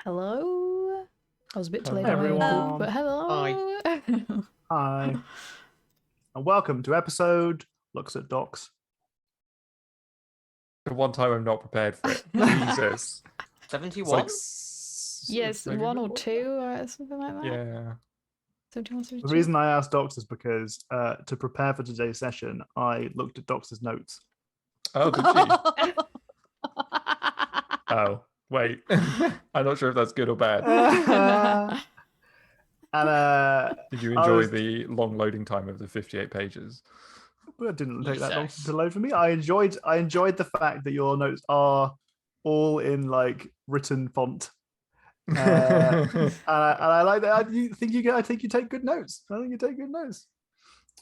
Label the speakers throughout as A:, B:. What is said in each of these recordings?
A: Hello. I was a bit
B: Hello,
A: delayed on my own poop,
C: everyone.
A: but hello.
C: Hi, and welcome to episode Looks at Docs.
B: The one time I'm not prepared for it. Jesus. It's
D: 71?
B: like
A: Yes,
B: maybe a
A: one
B: bit
A: or
B: more.
A: two or something like that.
B: Yeah.
A: 71,
C: The
A: 72.
C: reason I asked Docs is because to prepare for today's session, I looked at Docs' notes.
B: Oh, did you? Oh, wait. I'm not sure if that's good or bad.
C: And
B: Did you
C: I
B: enjoy
C: was-
B: the long loading time of the 58 pages?
C: well, it didn't take that long
D: Jesus.
C: to load for me. I enjoyed the fact that your notes are all in like written font. And I like that. I think you take good notes. I think you take good notes.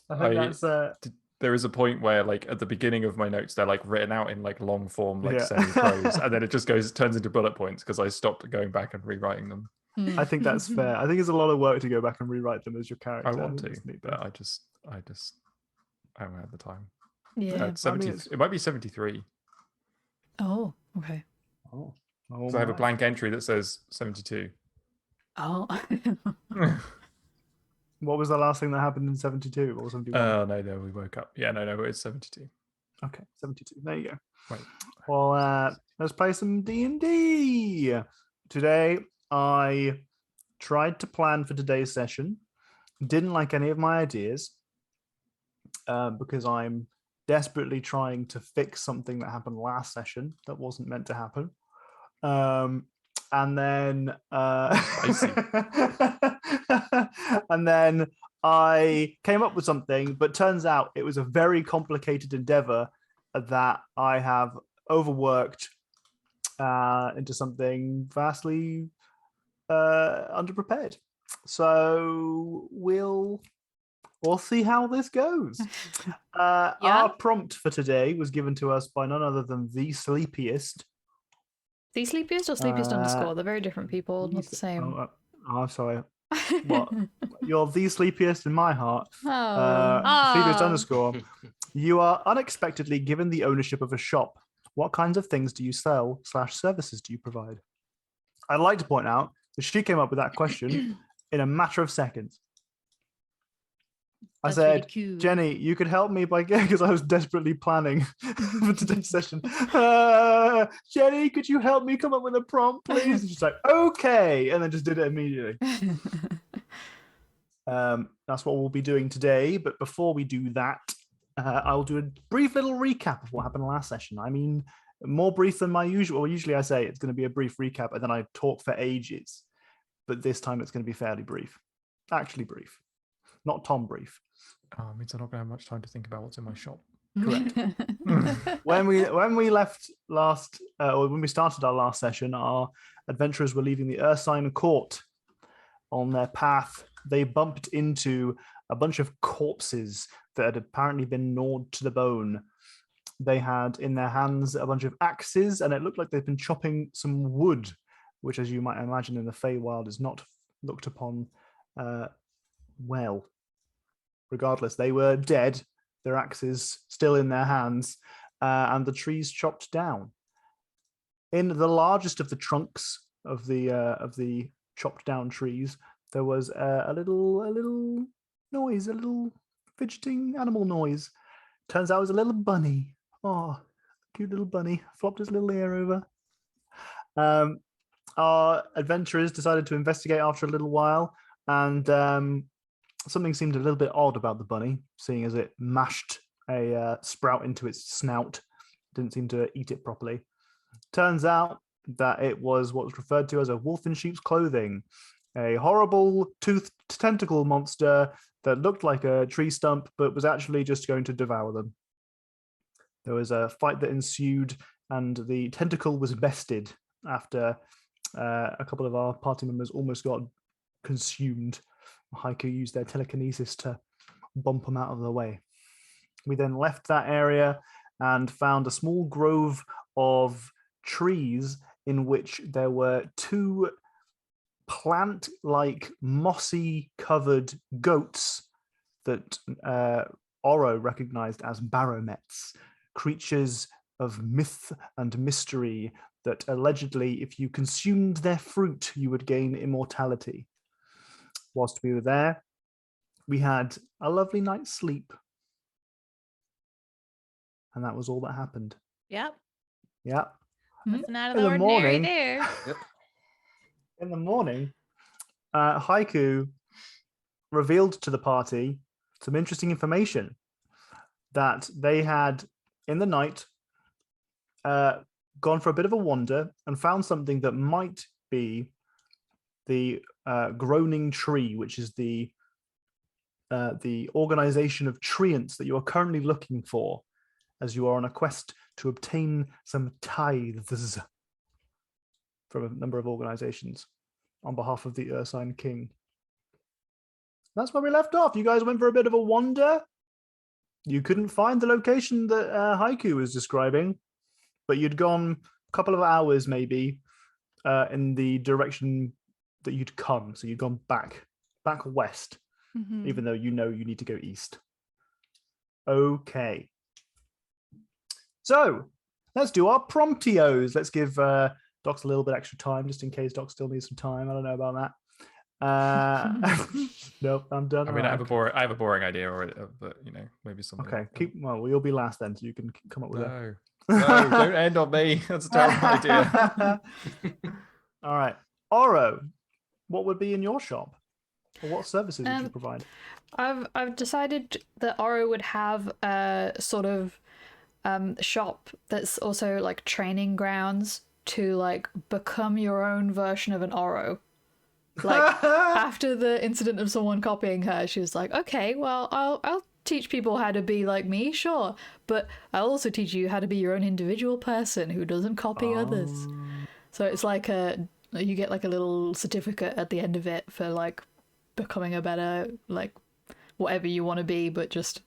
C: I think that's
B: There is a point where, like, at the beginning of my notes, they're like written out in like long form, like
C: Yeah.
B: semi-prose, and then it just turns into bullet points because I stopped going back and rewriting them.
C: I think that's fair. I think it's a lot of work to go back and rewrite them as your character.
B: I want
C: think
B: to,
C: it's neat,
B: but
C: though.
B: I haven't had the time.
A: Yeah.
B: It's 70.
C: it's-
B: It might be 73.
A: Oh, okay.
C: Oh,
B: So I have a
C: my.
B: blank entry that says 72.
A: Oh.
C: What was the last thing that happened in 72 or 71?
B: Oh no, we woke up. Yeah, no, it's 72.
C: Okay, 72. There you go.
B: Wait.
C: Well, let's play some D&D. Today, I tried to plan for today's session. Didn't like any of my ideas because I'm desperately trying to fix something that happened last session that wasn't meant to happen. And then and then I came up with something, but turns out it was a very complicated endeavor that I have overworked into something vastly underprepared. So we'll see how this goes. Our prompt for today was given to us by none other than the sleepiest.
A: The sleepiest or sleepiest underscore? They're very different people, not the same.
C: Oh, I'm sorry. What? You're the sleepiest in my heart.
A: Oh.
C: Sleepiest underscore. You are unexpectedly given the ownership of a shop. What kinds of things do you sell / services do you provide? I'd like to point out that she came up with that question in a matter of seconds. I said, Jenny, you could help me by because I was desperately planning for today's session. Jenny, could you help me come up with a prompt, please? And she's like, okay, and then just did it immediately. That's what we'll be doing today. But before we do that, I'll do a brief little recap of what happened last session. I mean, more brief than my usual. Well, usually I say it's going to be a brief recap, and then I talk for ages. But this time it's going to be fairly brief. Actually brief. Not Tom brief.
B: Oh, it means I'm not going to have much time to think about what's in my shop.
C: Correct. When we left last, or when we started our last session, our adventurers were leaving the Ursine Court. On their path, they bumped into a bunch of corpses that had apparently been gnawed to the bone. They had in their hands a bunch of axes, and it looked like they'd been chopping some wood, which, as you might imagine, in the Feywild is not looked upon well. Regardless, they were dead, their axes still in their hands, and the trees chopped down. In the largest of the trunks of the chopped down trees, there was a little noise, a little fidgeting animal noise. Turns out it was a little bunny. Oh, cute little bunny. Flopped his little ear over. Our adventurers decided to investigate after a little while, and something seemed a little bit odd about the bunny, seeing as it mashed a sprout into its snout. Didn't seem to eat it properly. Turns out that it was what was referred to as a wolf in sheep's clothing, a horrible toothed tentacle monster that looked like a tree stump, but was actually just going to devour them. There was a fight that ensued, and the tentacle was bested after a couple of our party members almost got consumed. Haiku used their telekinesis to bump them out of the way. We then left that area and found a small grove of trees in which there were two plant-like mossy covered goats that Oro recognized as baromets, creatures of myth and mystery that allegedly, if you consumed their fruit, you would gain immortality. Whilst we were there, we had a lovely night's sleep. And that was all that happened.
D: Yep.
C: Yeah.
D: Nothing out of
C: In
D: the
C: the
D: ordinary
C: morning-
D: there.
C: In the morning, Haiku revealed to the party some interesting information that they had, in the night, gone for a bit of a wander and found something that might be the groaning tree, which is the organization of treants that you are currently looking for, as you are on a quest to obtain some tithes from a number of organizations on behalf of the Ursine King. That's where we left off. You guys went for a bit of a wander. You couldn't find the location that Haiku was describing, but you'd gone a couple of hours maybe in the direction that you'd come. So you'd gone back west, even though you know you need to go east. Okay. So let's do our promptios. Let's give Docs a little bit extra time, just in case Doc still needs some time. I don't know about that. Nope, I'm done.
B: I mean, I
C: Alright.
B: have a boring idea already, but maybe something.
C: Okay, well, you'll be last then, so you can come up with
B: No, don't end on me. That's a terrible idea.
C: All right, Oro, what would be in your shop, or what services would you provide?
A: I've decided that Oro would have a sort of shop that's also like training grounds to like become your own version of an Oro. Like after the incident of someone copying her, she was like, okay, well, I'll teach people how to be like me, sure, but I'll also teach you how to be your own individual person who doesn't copy others. So it's like you get like a little certificate at the end of it for like becoming a better, like whatever you want to be, but just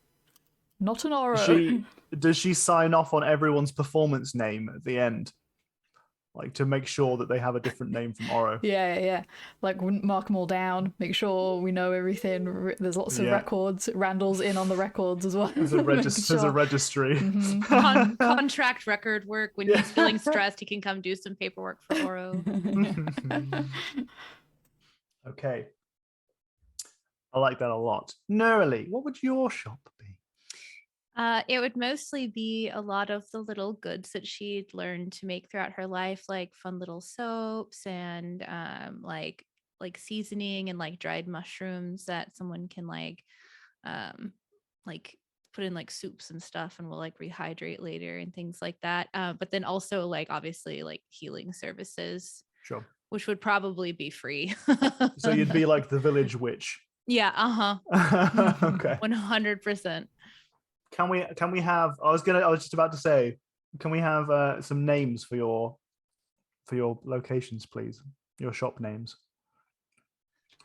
A: not an Oro.
C: Does she sign off on everyone's performance name at the end? Like to make sure that they have a different name from Oro.
A: Yeah. Like mark them all down, make sure we know everything. There's lots of records. Randall's in on the records as well.
C: There's a registry.
D: Contract record work. When he's feeling stressed, he can come do some paperwork for Oro.
C: Okay. I like that a lot. Nerily, what would your shop be?
D: It would mostly be a lot of the little goods that she'd learned to make throughout her life, like fun little soaps and like seasoning and like dried mushrooms that someone can like put in like soups and stuff and will like rehydrate later and things like that. But then also like obviously like healing services,
C: Sure.
D: which would probably be free.
C: So you'd be like the village witch.
D: Yeah.
C: Okay.
D: 100%.
C: Can we have? I was just about to say, can we have some names for your locations, please? Your shop names.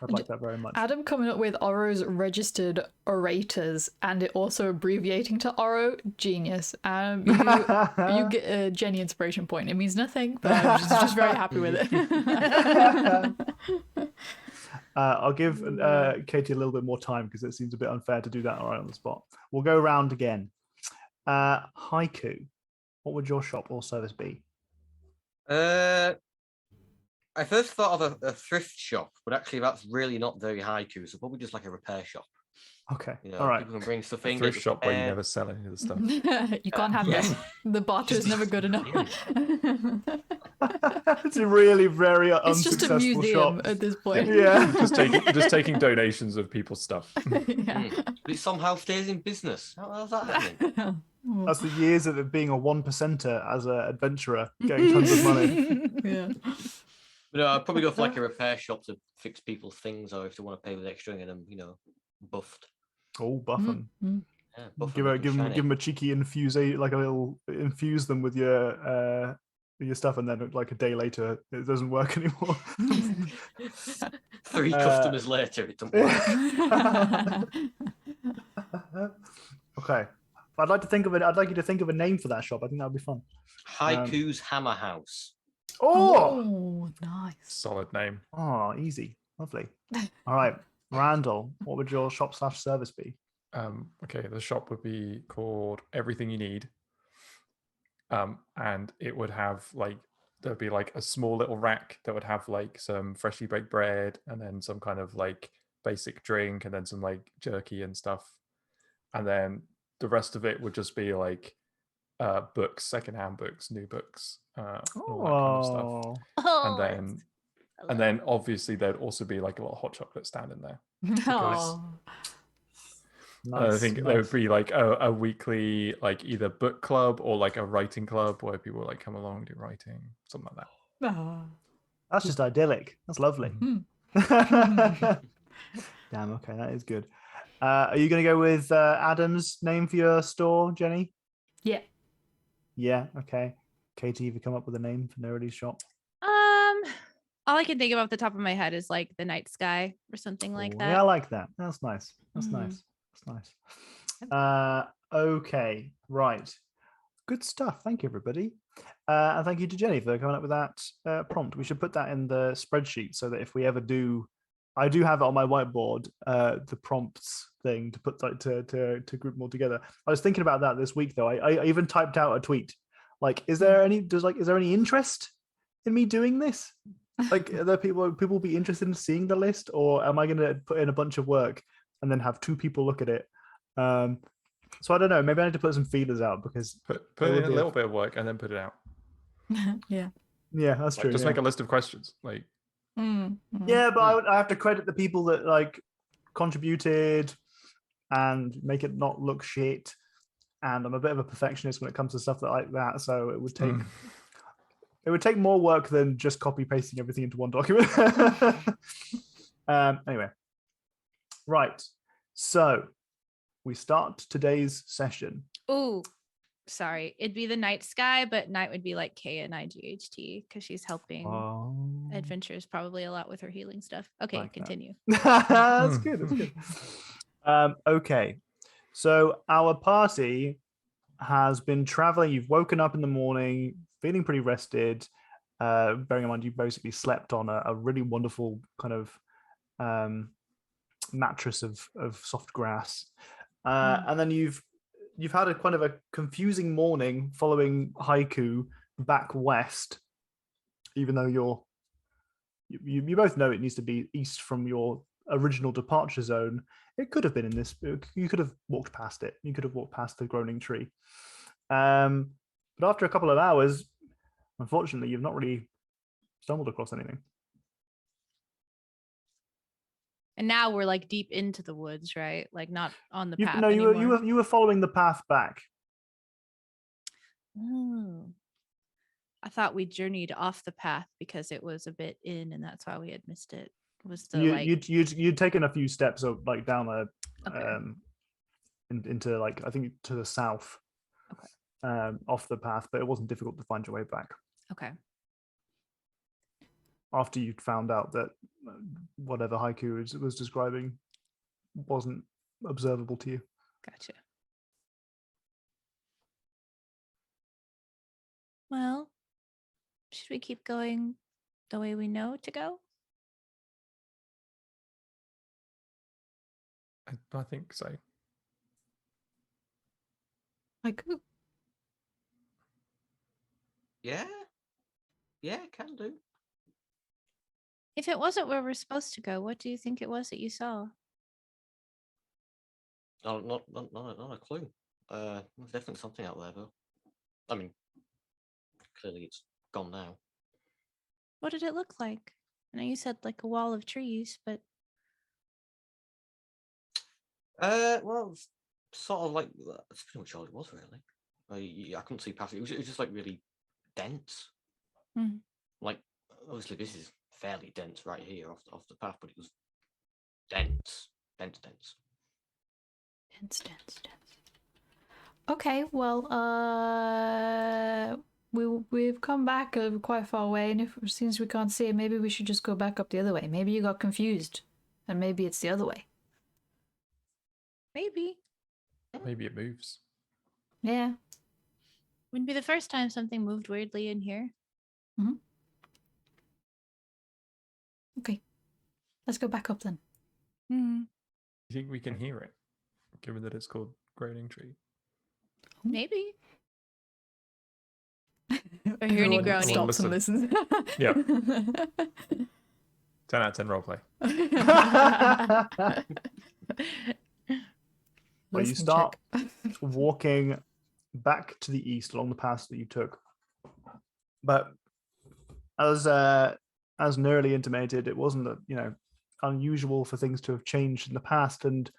C: I'd like that very much.
A: Adam coming up with Oro's registered orators and it also abbreviating to Oro, genius. You get a Jenny inspiration point. It means nothing, but I'm just very happy with it.
C: I'll give Katie a little bit more time because it seems a bit unfair to do that right on the spot. We'll go round again. Haiku, what would your shop or service be?
E: I first thought of a thrift shop, but actually that's really not very haiku, so probably just like a repair shop.
C: Okay,
E: You know,
C: all right.
E: people can bring stuff
B: A
E: in.
B: thrift
E: get it
B: shop where you
E: repaired.
B: never sell any of the stuff.
A: You can't have this. The barter is never good enough.
C: It's a really very
A: It's just a
C: unsuccessful
A: museum
C: shop.
A: at this point.
C: Yeah.
B: just taking donations of people's stuff.
A: Yeah.
E: But it somehow stays in business. How's that happening?
C: That's the years of it being a 1%er as an adventurer, getting tons of money.
A: Yeah.
E: But no, I'd probably go for like a repair shop to fix people's things, or if they want to pay with extra and get them, buffed.
C: Oh, buff them.
E: Yeah, buff
C: Give them a cheeky infuse them with your stuff, and then like a day later it doesn't work anymore.
E: 3 customers later, it doesn't work.
C: Okay. I'd like you to think of a name for that shop. I think that would be fun.
E: Haiku's Hammer House.
C: Oh,
A: nice.
B: Solid name.
C: Oh, easy. Lovely. All right. Randall, what would your shop/service be?
B: Okay, the shop would be called Everything You Need. And it would have like there'd be like a small little rack that would have like some freshly baked bread and then some kind of like basic drink and then some like jerky and stuff. And then the rest of it would just be like books, secondhand books, new books, and all that kind of stuff.
C: Oh,
B: And then obviously there'd also be like a little hot chocolate stand in there. Because
A: Aw.
C: nice.
B: I think there would be like a weekly like either book club or like a writing club where people like come along do writing, something like that.
A: Aw.
C: That's just idyllic. That's lovely.
B: Mhm.
C: Damn. Okay, that is good. Are you going to go with Adam's name for your store, Jenny?
A: Yeah.
C: Yeah. Okay. Katie, have you come up with a name for Nerdy's shop?
D: All I can think of off the top of my head is like the night sky or something like
C: Ooh,
D: that.
C: Yeah, I like that. That's nice. That's
D: Mhm.
C: nice. That's nice. Okay. Right. Good stuff. Thank you, everybody. And thank you to Jenny for coming up with that prompt. We should put that in the spreadsheet so that if we ever do, I do have it on my whiteboard, the prompts thing to put like to group them all together. I was thinking about that this week though. I even typed out a tweet. Like, is there any interest in me doing this? Like, are there people be interested in seeing the list, or am I going to put in a bunch of work and then have 2 people look at it? So I don't know. Maybe I need to put some feelers out because
B: Put
C: it
B: in
C: would
B: a
C: be
B: little bit of work and then put it out.
A: Yeah.
C: yeah, that's
B: Like,
C: true.
B: just
C: yeah.
B: make a list of questions. Like,
C: Yeah, but I have to credit the people that like contributed and make it not look shit. And I'm a bit of a perfectionist when it comes to stuff like that. So it would take more work than just copy pasting everything into one document. Anyway, right. So we start today's session.
D: Oh, sorry. It'd be the night sky, but night would be like KNIGHT because she's helping adventures probably a lot with her healing stuff. Okay,
C: Like that.
D: continue.
C: That's good. That's good. Okay. So our party has been traveling. You've woken up in the morning, feeling pretty rested. Bearing in mind you basically slept on a really wonderful kind of mattress of soft grass, and then you've had a kind of a confusing morning following Haiku back west, even though you both know it needs to be east from your original departure zone. It could have been in this. You could have walked past it. You could have walked past the groaning tree. But after a couple of hours, unfortunately, you've not really stumbled across anything.
D: And now we're like deep into the woods, right? Like not on the path
C: No,
D: anymore.
C: you were following the path back.
D: Oh. I thought we journeyed off the path because it was a bit in, and that's why we had missed it. Was the
C: You'd taken a few steps of like down
D: Okay.
C: into like I think to the south, off the path, but it wasn't difficult to find your way back.
D: Okay.
C: After you'd found out that whatever Haiku was describing wasn't observable to you.
D: Gotcha. Well, should we keep going the way we know to go?
B: I think so.
A: Like,
E: Yeah, can do.
D: If it wasn't where we're supposed to go, what do you think it was that you saw?
E: Oh, not a clue. There's definitely something out there though. I mean, clearly it's gone now.
D: What did it look like? I know you said like a wall of trees, but
E: Well, it's sort of like that's pretty much all it was really. I couldn't see past it. It was just like really dense. Like obviously this is fairly dense right here off the path, but it was dense.
A: Okay, well, we've come back quite far away, and since we can't see it, maybe we should just go back up the other way. Maybe you got confused, and maybe it's the other way.
D: maybe.
B: Maybe it moves.
A: Yeah.
D: Wouldn't be the first time something moved weirdly in here.
A: Okay. Let's go back up then.
B: You think we can hear it, given that it's called Groaning Tree?
D: Maybe. We're hearing you
A: Everyone
D: groaning.
A: stops and listens.
B: Yeah. 10 out of 10 roleplay.
C: Well, you
A: Listening
C: start
A: check.
C: walking back to the east along the path that you took. But as Nerly intimated, it wasn't unusual for things to have changed in the past, and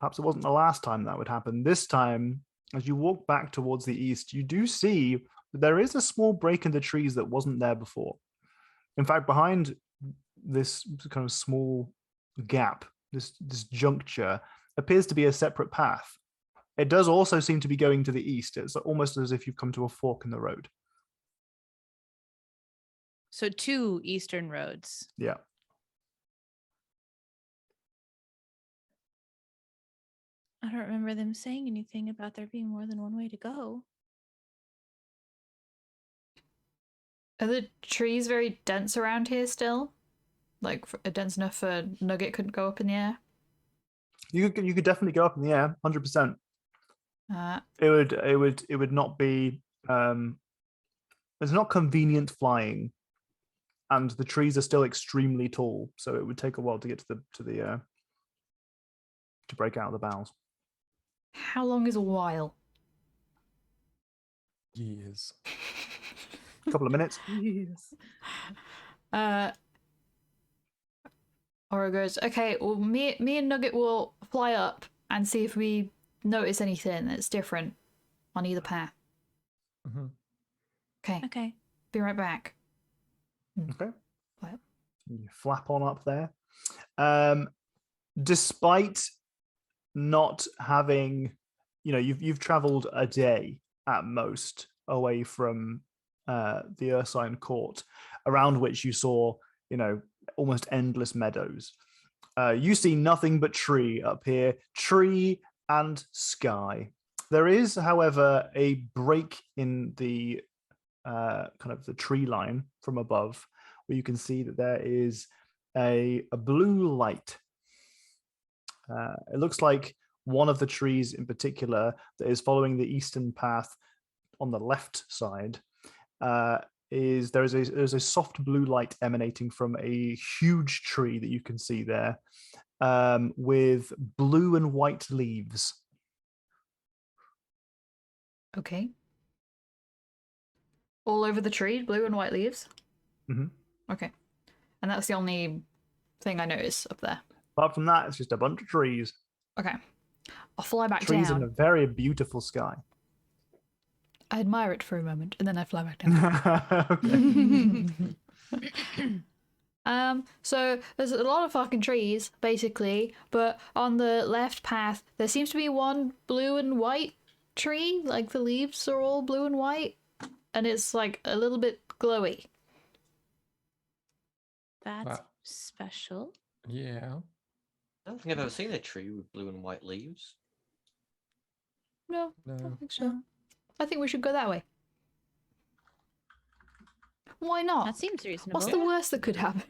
C: perhaps it wasn't the last time that would happen. This time, as you walk back towards the east, you do see that there is a small break in the trees that wasn't there before. In fact, behind this kind of small gap, this juncture, appears to be a separate path. It does also seem to be going to the east. It's almost as if you've come to a fork in the road.
D: So 2 eastern roads.
C: Yeah.
D: I don't remember them saying anything about there being more than one way to go.
A: Are the trees very dense around here still? Like dense enough for Nugget couldn't go up in the air?
C: You could definitely go up in the air, 100%. It would not be it's not convenient flying, and the trees are still extremely tall, so it would take a while to get to break out of the boughs.
A: How long is a while?
B: Years.
C: A couple of minutes.
A: Yes. Oro goes, okay, well, me and Nugget will fly up and see if we notice anything that's different on either path.
B: Mm-hmm.
A: Okay.
D: Okay.
A: Be right back.
C: Okay.
A: Fly up.
C: You flap on up there. Despite not having, you've traveled a day at most away from the Ursine Court, around which you saw, almost endless meadows. You see nothing but tree up here, tree and sky. There is, however, a break in the kind of the tree line from above, where you can see that there is a blue light. It looks like one of the trees in particular that is following the eastern path on the left side there's a soft blue light emanating from a huge tree that you can see there, with blue and white leaves.
A: Okay. All over the tree, blue and white leaves?
C: Mm-hmm.
A: Okay. And that's the only thing I notice up there.
C: Apart from that, it's just a bunch of trees.
A: Okay. I'll fly back
C: Trees
A: down.
C: in a very beautiful sky.
A: I admire it for a moment, and then I fly back down. So there's a lot of fucking trees, basically, but on the left path, there seems to be one blue and white tree, like the leaves are all blue and white, and it's like a little bit glowy.
D: That's special.
B: Yeah.
E: I don't think I've ever seen a tree with blue and white leaves.
A: No, I
B: No.
A: don't think so. I think we should go that way. Why not?
D: That seems reasonable.
A: What's the worst that could happen?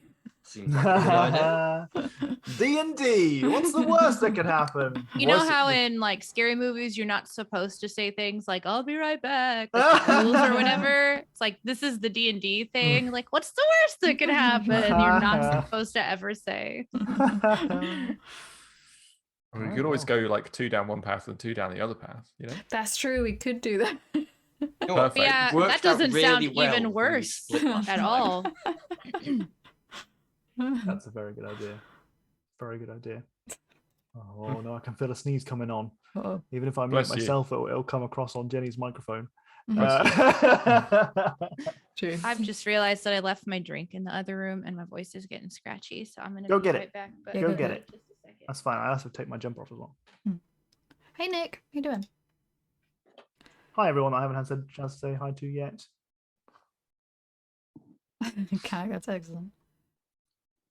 E: Seems like a good idea.
C: D&D. What's the worst that could happen?
D: You know how in like scary movies you're not supposed to say things like "I'll be right back," like the rules or whatever. It's like this is the D&D thing. Like, what's the worst that could happen? You're not supposed to ever say.
B: I mean, we could always go like 2 down one path and 2 down the other path,
A: That's true, we could do that.
B: Perfect.
D: Yeah,
E: Worked
D: that doesn't
E: out
D: sound
E: really well
D: even
E: when we
D: worse
E: split last
D: at
E: time.
D: all.
C: That's a very good idea. Very good idea. Oh no, I can feel a sneeze coming on.
A: Uh-oh.
C: Even if I mute
B: Bless you.
C: myself, it'll come across on Jenny's microphone.
A: True.
D: I've just realized that I left my drink in the other room and my voice is getting scratchy, so I'm gonna
C: Go
D: be
C: get
D: right
C: it.
D: back. But
A: Yeah,
C: Go get it.
D: just a second.
C: That's fine. I also take my jumper off as well.
A: Hey Nick, how you doing?
C: Hi everyone. I haven't had a chance to say hi to yet.
A: Okay, that's excellent.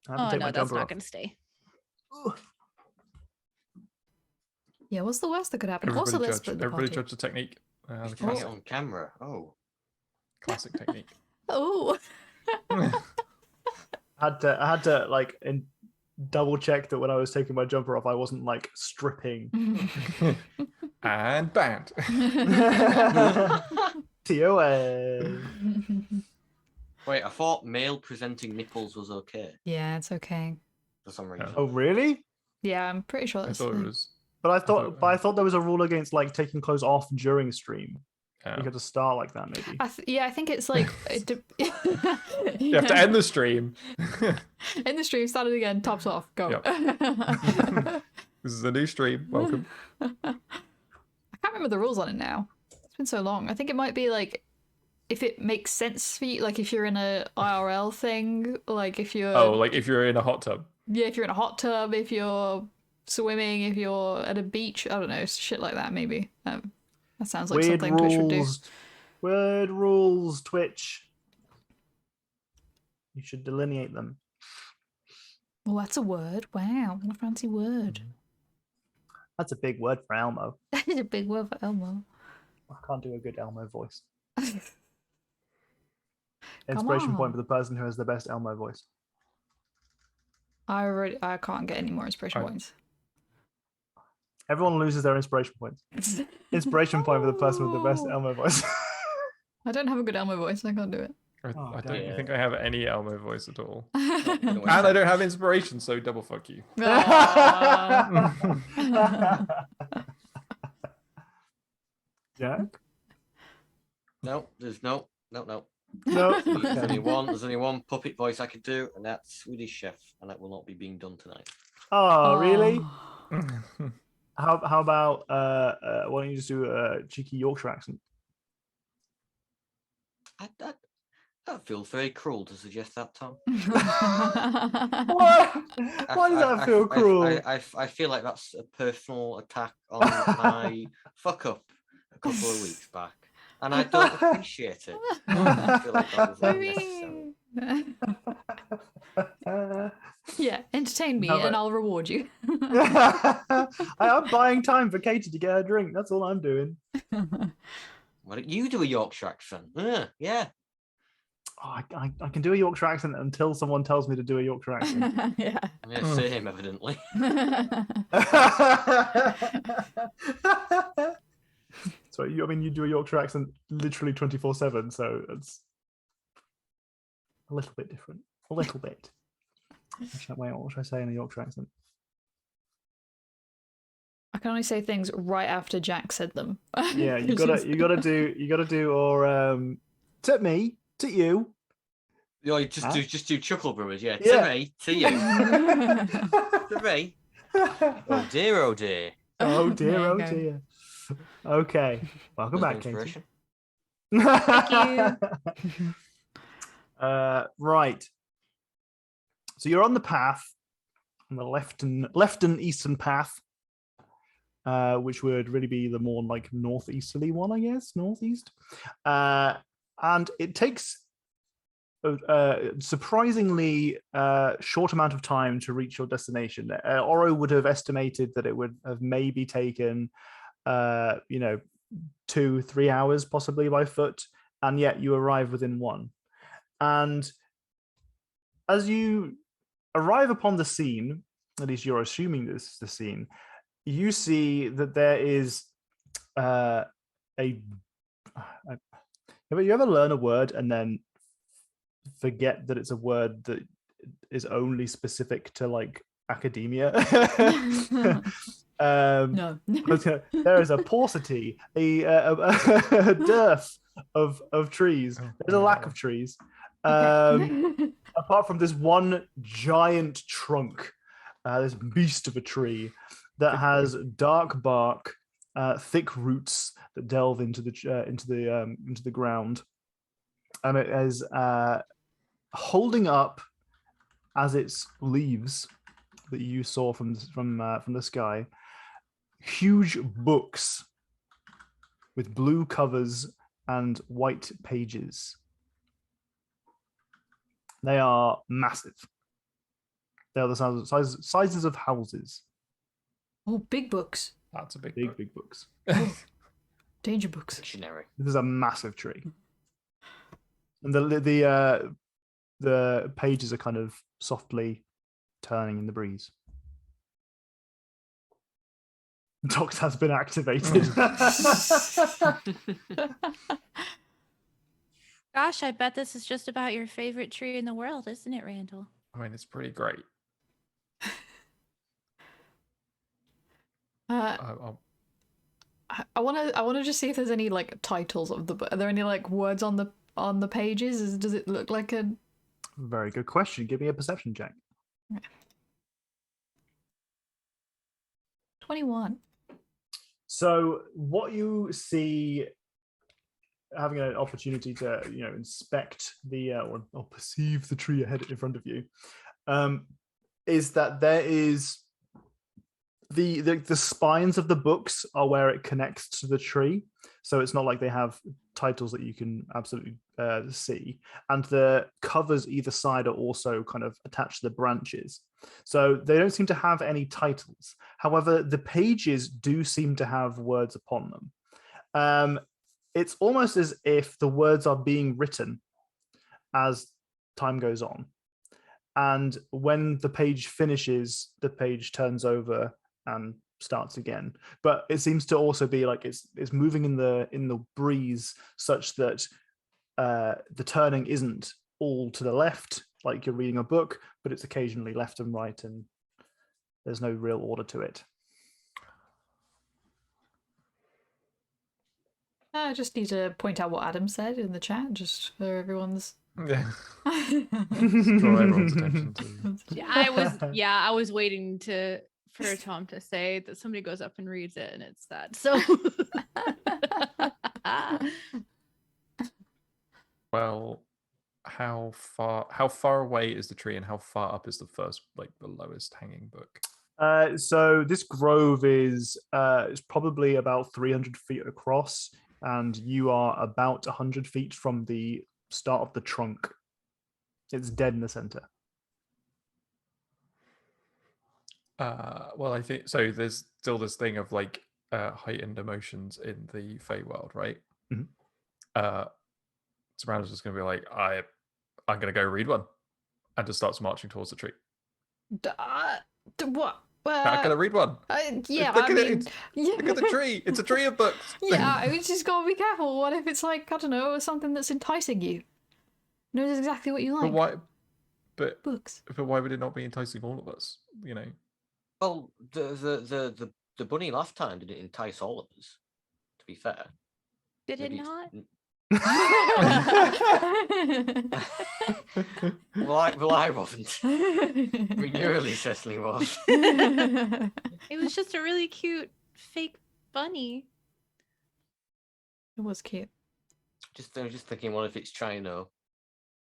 C: I have to
D: Oh
C: take
D: no,
C: my
D: that's
C: jumper
D: not
C: off.
D: gonna stay.
A: Yeah, what's the worst that could happen? Also, let's split the
B: Everybody
A: party.
B: judge the technique. The
E: Trying it
B: classic,
E: on camera. Oh.
B: classic technique.
A: Oh.
C: I had to like double check that when I was taking my jumper off, I wasn't like stripping.
B: And banned.
C: TOA.
E: Wait, I thought male presenting nipples was okay
A: Yeah, it's okay.
E: for some reason.
C: Oh, really?
A: Yeah, I'm pretty sure
B: I
A: that's
B: thought
A: the
B: it
A: thing.
B: was.
C: But I
B: thought-
C: thought there was a rule against like taking clothes off during stream.
B: Yeah.
C: You had to start like that, maybe.
A: I think it's like
B: You have to end the stream.
A: in the stream. Start it again. Tops off. Go.
B: Yep. This is a new stream. Welcome.
A: I can't remember the rules on it now. It's been so long. I think it might be like if it makes sense for you, like if you're in a IRL thing, like if you're
B: Like if you're in a hot tub.
A: yeah, if you're in a hot tub, if you're swimming, if you're at a beach, I don't know, shit like that maybe. That sounds like
C: Weird
A: something Twitch would do.
C: rules. Weird rules, Twitch. You should delineate them.
A: Well, that's a word. Wow, what a fancy word.
C: That's a big word for Elmo.
A: That is a big word for Elmo.
C: I can't do a good Elmo voice. Inspiration point
A: on.
C: for the person who has the best Elmo voice.
A: I can't get any more inspiration points.
C: Everyone loses their inspiration points. Inspiration point for the person with the best
A: Oh.
C: Elmo voice.
A: I don't have a good Elmo voice. I can't do it.
B: I
C: Oh,
B: don't
E: damn.
B: think I have any Elmo voice at all.
E: Not gonna
B: And
E: waste
B: I
E: time.
B: don't have inspiration, so double fuck you.
A: Aw.
C: Jack?
E: No, there's no.
C: No.
E: There's
C: Okay.
E: only one puppet voice I could do, and that's Swedish Chef, and that will not be being done tonight.
C: Oh, really?
A: Oh.
C: How about why don't you just do a cheeky Yorkshire accent?
E: That feels very cruel to suggest that, Tom.
C: What? Why does that feel cruel?
E: I feel like that's a personal attack on my fuck up a couple of weeks back, and I don't appreciate it. I feel like that was unnecessary.
A: Yeah, entertain me
C: No,
A: and
C: but-
A: I'll reward you.
C: I'm buying time for Katie to get her drink. That's all I'm doing.
E: Why don't you do a Yorkshire accent? Yeah.
C: Oh, I can do a Yorkshire accent until someone tells me to do a Yorkshire accent.
A: Yeah.
E: Yeah, same, evidently.
C: So you do a Yorkshire accent literally 24/7, so it's a little bit different. A little bit. Wait, what should I say in a Yorkshire accent?
A: I can only say things right after Jack said them.
C: Yeah, you gotta do or to me, to you.
E: You just do Chuckle Brewers, yeah.
C: Yeah.
E: To me, to you, to me. Oh dear, oh dear.
C: Oh dear,
A: There you
C: oh
A: go.
C: dear. Okay, welcome back, Katie.
E: Inspiration.
A: Thank
C: Right. So you're on the path, on the left and eastern path, which would really be the more like northeasterly one, I guess, northeast. And it takes a surprisingly short amount of time to reach your destination. Oro would have estimated that it would have maybe taken 2-3 hours possibly by foot, and yet you arrive within one. And as you arrive upon the scene, at least you're assuming this is the scene, you see that there is you ever learn a word and then forget that it's a word that is only specific to like academia?
A: No.
C: There is a paucity, a dearth of trees. There's a lack of trees. Apart from this one giant trunk, this beast of a tree that has dark bark, thick roots that delve into the ground, and it is holding up as its leaves that you saw from the sky, huge books with blue covers and white pages. They are massive. They are the sizes of houses.
A: Oh, big books.
B: That's a big book.
C: Big books.
A: Danger books.
E: Dictionary.
C: This is a massive tree, and the pages are kind of softly turning in the breeze. Docs has been activated.
D: Gosh, I bet this is just about your favorite tree in the world, isn't it, Randall?
B: I mean, it's pretty great.
A: Uh,
B: I'll-
A: I wanna just see if there's any like titles of the book. Are there any like words on the pages? Does it look like a
C: Very good question. Give me a perception check.
A: 21?
C: So what you see, having an opportunity to inspect the or perceive the tree ahead in front of you, is that there is the spines of the books are where it connects to the tree, so it's not like they have titles that you can absolutely see, and the covers either side are also kind of attached to the branches, so they don't seem to have any titles. However, the pages do seem to have words upon them. It's almost as if the words are being written as time goes on, and when the page finishes, the page turns over and starts again. But it seems to also be like it's moving in the breeze, such that the turning isn't all to the left like you're reading a book, but it's occasionally left and right, and there's no real order to it.
A: I just need to point out what Adam said in the chat, just for everyone's.
B: Yeah. Just draw everyone's attention to.
D: I was waiting for Tom to say that somebody goes up and reads it, and it's that. So
B: Well, how far away is the tree, and how far up is the first, like the lowest hanging book?
C: So this grove is probably about 300 feet across, and you are about 100 feet from the start of the trunk. It's dead in the center.
B: Well, I think so. There's still this thing of like heightened emotions in the feywild, right?
C: Mhm.
B: Sabrina's just gonna be like, I'm gonna go read one, and just starts marching towards the tree.
A: What?
B: I'm gonna read one.
A: Yeah,
B: Look
A: I
B: at
A: mean,
B: it. Look at the tree. It's a tree of books.
A: Yeah, I mean, just gotta be careful. What if it's like, I don't know, something that's enticing you? Knows exactly what you like.
B: But why?
A: Books.
B: But why would it not be enticing all of us? You know.
E: Well, the bunny last time didn't entice all of us. To be fair,
D: did it
E: Maybe it's-
D: not?
E: Well, I wasn't. I mean, you really Cecily was.
D: It was just a really cute fake bunny.
A: It was cute.
E: I was just thinking, what if it's trying to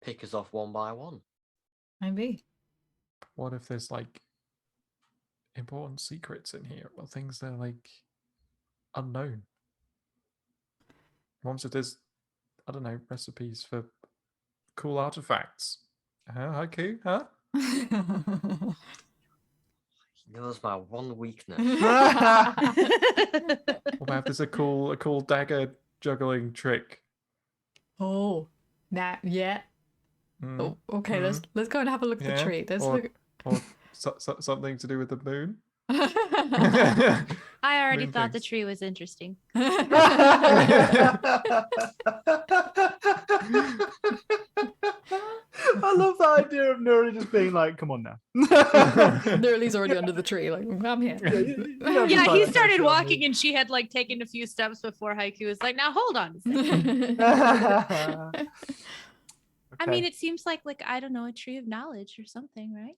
E: pick us off one by one?
A: Maybe.
B: What if there's like important secrets in here? Well, things that are like unknown. What if there's, I don't know, recipes for cool artifacts? Haiku, huh?
E: He knows my one weakness.
B: What if there's a cool dagger juggling trick?
A: Oh, yeah.
B: Mm.
A: Oh, okay. Let's go and have a look at the tree. Let's look.
B: Or something to do with the moon.
D: I already
B: Moon
D: thought the
B: things.
D: tree was interesting.
C: I love the idea of Nuri just being like, come on now.
A: Nuri's already under the tree. Like, I'm here.
D: Yeah, he started walking and she had like taken a few steps before Haiku was like, now hold on a second. I mean, it seems like I don't know, a tree of knowledge or something, right?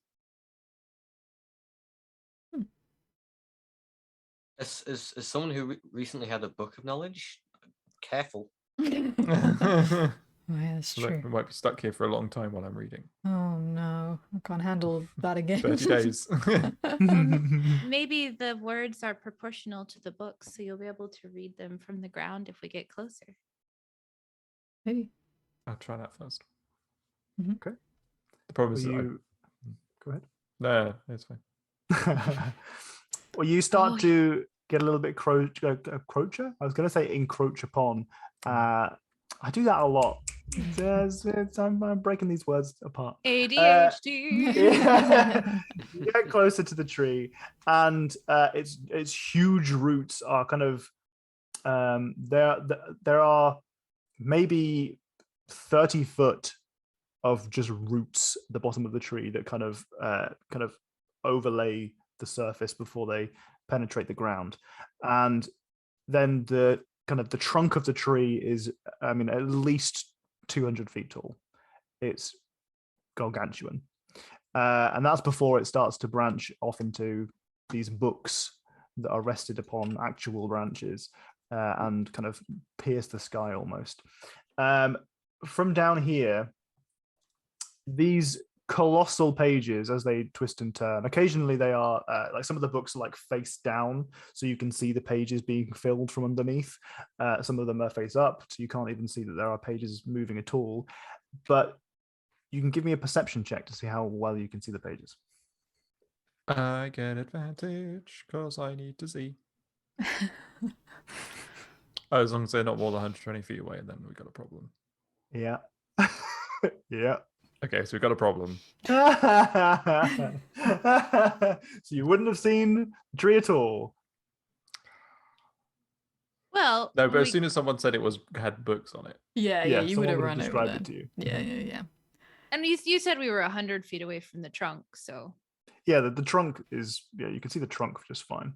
E: As someone who recently had a book of knowledge, careful.
A: Oh, yeah, that's
B: Look,
A: true.
B: we might be stuck here for a long time while I'm reading.
A: Oh no, I can't handle that again.
B: 30 days.
D: Maybe the words are proportional to the books, so you'll be able to read them from the ground if we get closer.
A: Maybe.
B: I'll try that first.
C: Okay.
B: The problem is,
C: Go ahead.
B: no, it's fine.
C: Well, you start to get a little bit encroacher. I was going to say encroach upon. I do that a lot. I'm breaking these words apart.
D: ADHD.
C: You get closer to the tree, and its huge roots are kind of there are maybe 30 foot of just roots at the bottom of the tree that kind of overlay the surface before they penetrate the ground. And then the trunk of the tree is, I mean, at least 200 feet tall. It's gargantuan. And that's before it starts to branch off into these books that are rested upon actual branches and kind of pierce the sky almost. From down here, these colossal pages, as they twist and turn, occasionally they are like some of the books are like face down, so you can see the pages being filled from underneath. Some of them are face up, so you can't even see that there are pages moving at all. But you can give me a perception check to see how well you can see the pages.
B: I get advantage because I need to see. As long as they're not more than 120 feet away, then we've got a problem.
C: Yeah. Yeah.
B: Okay, so we've got a problem.
C: So you wouldn't have seen the tree at all.
D: Well,
B: No, but as soon as someone said it had books on it.
A: Yeah, you would have run over
C: described
A: there.
C: it to you.
A: Yeah.
D: and you said we were 100 feet away from the trunk, so
C: Yeah, the trunk is, you can see the trunk just fine.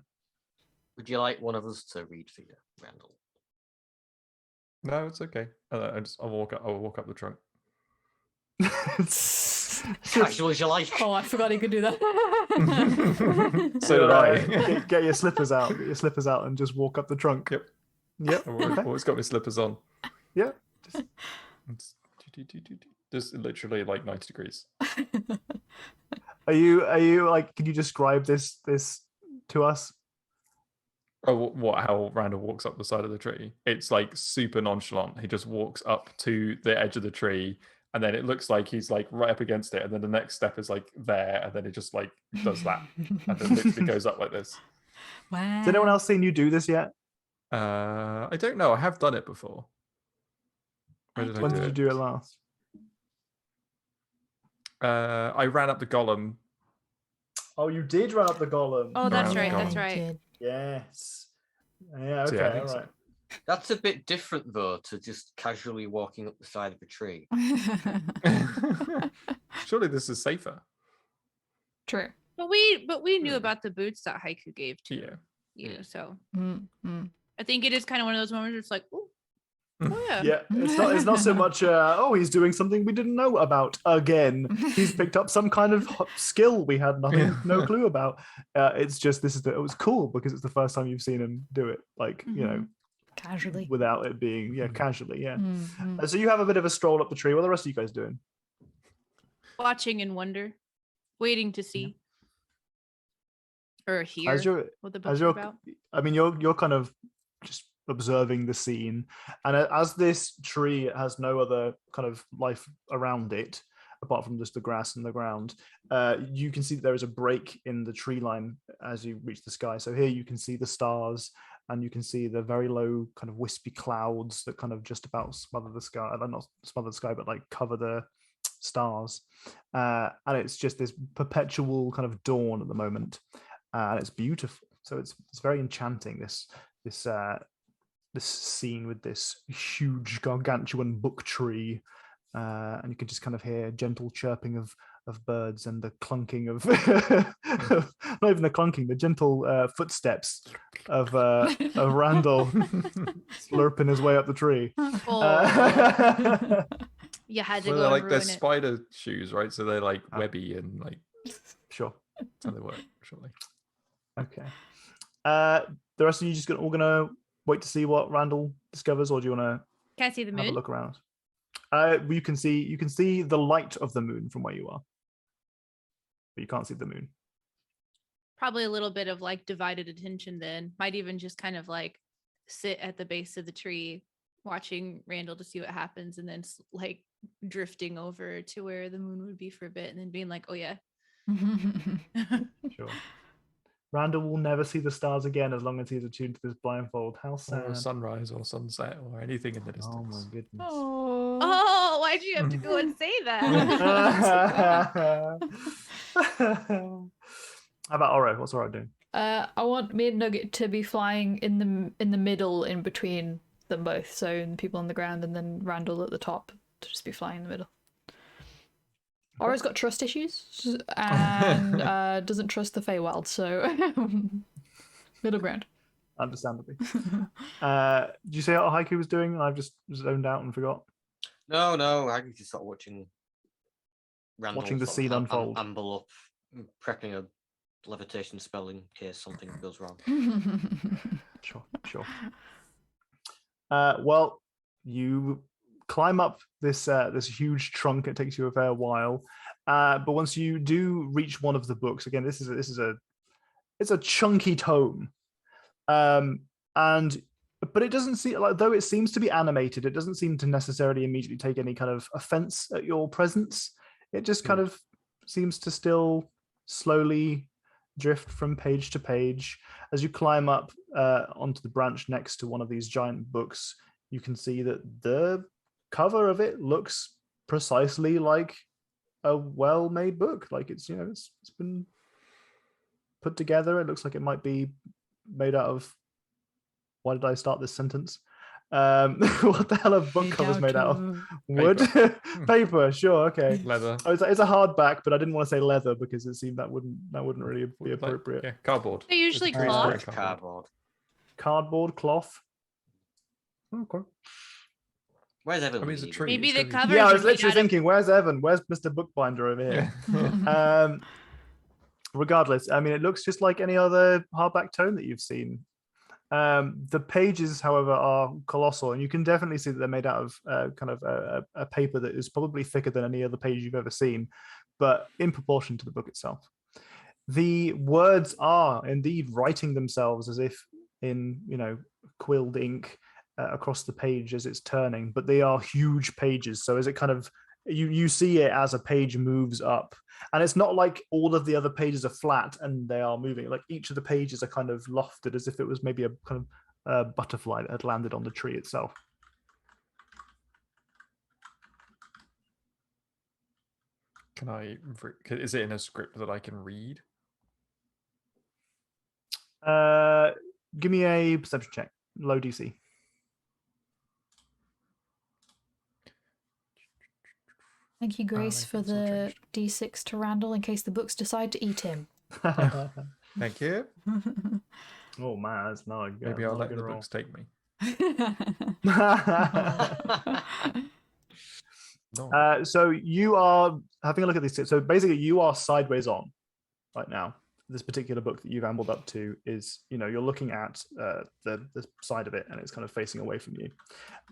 E: Would you like one of us to read for you, Randall?
B: No, it's okay. I'll walk up the trunk.
E: Casual as you like.
A: Oh, I forgot he could do that.
B: So did I.
C: Get your slippers out. Get your slippers out and just walk up the trunk.
B: Yep.
C: Yep.
B: I've always got my slippers on.
C: Yeah.
B: Just literally like 90 degrees.
C: Are you like? Can you describe this to us?
B: Oh, what? How Randall walks up the side of the tree? It's like super nonchalant. He just walks up to the edge of the tree, and then it looks like he's like right up against it, and then the next step is like there, and then it just like does that, and then literally goes up like this.
A: Wow.
C: Has anyone else seen you do this yet?
B: I don't know. I have done it before. When
C: did you do it last?
B: I ran up the golem.
C: Oh, you did run up the golem.
D: oh, that's
B: Right.
D: right, that's right.
C: Yes. Yeah.
B: So,
C: Okay.
B: yeah, I think
C: all
B: so.
C: right.
E: That's a bit different, though, to just casually walking up the side of a tree.
B: Surely this is safer.
A: True.
D: But we knew
B: Yeah.
D: about the boots that Haiku gave to
B: Yeah.
D: you, so
A: Mm-hmm.
D: I think it is kind of one of those moments where it's like, oh yeah.
C: Yeah, it's not so much. He's doing something we didn't know about again. He's picked up some kind of skill we had no clue about. It's just it was cool because it's the first time you've seen him do it. Like
A: Casually.
C: without it being casually. Yeah.
A: Mm-hmm.
C: So you have a bit of a stroll up the tree. What are the rest of you guys doing?
D: Watching in wonder, waiting to see or hear what the book's about.
C: I mean, you're kind of just observing the scene, and as this tree has no other kind of life around it apart from just the grass and the ground, you can see that there is a break in the tree line as you reach the sky. So here you can see the stars, and you can see the very low kind of wispy clouds that kind of just about smother the sky. Not smother the sky, but like cover the stars. And it's just this perpetual kind of dawn at the moment, and it's beautiful. So it's very enchanting. This scene with this huge gargantuan book tree, and you can just kind of hear gentle chirping of birds and the clunking of not even the clunking, the gentle footsteps of Randall slurping his way up the tree.
D: You had to
B: Well,
D: go
B: they're
D: and
B: like they're
D: ruin it.
B: spider shoes, right? So they're like webby and like
C: Sure.
B: that's how they work, surely.
C: Okay. The rest of you just all gonna wait to see what Randall discovers, or do you want
D: Can I see the
C: to have a
D: moon?
C: look around? You can see the light of the moon from where you are, but you can't see the moon.
D: Probably a little bit of like divided attention then. Might even just kind of like sit at the base of the tree watching Randall to see what happens, and then like drifting over to where the moon would be for a bit, and then being like, oh yeah.
C: Sure. Randall will never see the stars again as long as he's attuned to this blindfold. How
B: Or
C: sad.
B: a sunrise or sunset or anything in the distance.
C: Oh my goodness.
A: Oh.
D: Oh, why'd you have to go and say that?
C: How about Oro? What's Oro doing?
A: I want me and Nugget to be flying in the middle, in between them both. So the people on the ground, and then Randall at the top to just be flying in the middle. Aura's got trust issues and doesn't trust the Feywild, so middle ground.
C: Understandably. Did you say what Haiku was doing? I've just zoned out and forgot.
E: No, I was just sort of watching Randall
C: Watching the
E: sort of
C: scene unfold.
E: amble up, prepping a levitation spell in case something goes wrong.
C: Sure. Well, you climb up this huge trunk. It takes you a fair while, but once you do reach one of the books, again, it's a chunky tome, but it doesn't seem like, though it seems to be animated, it doesn't seem to necessarily immediately take any kind of offense at your presence. It just kind of seems to still slowly drift from page to page. As you climb up onto the branch next to one of these giant books, you can see that the cover of it looks precisely like a well-made book. Like it's been put together. It looks like it might be made out of, why did I start this sentence? What the hell are book covers made out of? Wood? Paper, sure, okay.
B: Leather.
C: Oh, it's a hardback, but I didn't want to say leather because it seemed that wouldn't really be appropriate.
B: Yeah, cardboard.
D: They're usually
B: It's a green
D: cloth.
B: screen
E: Cardboard.
C: Cloth.
B: Okay.
E: Where's Evan?
B: I mean, it's a tree.
D: Maybe
B: it's
D: the
B: gonna be-
D: cover-
C: Yeah, I was
D: are made
C: literally
D: out of-
C: thinking, where's Evan? Where's Mr. Bookbinder over here?
B: Yeah.
C: Regardless, I mean, it looks just like any other hardback tome that you've seen. The pages, however, are colossal, and you can definitely see that they're made out of kind of a paper that is probably thicker than any other page you've ever seen, but in proportion to the book itself. The words are indeed writing themselves as if in, quilled ink across the page as it's turning, but they are huge pages. So as it kind of, you see it as a page moves up. And it's not like all of the other pages are flat and they are moving. Like each of the pages are kind of lofted as if it was maybe a kind of butterfly that had landed on the tree itself.
B: Is it in a script that I can read?
C: Give me a perception check. Low DC.
A: Thank you, Grace,
B: I
A: for
B: think it's all
A: the D6 to Randall in case the books decide to eat him.
B: Thank you.
C: Oh man, that's not a good.
B: Maybe I'll
C: not a
B: let
C: good
B: the
C: roll.
B: books take me. No.
C: So you are having a look at these. So basically, you are sideways on right now. This particular book that you've ambled up to is, you're looking at the side of it, and it's kind of facing away from you.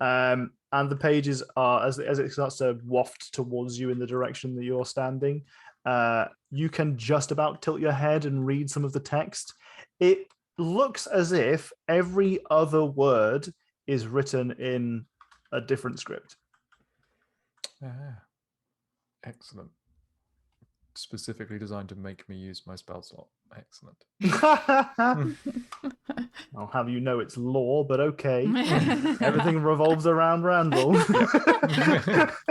C: And the pages are, as it starts to waft towards you in the direction that you're standing, you can just about tilt your head and read some of the text. It looks as if every other word is written in a different script.
B: Excellent. Specifically designed to make me use my spell slot. Excellent.
C: I'll have you know it's law, but okay. Everything revolves around Randall.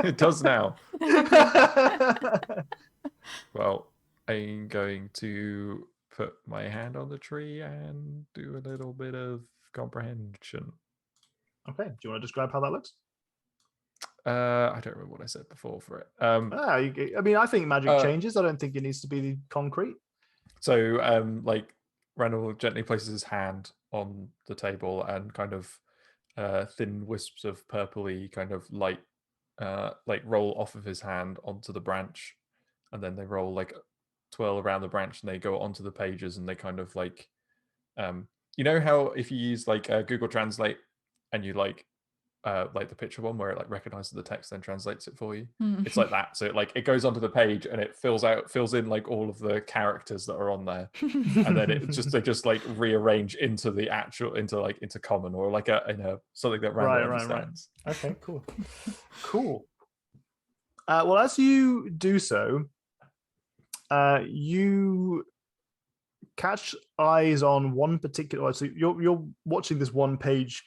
B: It does now. Well, I'm going to put my hand on the tree and do a little bit of comprehension.
C: Okay, do you want to describe how that looks?
B: I don't remember what I said before for it.
C: I think magic changes. I don't think it needs to be concrete.
B: So, Randall gently places his hand on the table, and kind of thin wisps of purpley kind of light, roll off of his hand onto the branch, and then they twirl around the branch, and they go onto the pages, and they kind of you know how if you use Google Translate and you the picture one where it recognizes the text then translates it for you. It's like that. So it goes onto the page and it fills in all of the characters that are on there, and then they just rearrange into the actual into common or something that Randall understands.
C: Right. Okay, cool. Well, as you do so, you catch eyes on one particular. So you're watching this one page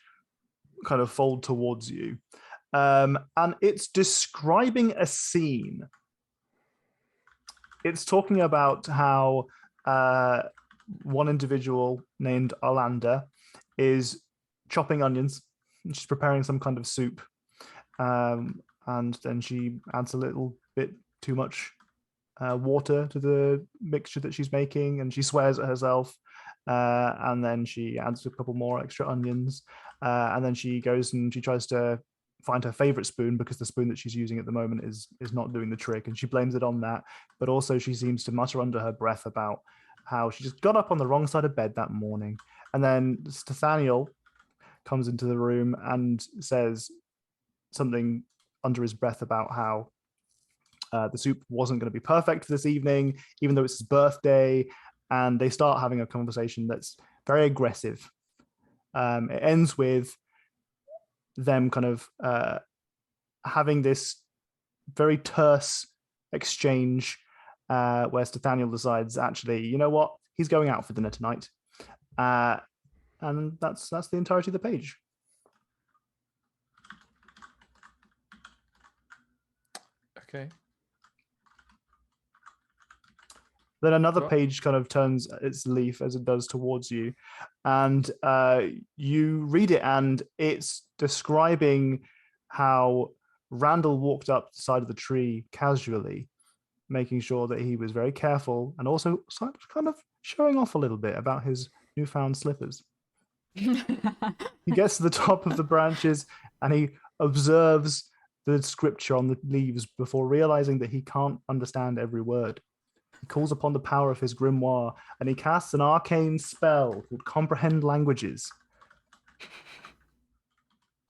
C: kind of fold towards you, and it's describing a scene. It's talking about how one individual named Arlanda is chopping onions. She's preparing some kind of soup, and and then she adds a little bit too much water to the mixture that she's making, and she swears at herself. And then she adds a couple more extra onions, and then she goes and she tries to find her favorite spoon, because the spoon that she's using at the moment is not doing the trick, and she blames it on that. But also she seems to mutter under her breath about how she just got up on the wrong side of bed that morning. And then Nathaniel comes into the room and says something under his breath about how the soup wasn't going to be perfect for this evening, even though it's his birthday. And they start having a conversation that's very aggressive. It ends with them kind of having this very terse exchange where Nathaniel decides, actually, you know what? He's going out for dinner tonight. And that's the entirety of the page.
B: Okay.
C: Then another page kind of turns its leaf as it does towards you, and you read it, and it's describing how Randall walked up the side of the tree casually, making sure that he was very careful, and also kind of showing off a little bit about his newfound slippers. He gets to the top of the branches and he observes the scripture on the leaves before realizing that he can't understand every word. He calls upon the power of his grimoire and he casts an arcane spell called Comprehend Languages.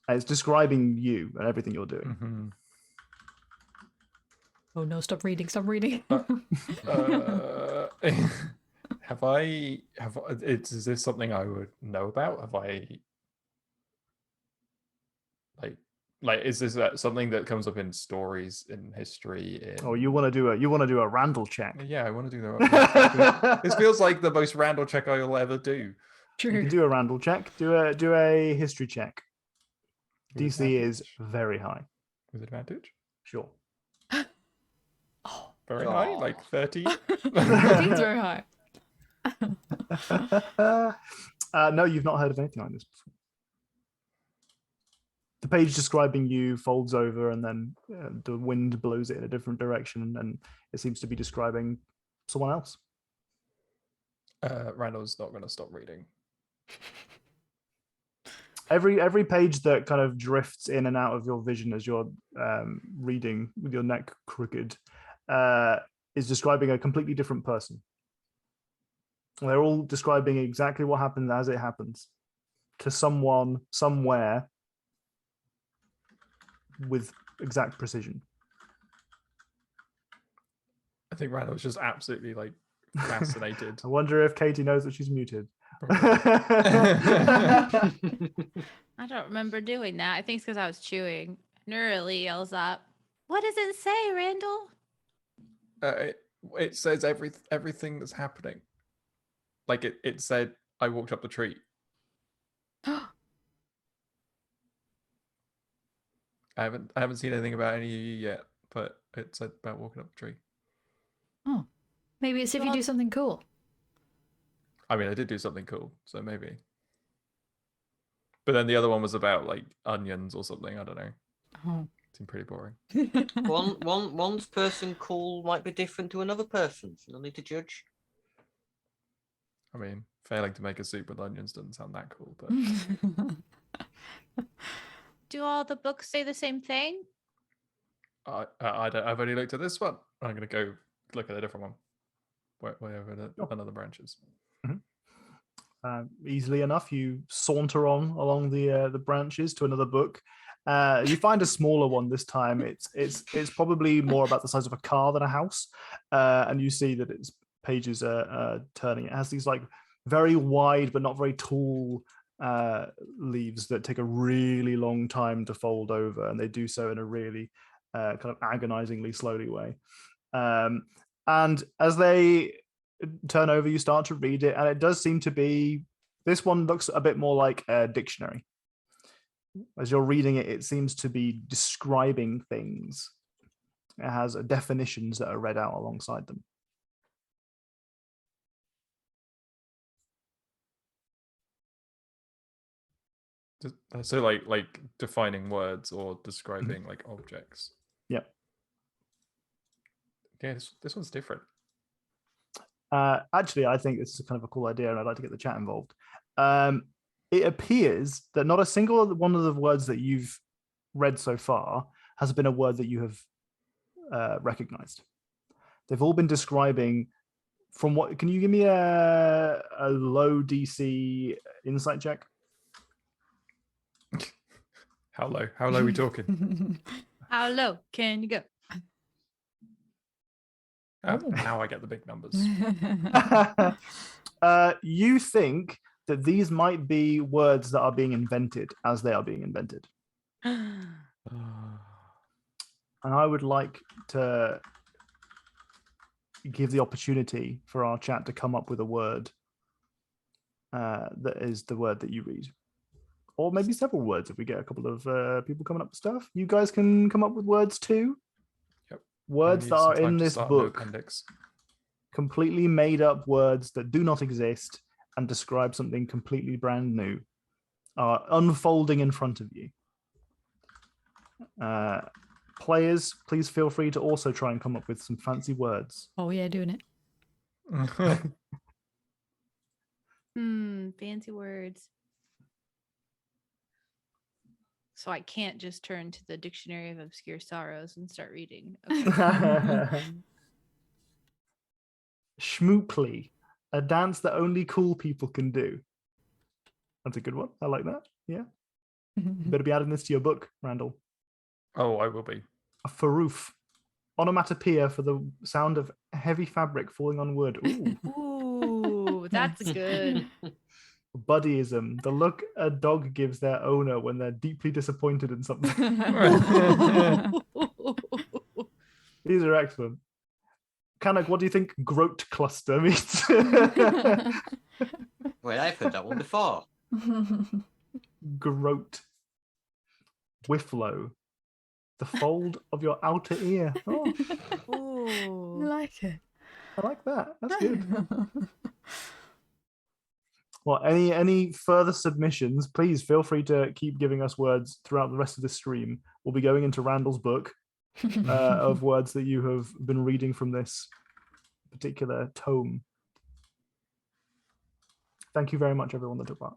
C: And it's describing you and everything you're doing.
B: Mm-hmm.
A: Oh no, stop reading.
B: Is this something I would know about? Have I like is this something that comes up in stories, in history?
C: Oh, you want to do a Randall check?
B: Yeah, I want to do that. This feels like the most Randall check I'll ever do.
A: True.
C: You can do a Randall check. Do a history check.
B: With
C: DC
B: advantage?
C: is very high.
B: With advantage?
C: Sure.
A: Oh,
B: Very high, like 30.
A: 13's very high.
C: No, you've not heard of anything like this before. The page describing you folds over, and then the wind blows it in a different direction, and it seems to be describing someone else.
B: Randall's not going to stop reading.
C: Every page that kind of drifts in and out of your vision as you're reading with your neck crooked is describing a completely different person. They're all describing exactly what happens as it happens to someone somewhere with exact precision.
B: I think Randall's just absolutely like fascinated.
C: I wonder if Katie knows that she's muted.
D: I don't remember doing that. I think it's because I was chewing. Neurally yells up, "What does it say, Randall?"
B: It says everything that's happening. Like it said, I walked up the tree. I haven't seen anything about any of you yet, but it said about walking up the tree.
A: Oh, maybe it's if you do something cool.
B: I mean, I did do something cool, so maybe. But then the other one was about like onions or something. I don't know.
A: Oh.
B: Seemed pretty boring.
E: One's person cool might be different to another person's. You don't need to judge.
B: I mean, failing to make a soup with onions doesn't sound that cool, but
D: Do all the books say the same thing?
B: I've only looked at this one. I'm gonna go look at a different one. Way over another branches.
C: Easily enough, you saunter on along the branches to another book. You find a smaller one this time. It's probably more about the size of a car than a house, and you see that its pages are turning. It has these like very wide but not very tall leaves that take a really long time to fold over, and they do so in a really kind of agonizingly slowly way. And as they turn over, you start to read it, and it does seem to be, this one looks a bit more like a dictionary. As you're reading it, it seems to be describing things. It has definitions that are read out alongside them.
B: So like defining words or describing like objects.
C: Yep.
B: Yeah, this one's different.
C: Actually, I think this is kind of a cool idea, and I'd like to get the chat involved. It appears that not a single one of the words that you've read so far has been a word that you have recognized. They've all been describing from what. Can you give me a low DC insight check?
B: How low? How low are we talking?
D: How low can you go?
B: Now I get the big numbers.
C: You think that these might be words that are being invented as they are being invented. And I would like to give the opportunity for our chat to come up with a word that is the word that you read. Or maybe several words if we get a couple of people coming up with stuff. You guys can come up with words too.
B: Yep.
C: Words that are in this book.
B: Appendix.
C: Completely made up words that do not exist and describe something completely brand new are unfolding in front of you. Players, please feel free to also try and come up with some fancy words.
A: Oh yeah, doing it.
D: Fancy words. So I can't just turn to the Dictionary of Obscure Sorrows and start reading. Okay.
C: Schmooply, a dance that only cool people can do. That's a good one. I like that. Yeah. You better be adding this to your book, Randall.
B: Oh, I will be.
C: A faroof, onomatopoeia for the sound of heavy fabric falling on wood. Ooh.
D: Ooh, that's good.
C: Buddyism, the look a dog gives their owner when they're deeply disappointed in something. These are excellent. Canuck, what do you think groat cluster means?
E: Wait, I've heard that one before.
C: Groat. Whifflow, the fold of your outer ear. Oh,
D: Ooh.
A: I like it.
C: I like that. That's good. Well, any further submissions, please feel free to keep giving us words throughout the rest of the stream. We'll be going into Randall's book of words that you have been reading from this particular tome. Thank you very much, everyone that took part.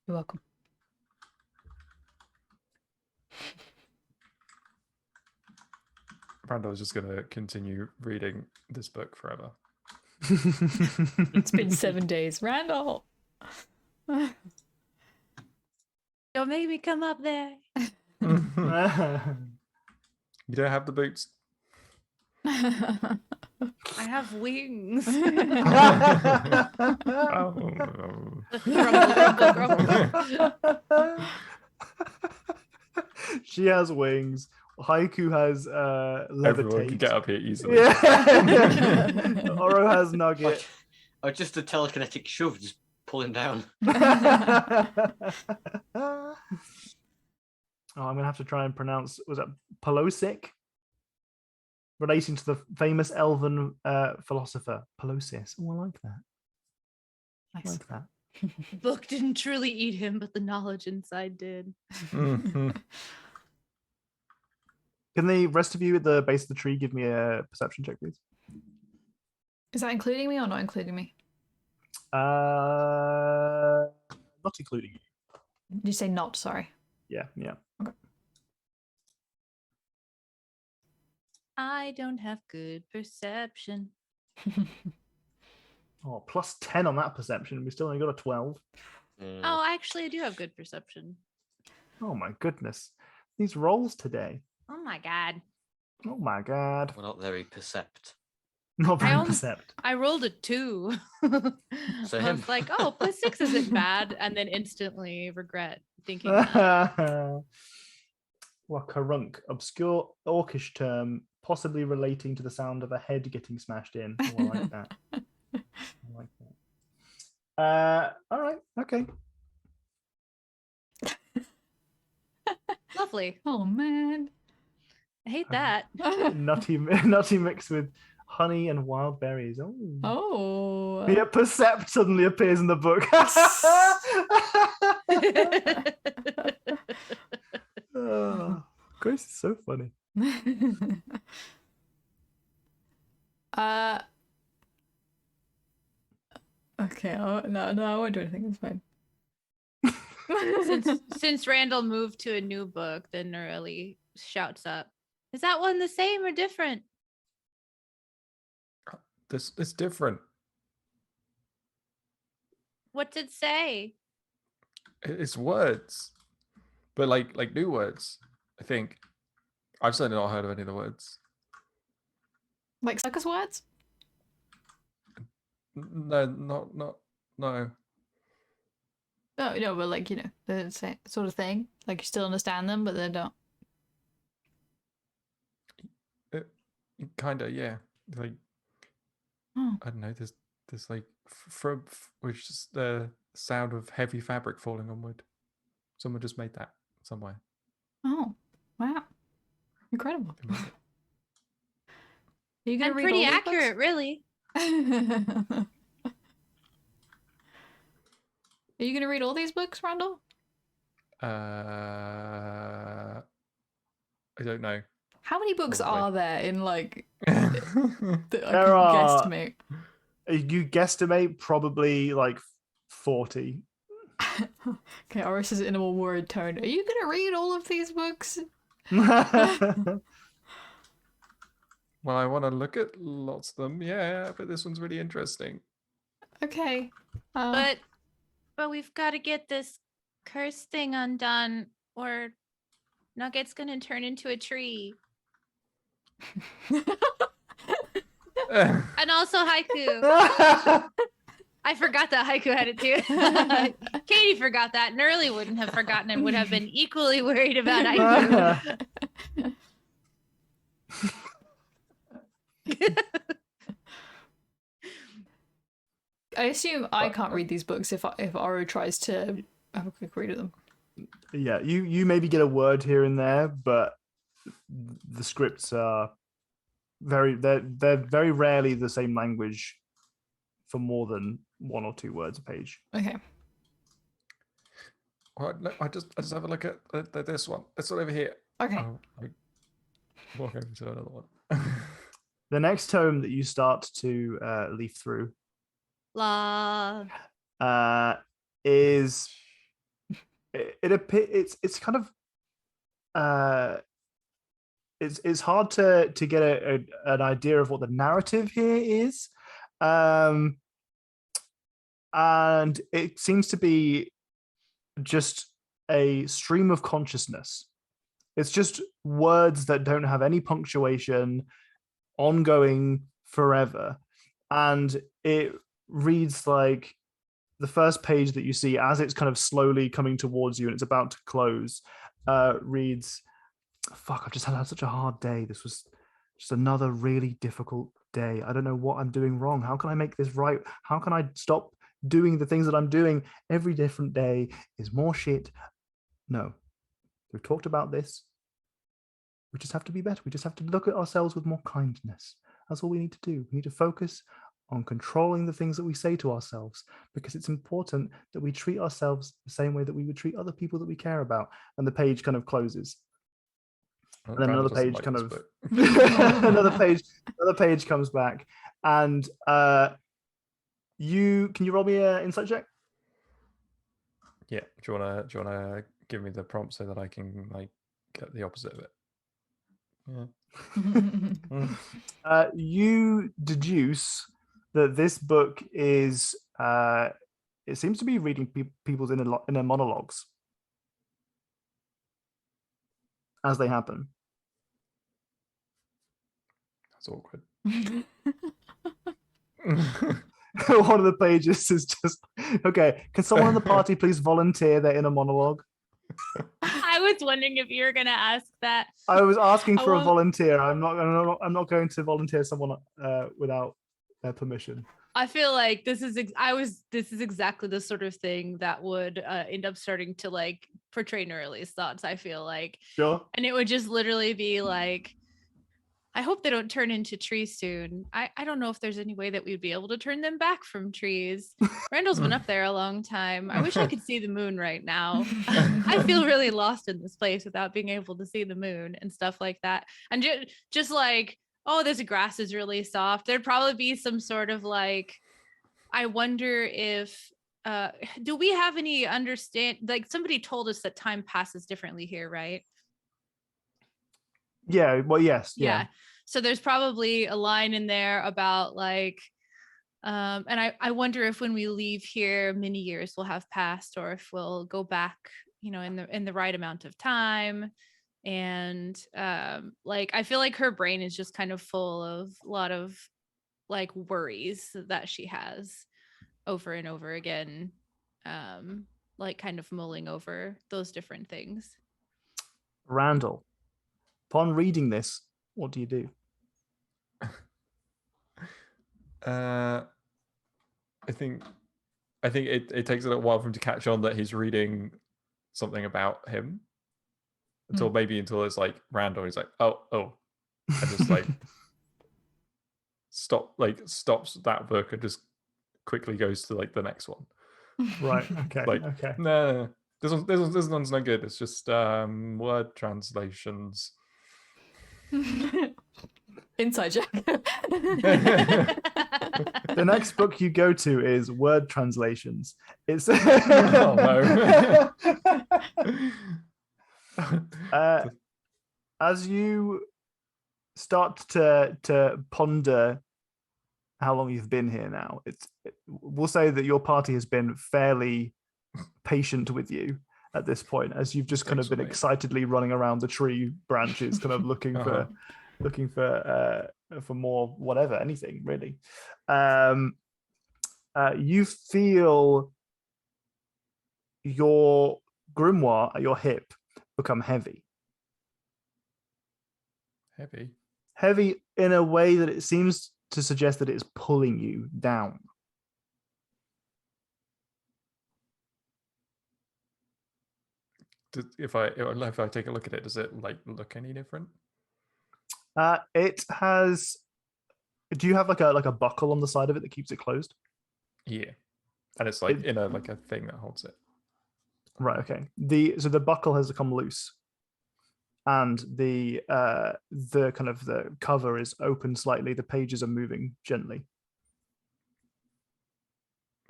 A: You're welcome.
B: Randall's just going to continue reading this book forever.
A: It's been 7 days. Randall!
D: Don't make me come up there.
B: You don't have the boots.
D: I have wings. Grumble, grumble, grumble.
C: She has wings. Haiku has levitate.
B: Everyone can get up here easily.
C: Yeah. Oro has nugget.
E: Or just a telekinetic shove, just pull him down.
C: I'm gonna have to try and pronounce. Was that Pelosic? Relating to the famous elven philosopher Pelosis. Oh, I like that.
A: Nice.
C: I like that.
D: The book didn't truly eat him, but the knowledge inside did.
C: Can the rest of you at the base of the tree give me a perception check, please?
A: Is that including me or not including me?
C: Not including you.
A: Did you say not? Sorry.
C: Yeah.
A: Okay.
D: I don't have good perception.
C: Oh, plus 10 on that perception. We still only got a 12.
D: Oh, actually, I do have good perception.
C: Oh my goodness. These rolls today.
D: Oh my god.
C: Oh my god.
E: We're not very percept.
C: Not very
D: almost-
C: percept.
D: I rolled a 2. I
E: Same.
D: was like, oh, plus 6 isn't bad. And then instantly regret thinking that.
C: Wakarunk, obscure orcish term, possibly relating to the sound of a head getting smashed in. Oh, I like that. I like that. All right. Okay.
D: Lovely.
A: Oh man.
D: I hate that.
C: Nutty mixed with honey and wild berries. Oh.
A: Oh.
C: Yeah, Percept suddenly appears in the book. Oh, Grace is so funny.
A: Okay. No, I won't do anything. It's fine.
D: Since Randall moved to a new book, then Neroli shouts up, "Is that one the same or different?"
B: It's different.
D: What did it say?
B: It's words, but like new words. I think I've certainly not heard of any of the words.
A: Like circus words?
B: No, no.
A: No, but like, the same sort of thing. Like you still understand them, but they don't.
B: Kinda, yeah. Like I don't know. There's like which is the sound of heavy fabric falling on wood. Someone just made that somewhere.
A: Oh, wow. Incredible. Are you gonna
D: And
A: read
D: pretty
A: all these
D: accurate, really.
A: Are you gonna read all these books, Randall?
B: I don't know.
A: How many books
B: Probably.
A: are there in like
B: There
A: that I
C: There
A: can
C: are-
A: guesstimate?
C: You guesstimate probably like 40.
A: Okay, Oris is in a more worried tone. Are you gonna read all of these books?
B: Well, I want to look at lots of them. Yeah, but this one's really interesting.
A: Okay.
D: But we've got to get this curse thing undone, or Nugget's gonna turn into a tree. And also haiku. I forgot that haiku had it too. Katie forgot that. Nerly wouldn't have forgotten and would have been equally worried about haiku.
A: I assume I can't read these books if Aru tries to have a quick read of them.
C: Yeah, you maybe get a word here and there, but the scripts are they're very rarely the same language for more than 1 or 2 words a page.
A: Okay.
B: All right, I just have a look at this one. This one over here.
A: Okay.
B: I walk over to another one.
C: The next tome that you start to leaf through
D: Love.
C: is it's kind of it's hard to get an idea of what the narrative here is, and it seems to be just a stream of consciousness. It's just words that don't have any punctuation, ongoing forever, and it reads like the first page that you see as it's kind of slowly coming towards you and it's about to close reads, fuck, I've just had such a hard day. This was just another really difficult day. I don't know what I'm doing wrong. How can I make this right? How can I stop doing the things that I'm doing? Every different day is more shit. No, we've talked about this. We just have to be better. We just have to look at ourselves with more kindness. That's all we need to do. We need to focus on controlling the things that we say to ourselves, because it's important that we treat ourselves the same way that we would treat other people that we care about. And the page kind of closes. And then another page kind of another page comes back, and can you roll me an insight check?
B: Yeah. Do you wanna give me the prompt so that I can like get the opposite of it? Yeah.
C: You deduce that this book is it seems to be reading people's inner monologues as they happen.
B: That's awkward.
C: One of the pages is just, okay, can someone in the party please volunteer their inner monologue?
D: I was wondering if you were gonna ask that.
C: I was asking for a volunteer. I'm not going to volunteer someone without their permission.
D: I feel like this is exactly the sort of thing that would end up starting to like portray Nerly's thoughts, I feel like.
C: Sure.
D: And it would just literally be like, I hope they don't turn into trees soon. I don't know if there's any way that we'd be able to turn them back from trees. Randall's been up there a long time. I wish I could see the moon right now. I feel really lost in this place without being able to see the moon and stuff like that. And just like, oh, this grass is really soft. There'd probably be some sort of like, I wonder if, do we have any like somebody told us that time passes differently here, right?
C: Yeah, well, yes,
D: Yeah. So there's probably a line in there about like, and I wonder if when we leave here, many years will have passed, or if we'll go back, in the right amount of time. And like I feel like her brain is just kind of full of a lot of like worries that she has over and over again, like kind of mulling over those different things.
C: Randall, upon reading this, what do you do?
B: I think it takes a little while for him to catch on that he's reading something about him until it's like Randall. He's like, oh, and just like stops that book and just quickly goes to like the next one.
C: Right. Okay.
B: Like,
C: okay.
B: no, this one's no good. It's just word translations.
A: Inside joke.
C: The next book you go to is word translations. It's
B: Oh no.
C: As you start to ponder how long you've been here now, we'll say that your party has been fairly patient with you at this point, as you've just kind of been excitedly running around the tree branches, kind of looking for more whatever, anything really. You feel your grimoire at your hip become heavy. Heavy in a way that it seems to suggest that it's pulling you down.
B: If I take a look at it, does it like look any different?
C: It has. Do you have like a buckle on the side of it that keeps it closed?
B: Yeah, and it's like in a thing that holds it.
C: Right. Okay. So the buckle has come loose, and the kind of the cover is open slightly. The pages are moving gently.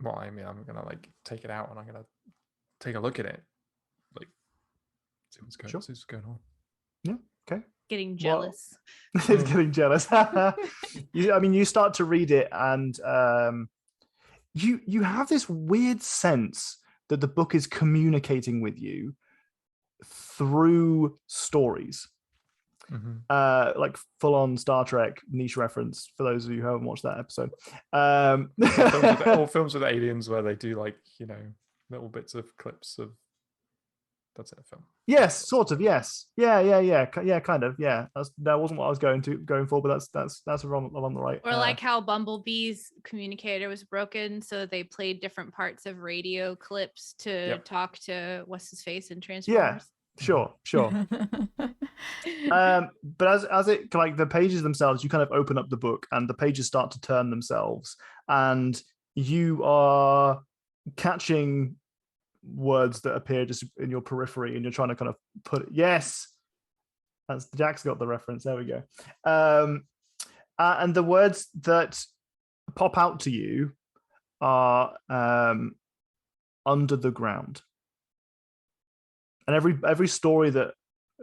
B: Well, I mean, I'm gonna like take it out and I'm gonna take a look at it, like see what's going on.
C: Yeah. Okay.
D: Getting jealous.
C: It's getting jealous. You start to read it, and you have this weird sense that the book is communicating with you through stories. Like full-on Star Trek niche reference for those of you who haven't watched that episode.
B: Or films with aliens where they do like little bits of clips of. That's it, a film.
C: Yes, sort of. Yes, yeah, kind of. Yeah, that wasn't what I was going for, but that's along the right.
D: Or like how Bumblebee's communicator was broken, so they played different parts of radio clips to talk to what's his face in Transformers.
C: Yeah, sure. But as it like the pages themselves, you kind of open up the book and the pages start to turn themselves, and you are catching words that appear just in your periphery, and you're trying to kind of put it. Yes, that's Jack's got the reference. There we go. And the words that pop out to you are under the ground. And every story that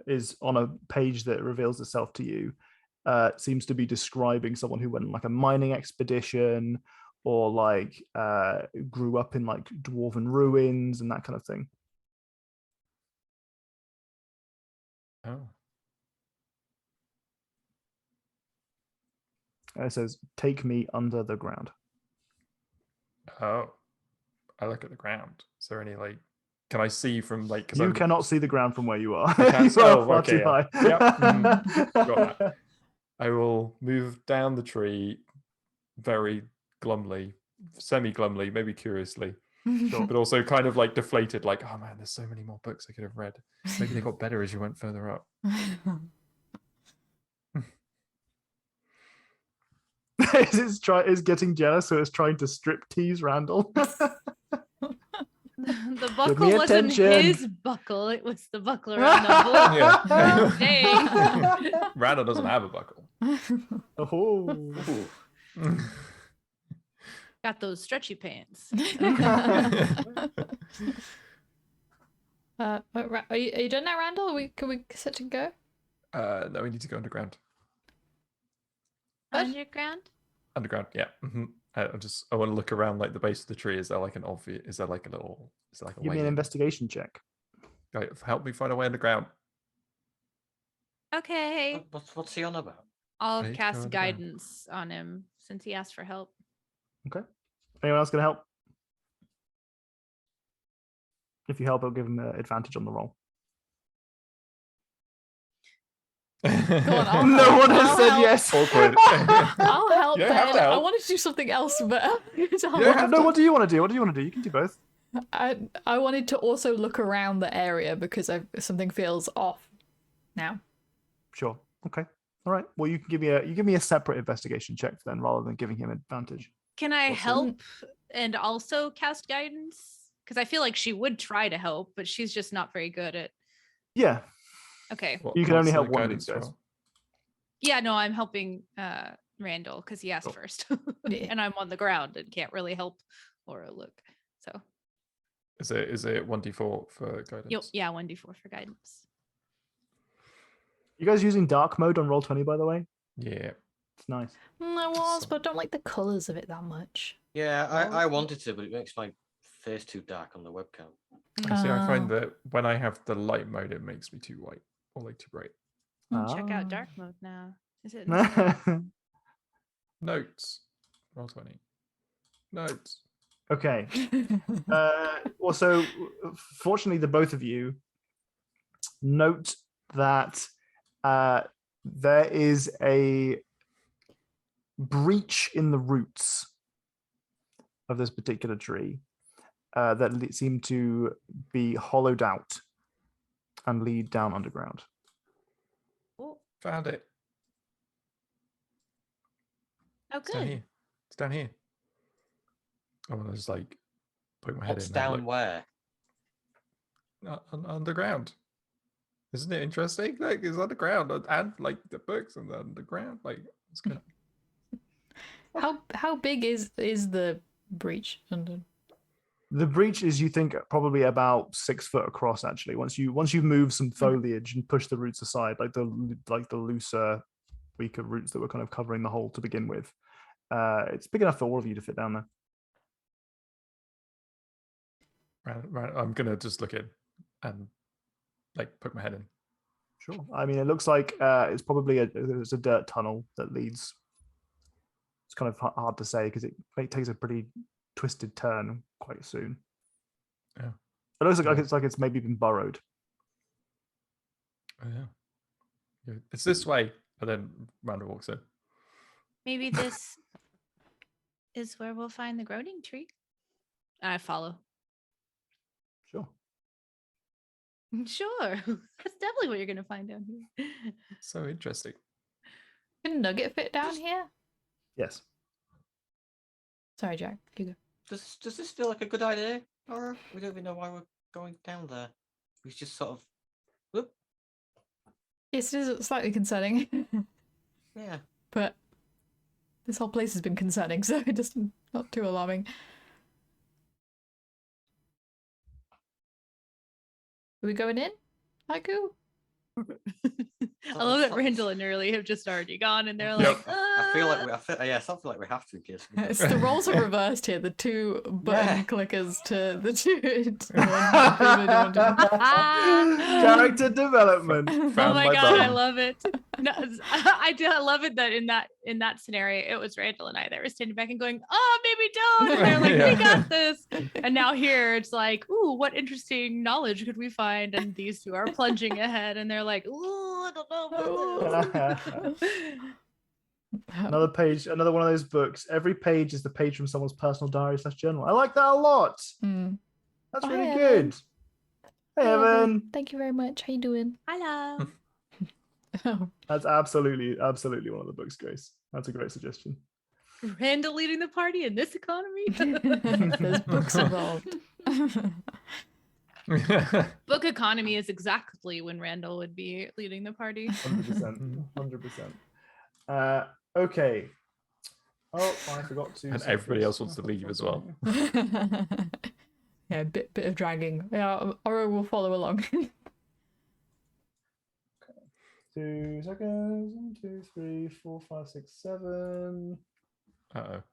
C: is on a page that reveals itself to you seems to be describing someone who went on like a mining expedition, or like grew up in like dwarven ruins and that kind of thing.
B: Oh.
C: And it says, "Take me under the ground."
B: Oh, I look at the ground. Is there any like? Can I see from like?
C: You cannot see the ground from where you are.
B: I can't.
C: You are
B: Oh,
C: far
B: okay.
C: too high.
B: Yep. Got that. I will move down the tree very glumly, semi-glumly, maybe curiously, but also kind of like deflated, like, oh man, there's so many more books I could have read. Maybe they got better as you went further up.
C: is getting jealous, so it's trying to strip tease Randall.
D: The
C: me
D: buckle wasn't
C: attention.
D: his buckle; it was the buckle around the bull.
B: Yeah.
D: Dang.
B: Randall doesn't have a buckle.
C: Oh.
E: Ooh.
D: Got those stretchy pants.
A: Are you done now, Randall? Can we set and go?
B: No, we need to go underground.
A: What?
D: Underground?
B: Underground, yeah. I want to look around like the base of the tree. Is there like a
C: Give
B: way
C: me an
B: in?
C: investigation check.
B: Right, help me find a way underground.
D: Okay.
E: What's he on about?
D: I'll
B: I need to go
D: cast
B: underground.
D: guidance on him since he asked for help.
C: Anyone else gonna help? If you help, I'll give him an advantage on the roll.
A: Go on, I'll
C: No
A: help.
C: one has
A: I'll
C: said
A: help.
C: yes.
B: Awkward.
A: I'll help,
B: You
A: but
B: have to
A: I
B: help.
A: wanted to do something else, but
C: What do you want to do? What do you want to do? You can do both.
A: I wanted to also look around the area because something feels off now.
C: Sure. Okay. All right. Well, you can give me a separate investigation check then, rather than giving him advantage.
D: Can I
C: What's that?
D: help and also cast guidance? Because I feel like she would try to help, but she's just not very good at.
C: Yeah.
D: Okay.
C: You can only
B: What's
C: help
B: the
C: one of these
B: guidance
C: guys.
B: roll?
D: Yeah, no, I'm helping Randall because he asked
C: Cool.
D: first.
A: Yeah.
D: And I'm on the ground and can't really help Laura look. So
B: Is it 1d4 for guidance?
D: yeah, 1d4 for guidance.
C: You guys using dark mode on Roll20, by the way?
B: Yeah.
C: It's nice.
A: I was, but I don't like the colours of it that much.
E: Yeah,
C: Oh,
E: I
C: okay.
E: wanted to, but it makes my face too dark on the webcam.
B: See, I find
A: Oh.
B: that when I have the light mode, it makes me too white or like too bright.
D: Check out
C: Ah.
D: dark mode now. Is it? in-
B: Notes. Roll 20. Notes.
C: Okay. Also, fortunately, the both of you note that there is a breach in the roots of this particular tree that seem to be hollowed out and lead down underground.
D: Oh,
B: Found it. It's down
D: good.
B: here. It's down here. I want to just like poke my head
E: What's
B: in there.
E: down where?
B: Underground. Isn't it interesting? Like it's underground and like the books and the underground. Like it's good.
A: How big is the breach?
C: The breach is, you think, probably about 6 foot across. Actually, once you move some foliage and push the roots aside, like the looser, weaker roots that were kind of covering the hole to begin with, it's big enough for all of you to fit down there.
B: Right. I'm gonna just look in and like poke my head in.
C: Sure. I mean, it looks like it's probably it's a dirt tunnel that leads. It's kind of hard to say because it takes a pretty twisted turn quite soon.
B: Yeah.
C: It looks like
B: Yeah.
C: it's maybe been burrowed.
B: Oh, yeah. It's this way, and then Randall walks in.
D: Maybe this is where we'll find the groaning tree. I follow.
C: Sure.
D: Sure. That's definitely what you're going to find down here.
B: So interesting.
A: Can Nugget fit down here?
C: Yes.
A: Sorry, Jack. You go.
E: Does this feel like a good idea? Or we don't even know why we're going down there. We just sort of whoop.
A: Yes, it is slightly concerning,
E: Yeah.
A: but this whole place has been concerning, so just not too alarming. Are we going in, Haiku?
D: I love that Randall and Early have just already gone, and they're
B: Yep.
D: like,
E: I feel like I feel like we have to in case.
A: It's the roles are reversed here. The 2 button
E: Yeah.
A: clickers to the 2.
C: Character development.
D: oh
B: Found
D: my
B: my
D: god, I
B: button.
D: love it. No, I love it that in that scenario, it was Randall and I that were standing back and going, "Oh, maybe don't." And they're like,
B: Yeah.
D: "We got this." And now here it's like, "Ooh, what interesting knowledge could we find?" And these 2 are plunging ahead, and they're like, "Ooh, I don't know about this."
C: Another page, another one of those books. Every page is the page from someone's personal diary / journal. I like that a lot.
A: Mm.
C: That's
A: Oh,
C: really
A: hi,
C: good. Hey, Evan.
A: Thank you very much. How you doing?
D: Hello.
C: That's absolutely one of the books, Grace. That's a great suggestion.
D: Randall leading the party in this economy?
A: There's books involved.
D: Book economy is exactly when Randall would be leading the party.
C: 100%. 100%. Okay. Oh, I forgot to.
B: And
C: set
B: everybody
C: this
B: else wants to
C: up.
B: leave as well.
A: Yeah, bit of dragging. Yeah, Oro will follow along.
C: 2 seconds. 1, 2, 3, 4, 5, 6, 7.
B: Uh-oh.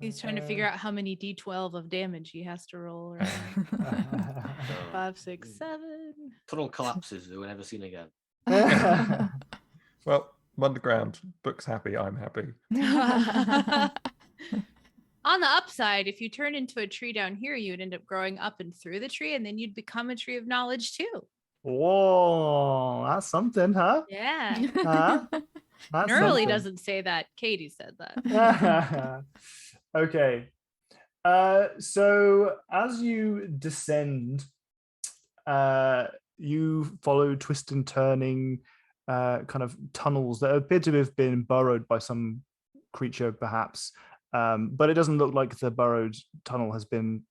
D: He's trying to figure out how many d12 of damage he has to roll. Right? 5, 6, 7.
E: Tunnel collapses. They were never seen again.
B: Well, underground. Book's happy. I'm happy.
D: On the upside, if you turn into a tree down here, you'd end up growing up and through the tree, and then you'd become a tree of knowledge too.
C: Whoa, that's something, huh?
D: Yeah.
C: Huh? That's
D: Nerly
C: something.
D: doesn't say that. Katie said that.
C: Okay. So as you descend, you follow twist and turning kind of tunnels that appear to have been burrowed by some creature, perhaps. But it doesn't look like the burrowed tunnel has been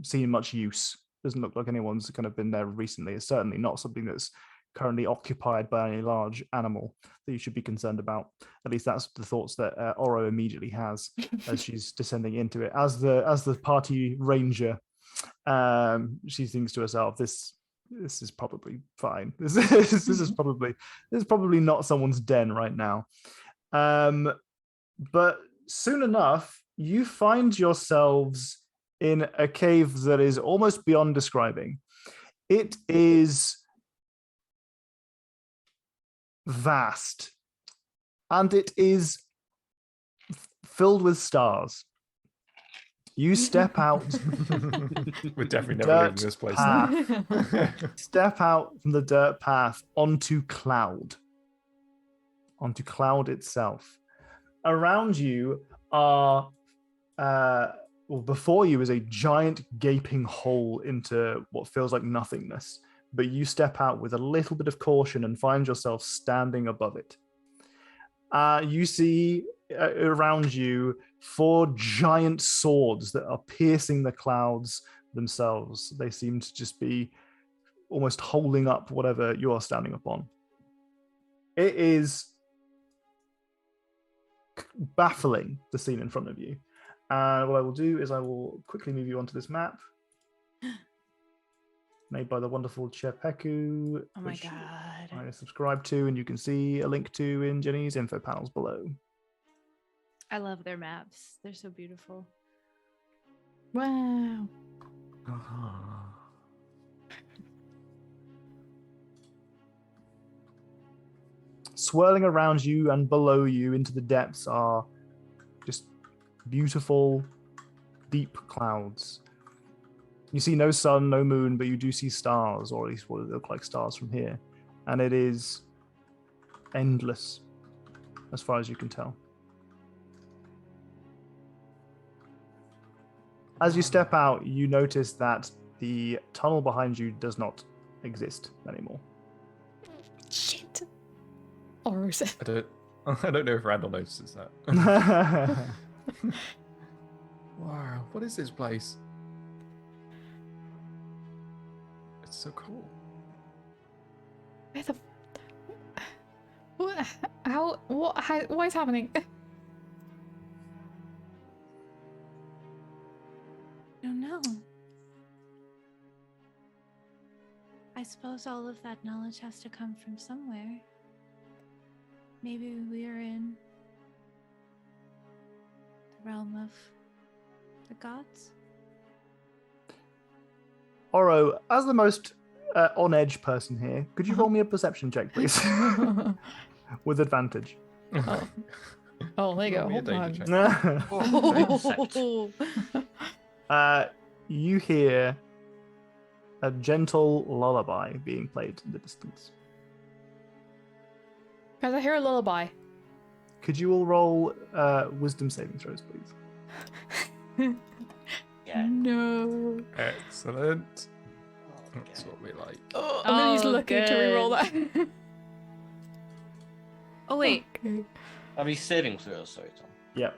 C: seen much use. Doesn't look like anyone's kind of been there recently. It's certainly not something that's currently occupied by any large animal that you should be concerned about. At least that's the thoughts that Oro immediately has as she's descending into it. As the party ranger, she thinks to herself, "This is probably fine. This is probably not someone's den right now." But soon enough, you find yourselves in a cave that is almost beyond describing. It is vast, and it is filled with stars. You step out.
B: We're definitely never leaving this place now.
C: Step out from the dirt path onto cloud itself. Around you are, before you is a giant gaping hole into what feels like nothingness. But you step out with a little bit of caution and find yourself standing above it. You see around you 4 giant swords that are piercing the clouds themselves. They seem to just be almost holding up whatever you are standing upon. It is baffling, the scene in front of you. And what I will do is I will quickly move you onto this map made by the wonderful Chepeku.
D: Oh my god.
C: I subscribe to, and you can see a link to in Jenny's info panels below.
D: I love their maps. They're so beautiful.
A: Wow.
C: Swirling around you and below you into the depths are just beautiful, deep clouds. You see no sun, no moon, but you do see stars, or at least what look like stars from here. And it is endless, as far as you can tell. As you step out, you notice that the tunnel behind you does not exist anymore.
A: Shit. Oro said.
B: I don't know if Randall notices that. Wow, what is this place? It's so cool.
A: Where the... What? How? What? How, what is happening?
D: I don't know. I suppose all of that knowledge has to come from somewhere. Maybe we're in the realm of the gods?
C: Oro, as the most on-edge person here, could you roll me a perception check, please? With advantage.
A: Oh, there you go.
B: Roll me a
A: Hold
B: danger
A: on.
B: check.
C: You hear a gentle lullaby being played in the distance.
A: Guys, I hear a lullaby.
C: Could you all roll wisdom saving throws, please?
E: Yeah.
A: No.
B: Excellent. That's what we like.
A: Oh, I'm gonna use lucky to reroll that.
D: Oh wait.
A: Okay.
E: Are we saving throws? Sorry, Tom.
C: Yep.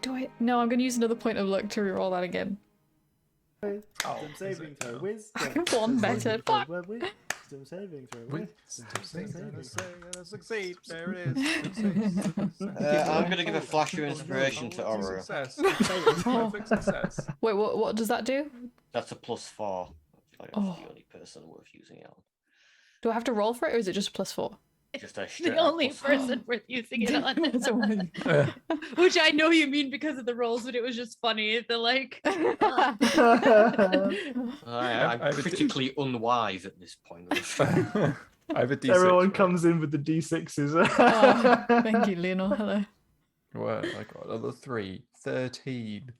A: Do I? No, I'm gonna use another point of luck to reroll that again.
C: Wisdom saving throw. Wisdom.
A: One better. Fuck.
C: Wisdom saving throw. Wisdom saving throw.
B: Succeed. There it is.
E: I'm going to give a flash of inspiration to Oro.
B: Success. Perfect success.
A: Wait, what does that do?
E: That's a +4. I feel like that's the only person worth using it on.
A: Do I have to roll for it, or is it just +4?
E: Just a
D: The
E: straight
D: only
E: up +4.
D: person worth using it on.
A: That's one.
D: Which I know you mean because of the rolls, but it was just funny. The like.
E: I'm
B: I would-
E: critically unwise at this point.
B: I have a D6.
C: Everyone
B: right?
C: comes in with the D6s.
A: Oh, thank you, Leonor. Hello.
B: Well, I got another 3. 13.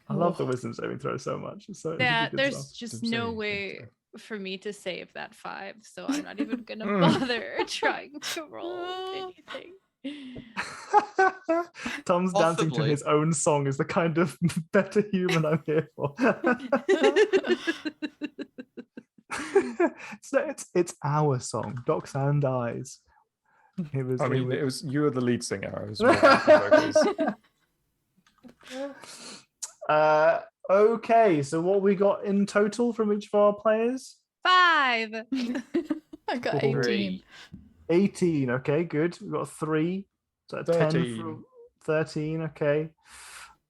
C: I love the wisdom saving throw so much. It's so
D: Yeah,
C: good
D: there's
C: stuff.
D: just
B: Wisdom
D: no
B: saving
D: way
B: throw.
D: for me to save that 5, so I'm not even gonna bother trying to roll anything.
C: Tom's dancing to
E: Possibly.
C: his own song is the kind of better human I'm here for. it's our song, Docs and Eyes. It was.
B: I mean,
C: it
B: it was you were the lead singer. I was more the vocals.
C: Okay, so what we got in total from each of our players?
D: 5.
A: I got
C: Cool.
A: 18.
C: 18. Okay, good. We've got 3. So 10
B: 13.
C: from 13. Okay.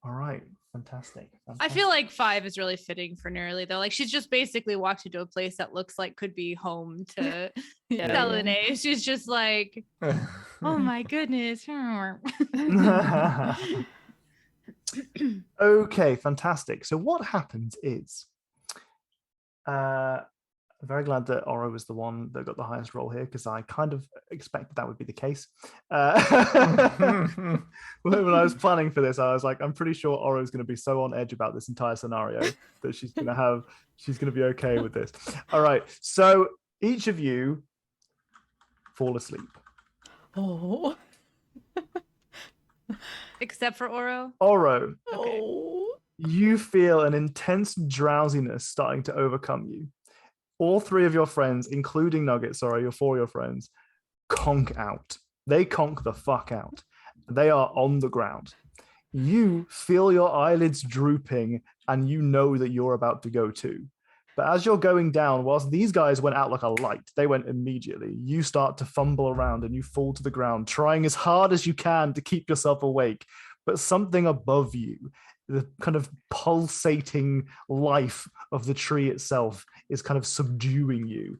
C: All right. Fantastic.
D: I feel like 5 is really fitting for Nerly though. Like she's just basically walked into a place that looks like could be home to
A: Yeah.
D: Selenay. She's just like, oh my goodness.
C: Okay, fantastic. So what happens is, I'm very glad that Oro was the one that got the highest roll here because I kind of expected that would be the case. When I was planning for this, I was like, I'm pretty sure Oro is going to be so on edge about this entire scenario that she's going to be okay with this. All right, so each of you fall asleep.
A: Oh.
D: Except for Oro.
C: Oro,
D: Okay.
A: Oh.
C: you feel an intense drowsiness starting to overcome you. All 3 of your friends, including Nugget, sorry, your 4 of your friends, conk out. They conk the fuck out. They are on the ground. You feel your eyelids drooping and you know that you're about to go too. But as you're going down, whilst these guys went out like a light, they went immediately. You start to fumble around and you fall to the ground, trying as hard as you can to keep yourself awake. But something above you, the kind of pulsating life of the tree itself, is kind of subduing you.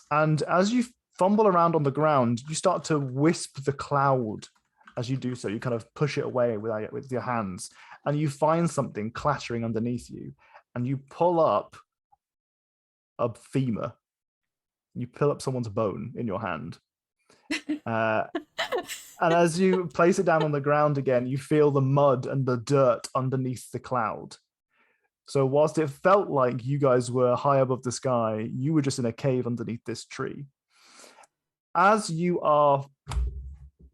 C: And as you fumble around on the ground, you start to wisp the cloud. As you do so, you kind of push it away with your hands, and you find something clattering underneath you, and you pull up a femur. You pull up someone's bone in your hand. And as you place it down on the ground again, you feel the mud and the dirt underneath the cloud. So whilst it felt like you guys were high above the sky, you were just in a cave underneath this tree. As you are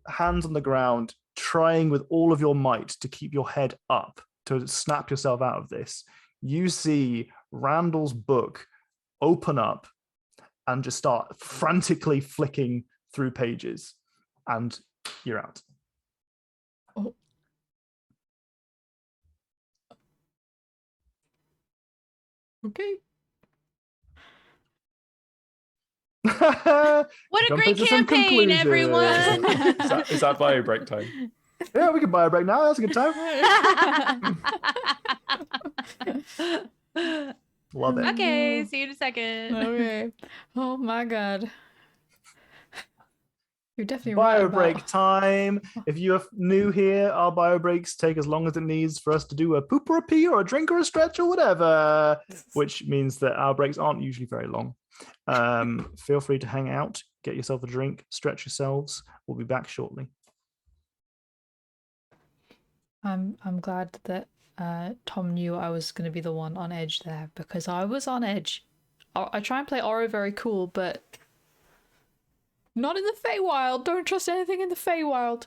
C: hands on the ground, trying with all of your might to keep your head up, to snap yourself out of this, you see Randall's book open up and just start frantically flicking through pages, and you're out.
A: Oh. Okay.
D: What a
C: Jump
D: great
C: into some
D: campaign,
C: conclusions.
D: everyone!
B: Is that bio break time?
C: Yeah, we can buy a break now. That's a good time. Love it.
D: Okay, see you in a second.
A: Okay. Oh my god. You're definitely
C: Bio
A: right
C: break
A: about...
C: time. If you're new here, our bio breaks take as long as it needs for us to do a poop or a pee or a drink or a stretch or whatever, which means that our breaks aren't usually very long. Feel free to hang out, get yourself a drink, stretch yourselves. We'll be back shortly.
A: I'm glad that Tom knew I was going to be the one on edge there, because I was on edge. I try and play Oro very cool, but not in the Feywild. Don't trust anything in the Feywild.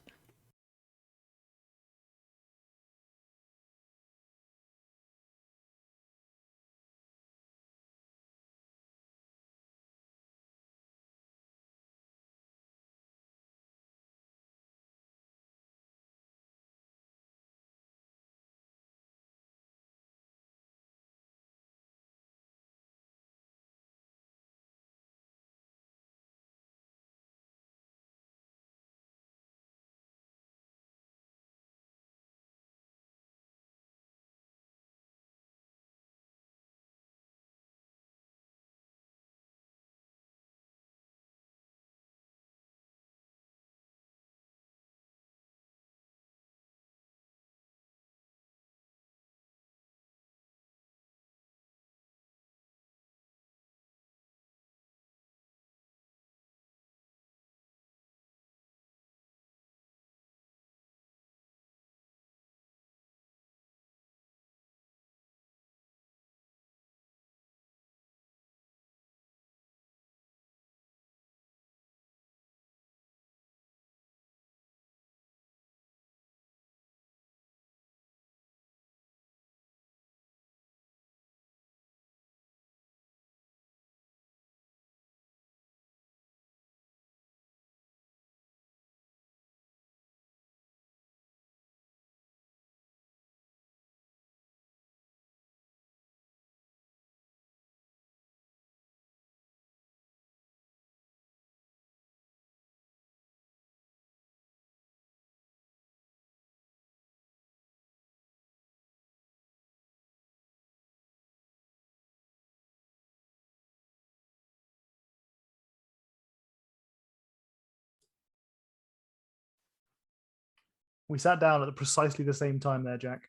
C: We sat down at precisely the same time there, Jack.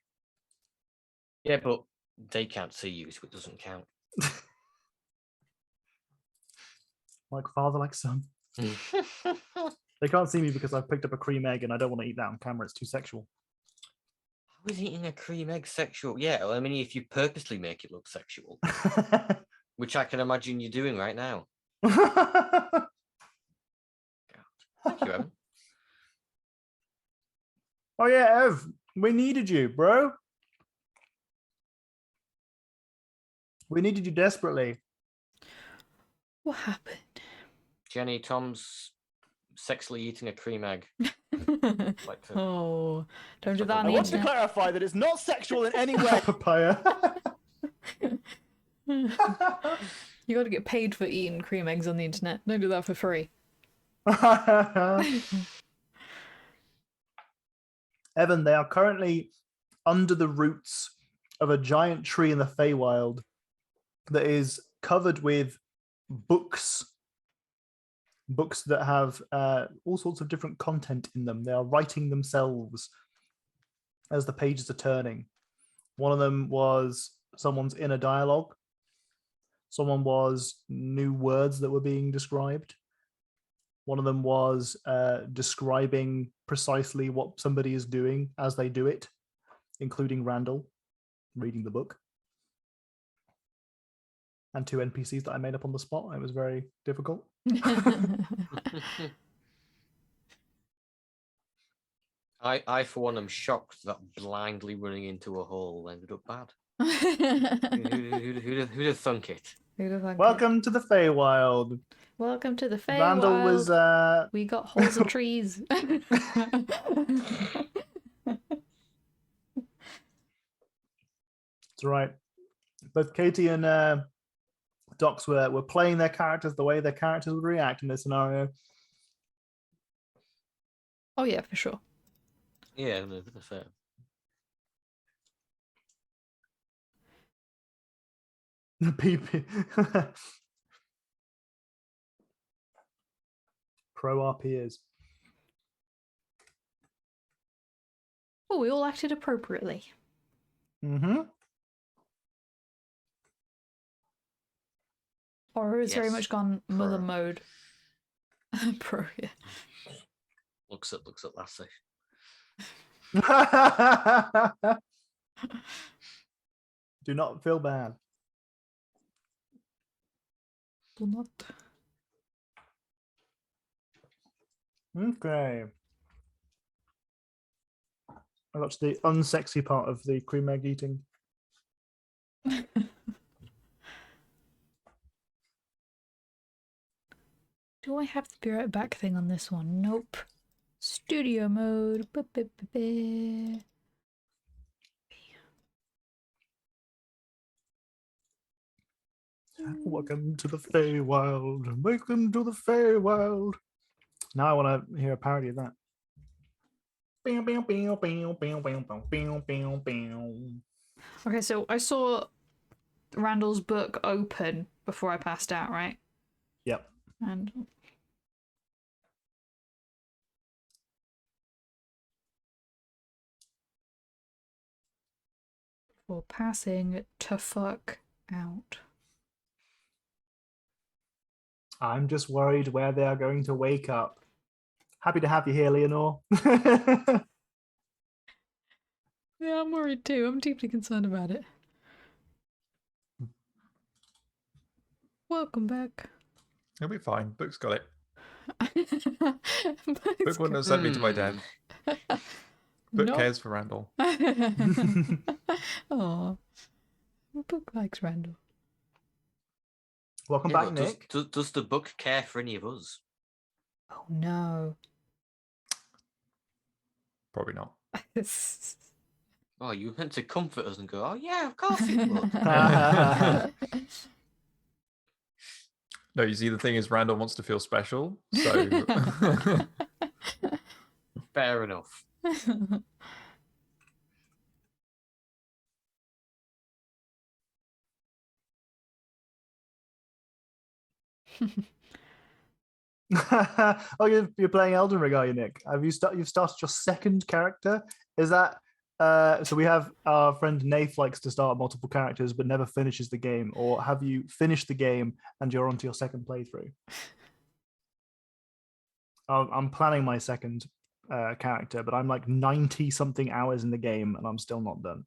E: Yeah, but they can't see you, so it doesn't count.
C: Like father, like son. They can't see me because I've picked up a cream egg and I don't want to eat that on camera. It's too sexual.
E: How is eating a cream egg sexual? Yeah, well, I mean, if you purposely make it look sexual, which I can imagine you're doing right now. Thank you, Evan.
C: Oh yeah, Ev, we needed you, bro. We needed you desperately.
A: What happened?
E: Jenny, Tom's sexually eating a cream egg. Like to...
A: Oh, don't do that on
C: I
A: the
C: want to
A: internet.
C: clarify that it's not sexual in any way. Papaya.
A: You got to get paid for eating cream eggs on the internet. Don't do that for free.
C: Evan, they are currently under the roots of a giant tree in the Feywild that is covered with books that have all sorts of different content in them. They are writing themselves as the pages are turning. One of them was someone's inner dialogue. Someone was new words that were being described. One of them was describing precisely what somebody is doing as they do it, including Randall reading the book. And 2 NPCs that I made up on the spot. It was very difficult.
E: I, for one, am shocked that blindly running into a hole ended up bad. Who'd have thunk it?
C: Welcome to the Feywild.
A: Welcome to the Feywild.
C: Randall was
A: We got holes in trees.
C: That's right. Both Katie and Docs were playing their characters the way their characters would react in this scenario.
A: Oh yeah, for sure.
E: Yeah, no, that's fair.
C: The PP. Pro our peers.
A: Oh, we all acted appropriately.
C: Mm-hmm.
A: Or it's very
E: Yes.
A: much gone mother
E: Pro.
A: mode. Pro, yeah.
E: Looks at Lassie.
C: Do not feel bad.
A: Do not.
C: Okay. I got to the unsexy part of the cream egg eating.
A: Do I have the be right back thing on this one? Nope. Studio mode.
C: Welcome to the Feywild. Welcome to the Feywild. Now I want to hear a parody of that.
A: Okay, so I saw Randall's book open before I passed out, right?
C: Yep.
A: And for passing to fuck out.
C: I'm just worried where they are going to wake up. Happy to have you here, Leonore.
A: Yeah, I'm worried too. I'm deeply concerned about it. Welcome back.
B: It'll be fine. Book's got it.
A: Book
B: Book wouldn't have sent me to my death. Book
A: Nope.
B: cares for Randall.
A: Oh, Book likes Randall.
C: Welcome
E: Yeah,
C: back,
E: but
C: Nick.
E: Does the book care for any of us?
A: Oh no.
B: Probably not.
E: Oh, you were meant to comfort us and go, oh yeah, of course it would.
B: No, you see, the thing is, Randall wants to feel special, so
E: Fair enough.
C: Oh, you're playing Elden Ring, are you, Nick? You've started your second character? Is that so we have our friend Nath likes to start multiple characters but never finishes the game, or have you finished the game and you're onto your second playthrough? I'm planning my second character, but I'm like 90 something hours in the game and I'm still not done.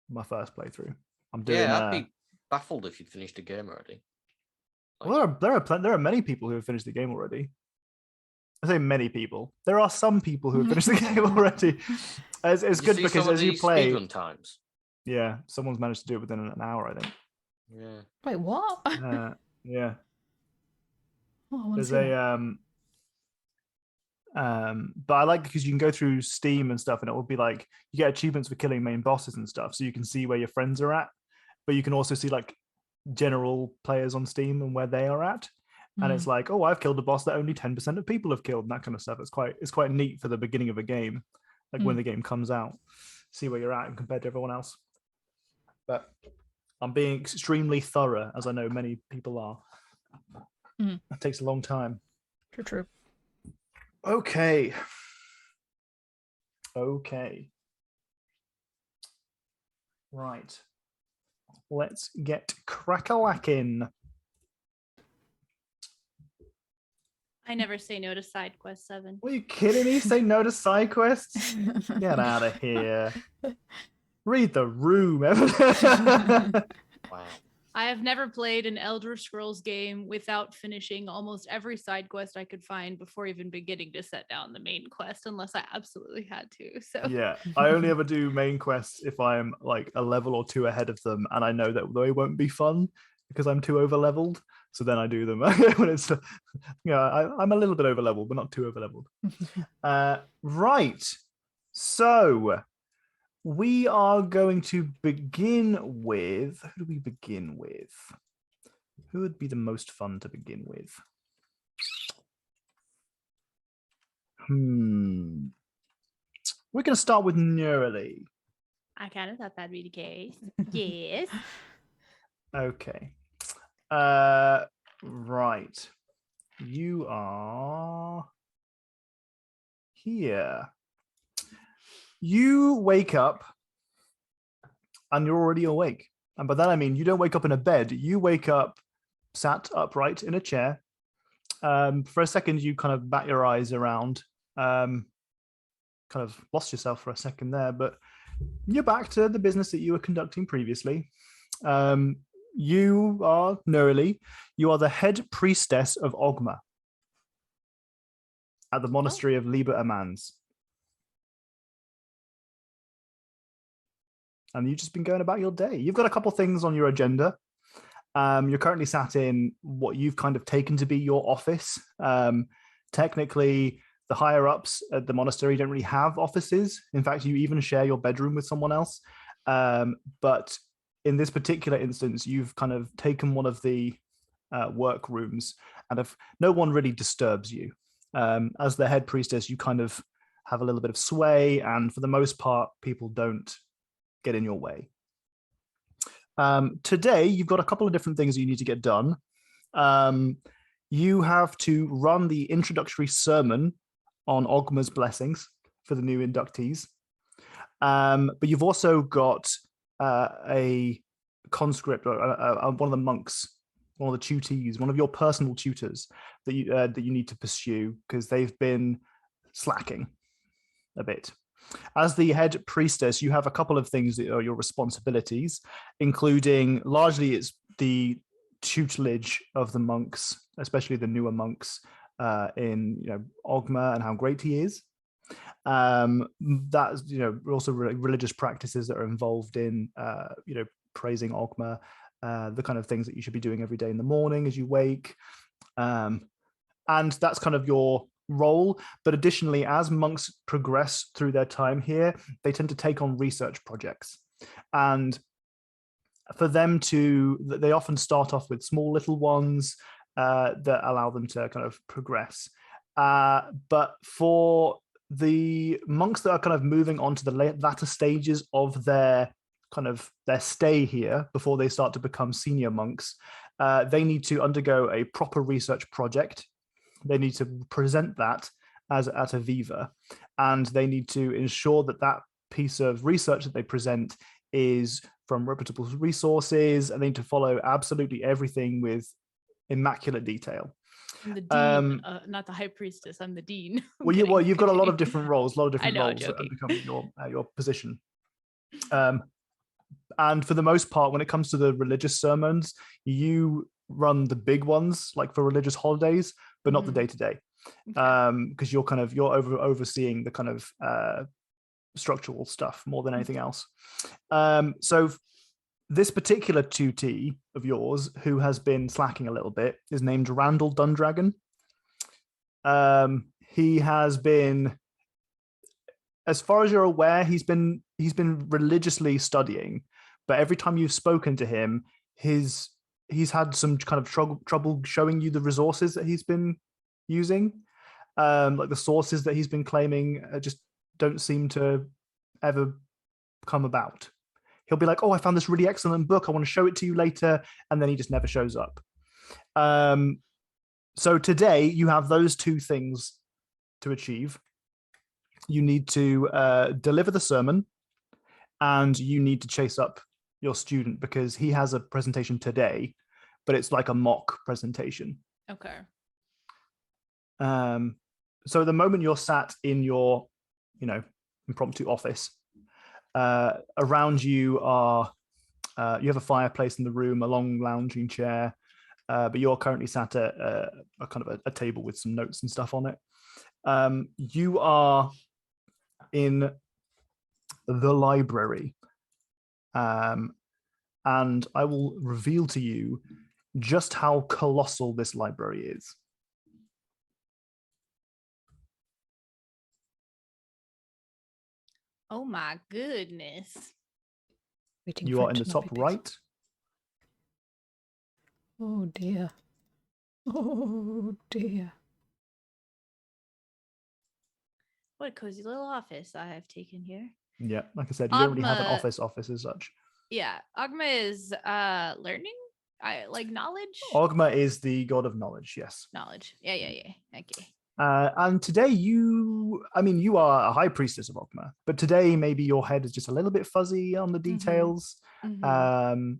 C: My first playthrough. I'm doing.
E: Yeah, I'd be baffled if you'd finished the game already.
C: Well, there are many people who have finished the game already. I say many people. There are some people who have finished the game already. It's good because as you play,
E: speedrun times.
C: Yeah, someone's managed to do it within an hour, I think.
E: Yeah.
A: Wait, what?
C: Yeah.
A: Oh,
C: There's a but I like because you can go through Steam and stuff, and it will be like you get achievements for killing main bosses and stuff, so you can see where your friends are at, but you can also see like general players on Steam and where they are at. And it's like, oh, I've killed a boss that only 10% of people have killed, and that kind of stuff. It's quite neat for the beginning of a game, like when the game comes out, see where you're at and compared to everyone else. But I'm being extremely thorough, as I know many people are. It takes a long time.
A: True.
C: Okay. Right. Let's get crack-a-lackin'.
D: I never say no to side quest 7.
C: Are you kidding me? Say no to side quests? Get out of here. Read the room.
E: Wow.
D: I have never played an Elder Scrolls game without finishing almost every side quest I could find before even beginning to set down the main quest, unless I absolutely had to. So
C: Yeah, I only ever do main quests if I'm like a level or two ahead of them, and I know that they won't be fun because I'm too over leveled. So then I do them when it's, I'm a little bit over leveled, but not too over leveled. Right. So we are going to begin with. Who do we begin with? Who would be the most fun to begin with? We're going to start with Neurali.
D: I kind of thought that'd be the case. Yes.
C: Okay. Right. You are here. You wake up and you're already awake. And by that I mean you don't wake up in a bed. You wake up sat upright in a chair. For a second, you kind of bat your eyes around. Kind of lost yourself for a second there, but you're back to the business that you were conducting previously. You are Neurali. You are the head priestess of Ogma at the monastery of Liber Amans. And you've just been going about your day. You've got a couple things on your agenda. You're currently sat in what you've kind of taken to be your office. Technically, the higher-ups at the monastery don't really have offices. In fact, you even share your bedroom with someone else. But in this particular instance, you've kind of taken one of the work rooms, and no one really disturbs you. As the head priestess, you kind of have a little bit of sway, and for the most part, people don't get in your way. Today, you've got a couple of different things that you need to get done. You have to run the introductory sermon on Ogma's blessings for the new inductees. But you've also got a conscript, or one of the monks, one of the tutees, one of your personal tutors that you need to pursue because they've been slacking a bit. As the head priestess, you have a couple of things that are your responsibilities, including largely it's the tutelage of the monks, especially the newer monks in Ogma and how great he is. That's also religious practices that are involved in praising Ogma, the kind of things that you should be doing every day in the morning as you wake, and that's kind of your role. But additionally, as monks progress through their time here, they tend to take on research projects, and for them they often start off with small little ones that allow them to kind of progress. But for the monks that are kind of moving on to the latter stages of their stay here before they start to become senior monks, they need to undergo a proper research project They need to present that as at a Viva, and they need to ensure that that piece of research that they present is from reputable resources, and they need to follow absolutely everything with immaculate detail.
D: I'm the dean, not the high priestess. I'm the dean.
C: Well, you've got a lot of different roles,
D: I know,
C: roles that become your position. And for the most part, when it comes to the religious sermons, you run the big ones, like for religious holidays, but not the day-to-day, because you're overseeing the kind of structural stuff more than anything else. So this particular 2T of yours, who has been slacking a little bit, is named Randall Dundragon. He has been, as far as you're aware, he's been religiously studying, but every time you've spoken to him, he's had some kind of trouble showing you the resources that he's been using. Like the sources that he's been claiming just don't seem to ever come about. He'll be like, oh, I found this really excellent book, I want to show it to you later, and then he just never shows up. So today you have those two things to achieve. You need to deliver the sermon, and you need to chase up your student because he has a presentation today, but it's like a mock presentation.
D: Okay.
C: So at the moment you're sat in your, impromptu office, around you are, you have a fireplace in the room, a long lounging chair, but you're currently sat at a kind of a table with some notes and stuff on it. You are in the library, and I will reveal to you just how colossal this library is.
D: Oh my goodness.
C: You are in the top right.
A: Oh dear. Oh dear.
D: What a cozy little office I have taken here.
C: Yeah, like I said, you don't really have an office as such.
D: Yeah, Ogma is learning. I like knowledge.
C: Ogma is the god of knowledge. Yes.
D: Knowledge. Yeah. Okay.
C: And today you are a high priestess of Ogma, but today maybe your head is just a little bit fuzzy on the details. And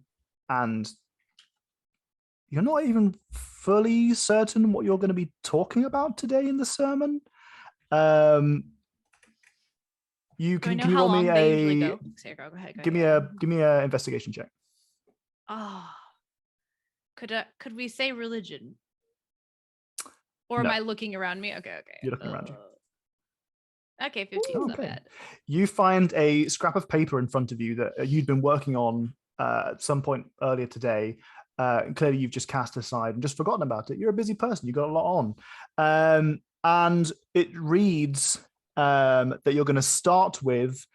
C: you're not even fully certain what you're going to be talking about today in the sermon. You can roll me a give me a investigation check.
D: Oh, could we say religion? Or
C: No.
D: am I looking around me? Okay.
C: You're looking around you.
D: Okay, 15 is not bad.
C: You find a scrap of paper in front of you that you'd been working on at some point earlier today. Clearly, you've just cast aside and just forgotten about it. You're a busy person. You've got a lot on. And it reads that you're going to start with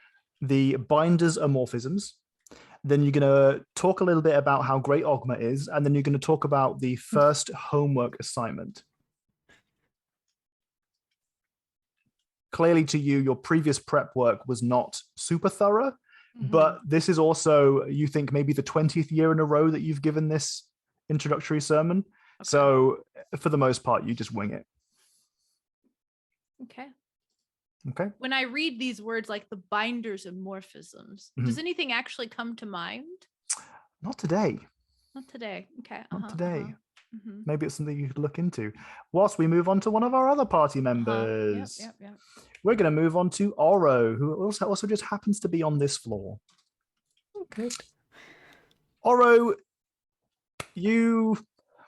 C: the binder's amorphisms. Then you're going to talk a little bit about how great Ogma is. And then you're going to talk about the first homework assignment. Clearly to you, your previous prep work was not super thorough, but this is also, you think, maybe the 20th year in a row that you've given this introductory sermon. Okay. So for the most part, you just wing it. Okay.
D: When I read these words like the binder's amorphisms, does anything actually come to mind?
C: Not today.
D: Not today. Okay.
C: Not today. Maybe it's something you could look into. Whilst we move on to one of our other party members.
D: Yep.
C: We're going to move on to Oro, who also just happens to be on this floor.
A: Okay.
C: Oro, you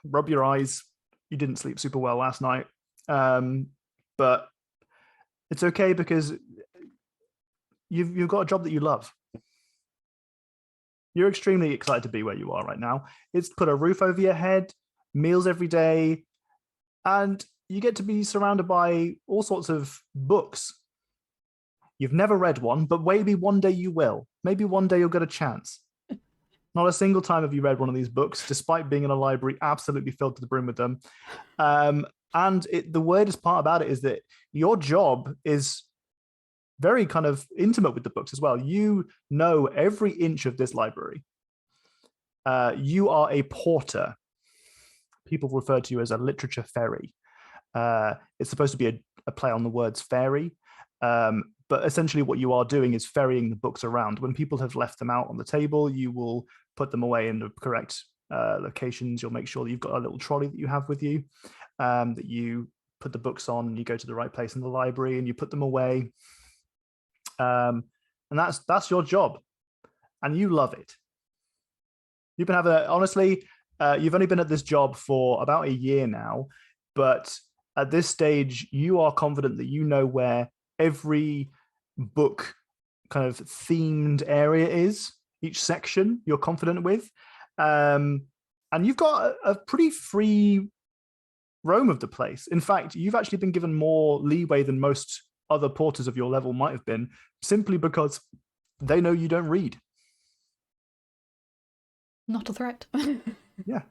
C: rub your eyes. You didn't sleep super well last night. But it's okay because you've got a job that you love. You're extremely excited to be where you are right now. It's put a roof over your head, meals every day, and you get to be surrounded by all sorts of books. You've never read one, but maybe one day you will. Maybe one day you'll get a chance. Not a single time have you read one of these books, despite being in a library absolutely filled to the brim with them. And the weirdest part about it is that your job is very kind of intimate with the books as well. You know every inch of this library. You are a porter. People refer to you as a literature fairy. It's supposed to be a play on the words fairy. But essentially what you are doing is ferrying the books around. When people have left them out on the table, you will put them away in the correct locations. You'll make sure that you've got a little trolley that you have with you, that you put the books on, and you go to the right place in the library and you put them away. And that's your job. And you love it. You've been honestly, you've only been at this job for about a year now, but at this stage, you are confident that you know where every book kind of themed area is, each section you're confident with. And you've got a pretty free roam of the place. In fact, you've actually been given more leeway than most other porters of your level might have been, simply because they know you don't read.
A: Not a threat.
C: Yeah.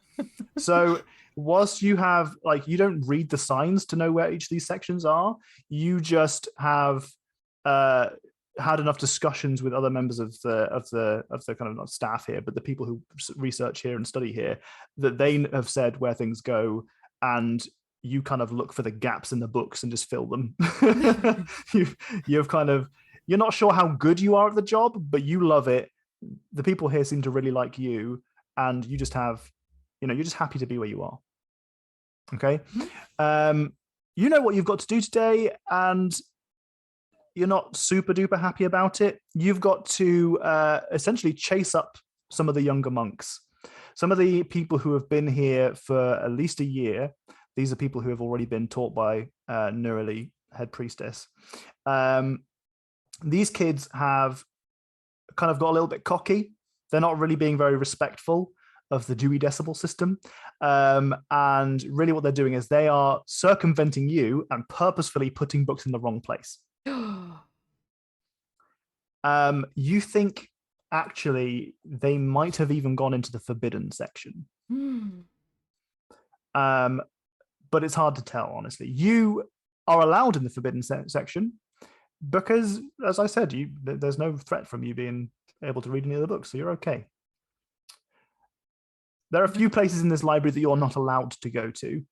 C: So whilst you have, like, you don't read the signs to know where each of these sections are, you just have had enough discussions with other members of the kind of not staff here, but the people who research here and study here, that they have said where things go, and you kind of look for the gaps in the books and just fill them. You've kind of, you're not sure how good you are at the job, but you love it. The people here seem to really like you, and you just have, you're just happy to be where you are. Okay. You know what you've got to do today, and you're not super duper happy about it. You've got to essentially chase up some of the younger monks, some of the people who have been here for at least a year. These are people who have already been taught by Nurali, head priestess. These kids have kind of got a little bit cocky. They're not really being very respectful of the Dewey Decimal System. And really what they're doing is they are circumventing you and purposefully putting books in the wrong place. You think, actually, they might have even gone into the forbidden section. But it's hard to tell, honestly. You are allowed in the forbidden section because, as I said, there's no threat from you being able to read any of the books, so you're okay. There are a few places in this library that you're not allowed to go to.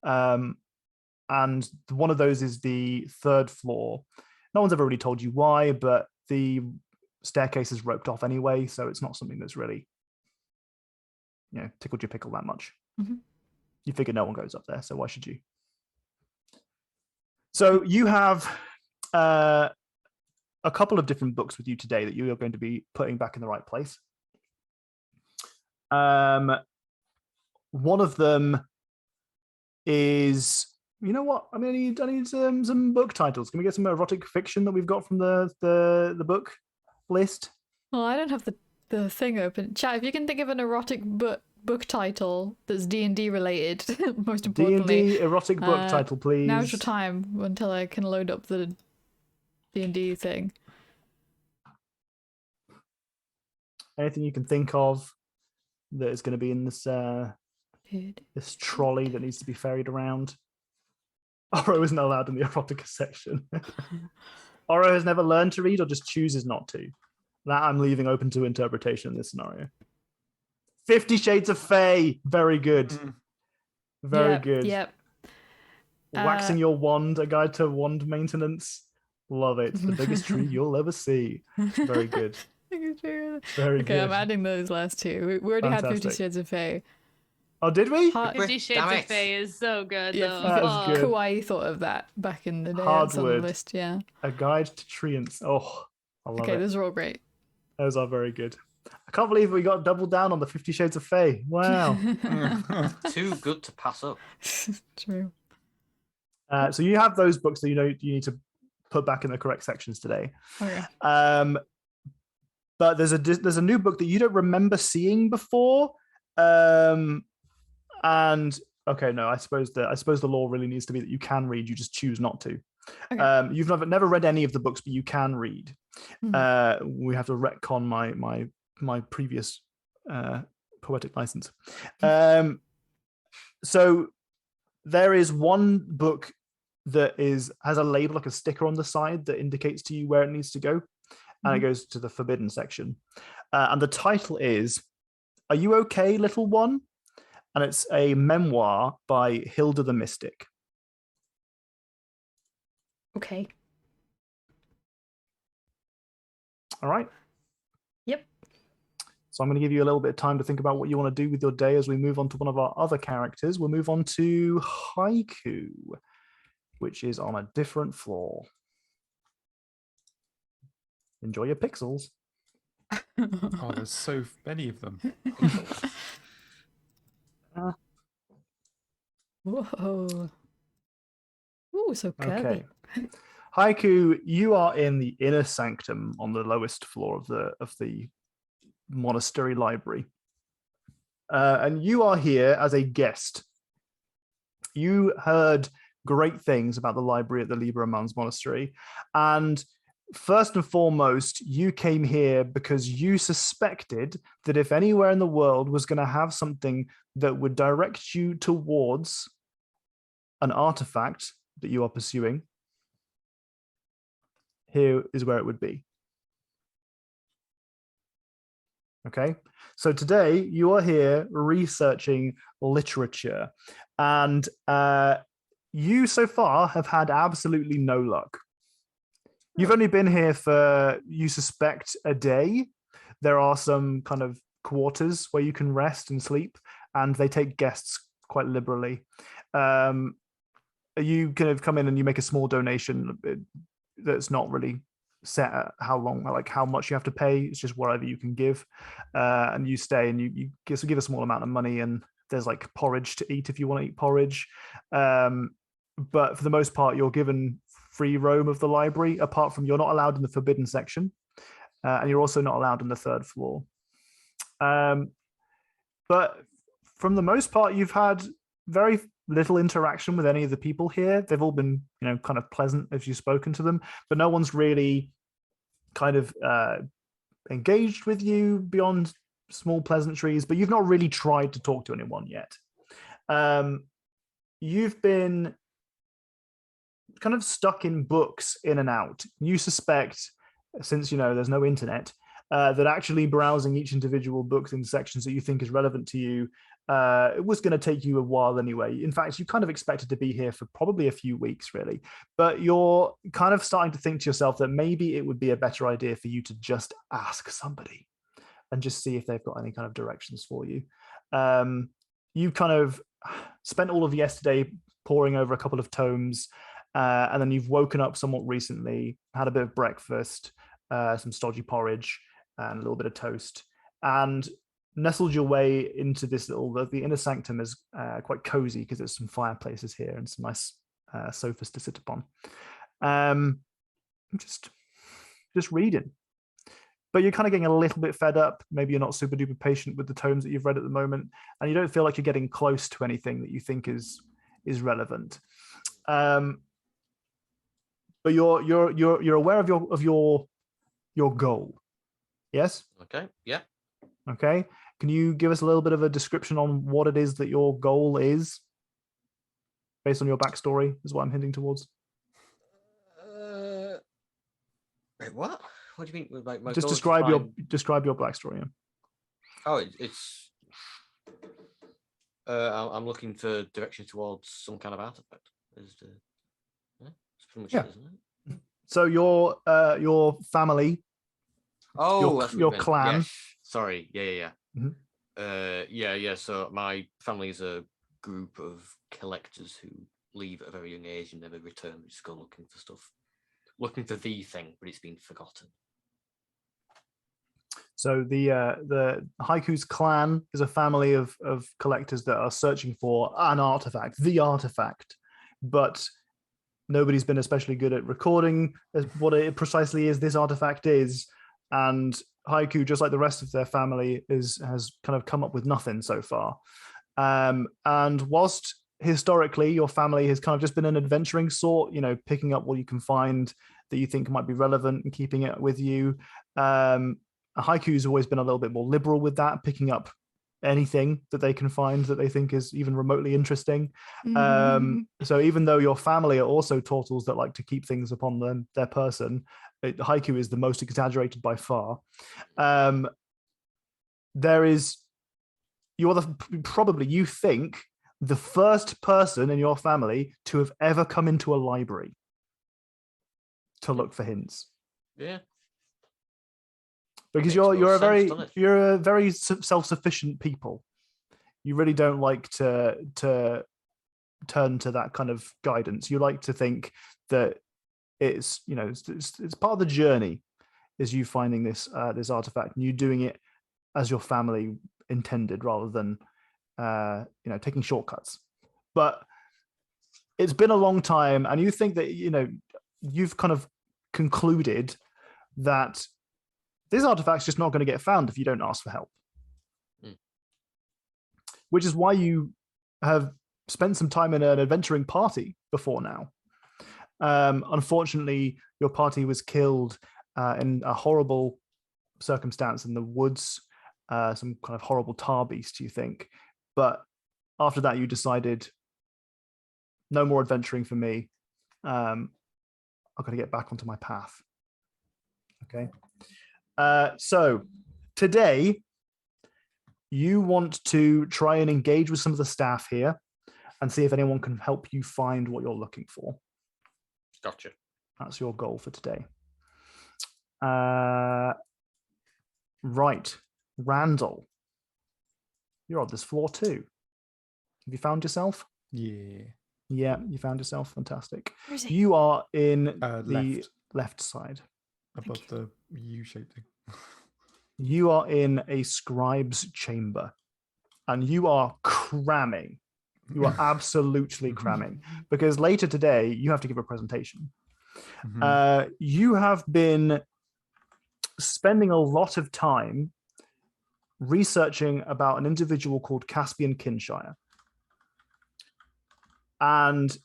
C: And one of those is the third floor. No one's ever really told you why, but the staircase is roped off anyway, so it's not something that's really, tickled your pickle that much. You figure no one goes up there, so why should you? So you have a couple of different books with you today that you are going to be putting back in the right place. One of them is, you know what? I need some book titles. Can we get some erotic fiction that we've got from the book list?
A: Well, I don't have the thing open. Chat, if you can think of an erotic book title that's D&D related, most importantly.
C: D&D erotic book title, please.
A: Now's your time until I can load up the D&D thing.
C: Anything you can think of that is going to be in this this trolley that needs to be ferried around. Oro isn't allowed in the erotica section. Oro has never learned to read or just chooses not to. That I'm leaving open to interpretation in this scenario. 50 Shades of Fey. Very good. Very good.
A: Yep.
C: Waxing your wand, a guide to wand maintenance. Love it. The biggest tree you'll ever see. Very good. Very good.
A: I'm adding those last two. We already had 50 Shades of Fey.
C: Oh, did we?
D: 50 Shades of Fey is so good,
A: yeah,
D: though.
C: That was good.
A: Kawaii thought of that back in the day.
C: Hardwood.
A: On the list, yeah.
C: A guide to treants. Oh, I love it.
A: Okay, those are all great.
C: Those are very good. I can't believe we got doubled down on the 50 Shades of Fey. Wow.
E: Too good to pass up.
A: True.
C: So you have those books that you need to put back in the correct sections today.
A: Okay.
C: But there's a new book that you don't remember seeing before. And okay, no, I suppose the law really needs to be that you can read, you just choose not to. Okay. You've never read any of the books, but you can read. We have to retcon my previous poetic license. So there is one book that has a label, like a sticker on the side that indicates to you where it needs to go, and it goes to the forbidden section. And the title is "Are You Okay, Little One?" And it's a memoir by Hilda the Mystic.
A: Okay.
C: All right.
A: Yep.
C: So I'm going to give you a little bit of time to think about what you want to do with your day as we move on to one of our other characters. We'll move on to Haiku, which is on a different floor. Enjoy your pixels.
B: Oh, there's so many of them.
A: Whoa. Ooh, so curvy.
C: Okay. Haiku, you are in the inner sanctum on the lowest floor of the monastery library. And you are here as a guest. You heard great things about the library at the Liebermanns Monastery. And first and foremost, you came here because you suspected that if anywhere in the world was going to have something that would direct you towards an artifact that you are pursuing, here is where it would be. Okay, so today you are here researching literature, and you so far have had absolutely no luck. You've only been here for, you suspect, a day. There are some kind of quarters where you can rest and sleep, and they take guests quite liberally. You kind of come in and you make a small donation that's not really set at how long, like how much you have to pay. It's just whatever you can give, and you stay and you give a small amount of money, and there's like porridge to eat if you want to eat porridge. But for the most part, you're given free roam of the library, apart from you're not allowed in the forbidden section, and you're also not allowed on the third floor. But from the most part, you've had very little interaction with any of the people here. They've all been, kind of pleasant if you've spoken to them, but no one's really kind of engaged with you beyond small pleasantries, but you've not really tried to talk to anyone yet. You've been kind of stuck in books in and out. You suspect, since there's no internet, that actually browsing each individual book in sections that you think is relevant to you, it was going to take you a while anyway. In fact, you kind of expected to be here for probably a few weeks, really. But you're kind of starting to think to yourself that maybe it would be a better idea for you to just ask somebody and just see if they've got any kind of directions for you. You kind of spent all of yesterday poring over a couple of tomes, and then you've woken up somewhat recently, had a bit of breakfast, some stodgy porridge, and a little bit of toast, and nestled your way into this the inner sanctum is quite cozy because there's some fireplaces here and some nice sofas to sit upon. Just reading. But you're kind of getting a little bit fed up. Maybe you're not super duper patient with the tomes that you've read at the moment, and you don't feel like you're getting close to anything that you think is relevant. But you're aware of your goal. Yes?
E: Okay. Yeah.
C: Okay. Can you give us a little bit of a description on what it is that your goal is, based on your backstory, is what I'm hinting towards?
E: Wait, what? What do you mean? Like, my
C: just
E: goal is to
C: describe your backstory. Yeah.
E: Oh, it's. I'm looking for direction towards some kind of artifact. That's pretty much it, isn't it?
C: So your family.
E: Oh,
C: your clan.
E: Yeah. Sorry. Yeah.
C: Mm-hmm.
E: Yeah. So my family is a group of collectors who leave at a very young age and never return. We just go looking for stuff, looking for the thing, but it's been forgotten.
C: So the Haiku's clan is a family of collectors that are searching for an artifact, the artifact, but nobody's been especially good at recording what it precisely is this artifact is. And Haiku, just like the rest of their family, has kind of come up with nothing so far. And whilst historically your family has kind of just been an adventuring sort, picking up what you can find that you think might be relevant and keeping it with you, Haiku's always been a little bit more liberal with that, picking up anything that they can find that they think is even remotely interesting. So even though your family are also turtles that like to keep things upon their person, Haiku is the most exaggerated by far. You think the first person in your family to have ever come into a library. to look for hints.
E: Yeah.
C: Because
E: Makes no
C: you're
E: sense, doesn't it?
C: a very self-sufficient people. You really don't like to turn to that kind of guidance. You like to think that it's it's part of the journey, is you finding this artifact and you doing it as your family intended, rather than taking shortcuts. But it's been a long time, and you think that you've kind of concluded that this artifact's just not going to get found if you don't ask for help. Which is why you have spent some time in an adventuring party before now. Unfortunately, your party was killed in a horrible circumstance in the woods, some kind of horrible tar beast, you think. But after that, you decided, no more adventuring for me. I've got to get back onto my path. Okay. So today, you want to try and engage with some of the staff here and see if anyone can help you find what you're looking for.
E: Gotcha.
C: That's your goal for today. Right. Randall, you're on this floor too. Have you found yourself?
B: Yeah.
C: Yeah, you found yourself. Fantastic.
A: Where is he?
C: You are in the
B: left.
C: left side.
B: Above the U-shaped thing.
C: You are in a scribe's chamber, and you are cramming. You are absolutely cramming, because later today you have to give a presentation. You have been spending a lot of time researching about an individual called Caspian Kinshire. And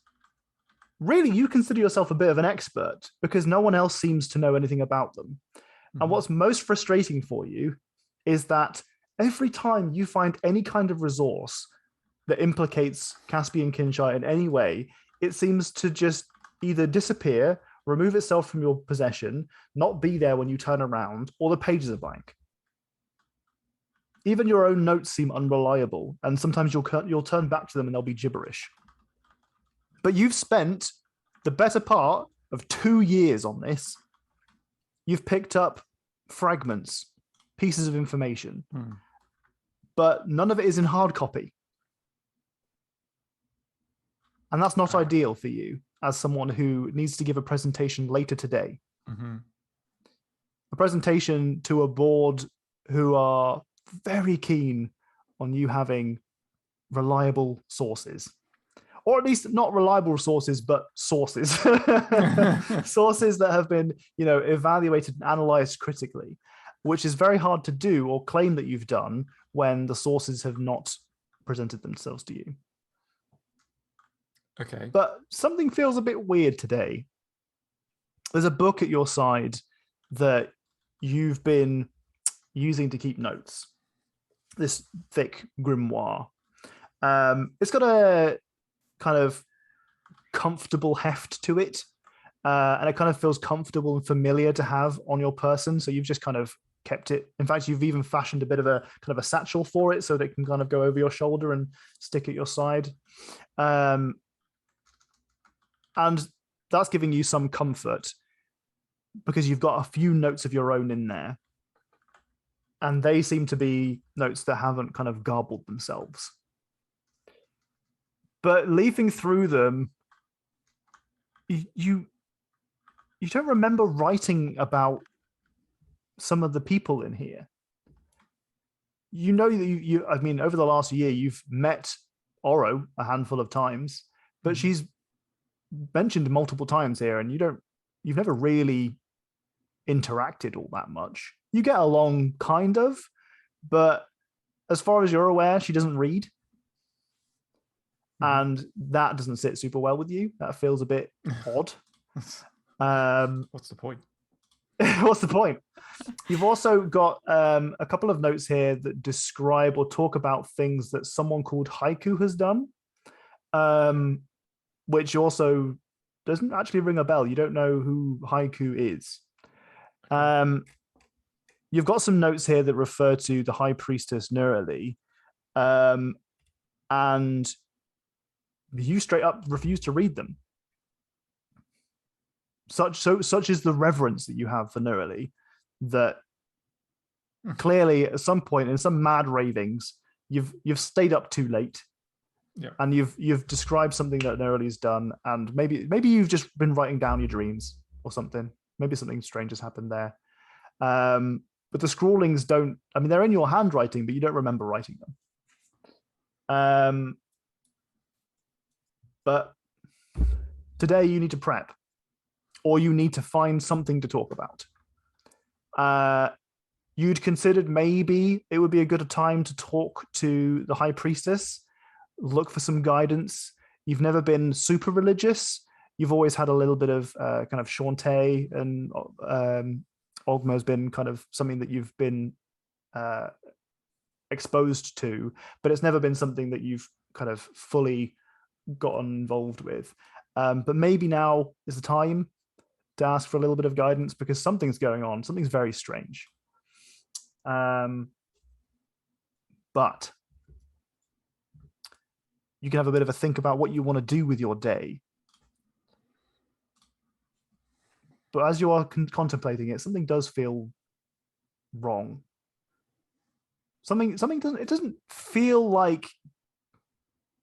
C: really, you consider yourself a bit of an expert, because no one else seems to know anything about them. And what's most frustrating for you is that every time you find any kind of resource that implicates Caspian Kinshire in any way, it seems to just either disappear, remove itself from your possession, not be there when you turn around, or the pages are blank. Even your own notes seem unreliable, and sometimes you'll turn back to them and they'll be gibberish. But you've spent the better part of 2 years on this. You've picked up fragments, pieces of information, but none of it is in hard copy. And that's not ideal for you as someone who needs to give a presentation later today. A presentation to a board who are very keen on you having reliable sources. Or at least not reliable sources, but sources. Sources that have been, evaluated and analyzed critically, which is very hard to do or claim that you've done when the sources have not presented themselves to you.
B: Okay.
C: But something feels a bit weird today. There's a book at your side that you've been using to keep notes. This thick grimoire. It's got a kind of comfortable heft to it, and it kind of feels comfortable and familiar to have on your person, so you've just kind of kept it. In fact, you've even fashioned a bit of a kind of a satchel for it so that it can kind of go over your shoulder and stick at your side, and that's giving you some comfort because you've got a few notes of your own in there, and they seem to be notes that haven't kind of garbled themselves. But leafing through them, you don't remember writing about some of the people in here. You know that I mean, over the last year, you've met Oro a handful of times, but she's mentioned multiple times here, and you've never really interacted all that much. You get along kind of, but as far as you're aware, she doesn't read. And that doesn't sit super well with you. That feels a bit odd.
B: What's the point?
C: What's the point? You've also got a couple of notes here that describe or talk about things that someone called Haiku has done, which also doesn't actually ring a bell. You don't know who Haiku is. You've got some notes here that refer to the High Priestess Nurali, and you straight up refuse to read them. such is the reverence that you have for Nurali that clearly at some point in some mad ravings you've stayed up too late.
B: Yeah.
C: And you've described something that Nurali's done, and maybe you've just been writing down your dreams or something. Maybe something strange has happened there. But the scrawlings don't. I mean, they're in your handwriting, but you don't remember writing them. But today you need to prep, or you need to find something to talk about. You'd considered maybe it would be a good time to talk to the High Priestess, look for some guidance. You've never been super religious. You've always had a little bit of kind of Shantae, and Ogma has been kind of something that you've been exposed to, but it's never been something that you've kind of fully gotten involved with. But maybe now is the time to ask for a little bit of guidance, because something's going on. Something's very strange. But you can have a bit of a think about what you want to do with your day. But as you are contemplating it, something does feel wrong. Something doesn't feel like,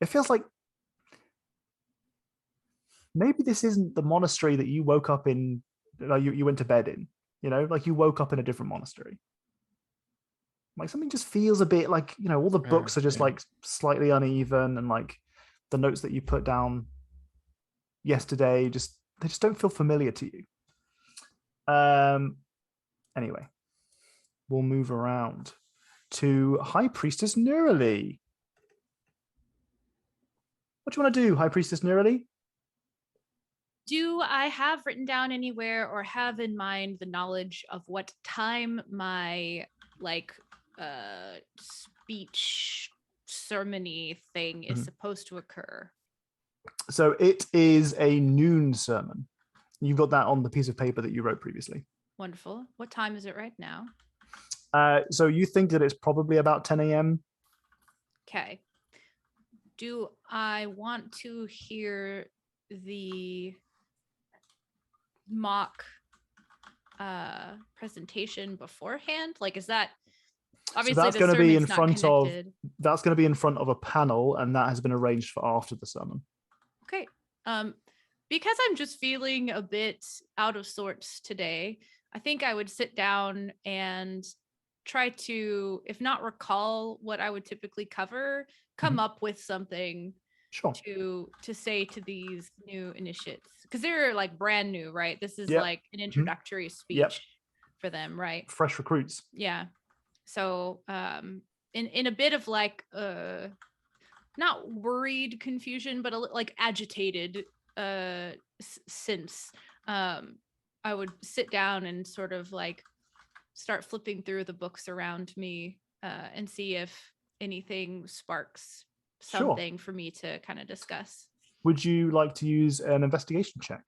C: it feels like maybe this isn't the monastery that you woke up in, like you went to bed in, like you woke up in a different monastery. Like something just feels a bit like, all the books are just like slightly uneven, and like the notes that you put down yesterday, they just don't feel familiar to you. Anyway, we'll move around to High Priestess Nurali. What do you want to do, High Priestess Nurali?
D: Do I have written down anywhere or have in mind the knowledge of what time my speech sermon-y thing is supposed to occur?
C: So it is a noon sermon. You've got that on the piece of paper that you wrote previously.
D: Wonderful. What time is it right now?
C: So you think that it's probably about 10 a.m.
D: Okay. Do I want to hear the mock presentation beforehand? Like, is that obviously
C: so that's
D: the
C: going to be in
D: sermon's not
C: front
D: connected.
C: of that's going to be in front of a panel, and that has been arranged for after the sermon.
D: Okay. Because I'm just feeling a bit out of sorts today, I think I would sit down and try to, if not recall what I would typically cover, come up with something to say to these new initiates, because they're like brand new, right? This is like an introductory speech for them, right?
C: Fresh recruits.
D: Yeah. So in a bit of like not worried confusion, but like agitated sense, I would sit down and sort of like start flipping through the books around me and see if anything sparks something for me to kind of discuss.
C: Would you like to use an investigation check?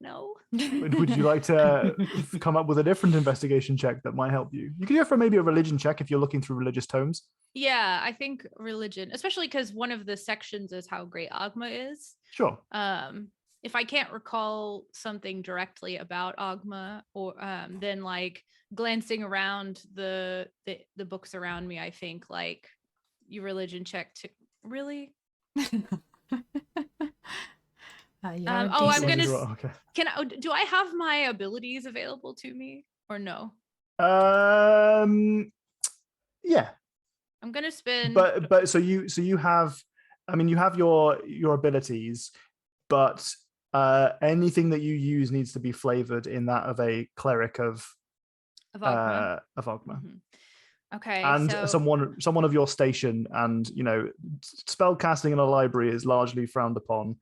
D: No.
C: Would you like to come up with a different investigation check that might help you? You could go for maybe a religion check if you're looking through religious tomes.
D: Yeah, I think religion, especially because one of the sections is how great Ogma is.
C: Sure.
D: If I can't recall something directly about Ogma, or then like glancing around the books around me, I think like you religion check to really. I'm gonna.
C: Okay.
D: Do I have my abilities available to me or no?
C: Yeah.
D: I'm gonna spend.
C: But so you have, I mean, you have your abilities, but anything that you use needs to be flavored in that of a cleric of
D: Ogma.
C: Mm-hmm.
D: Okay.
C: And
D: so...
C: someone of your station, and spell casting in a library is largely frowned upon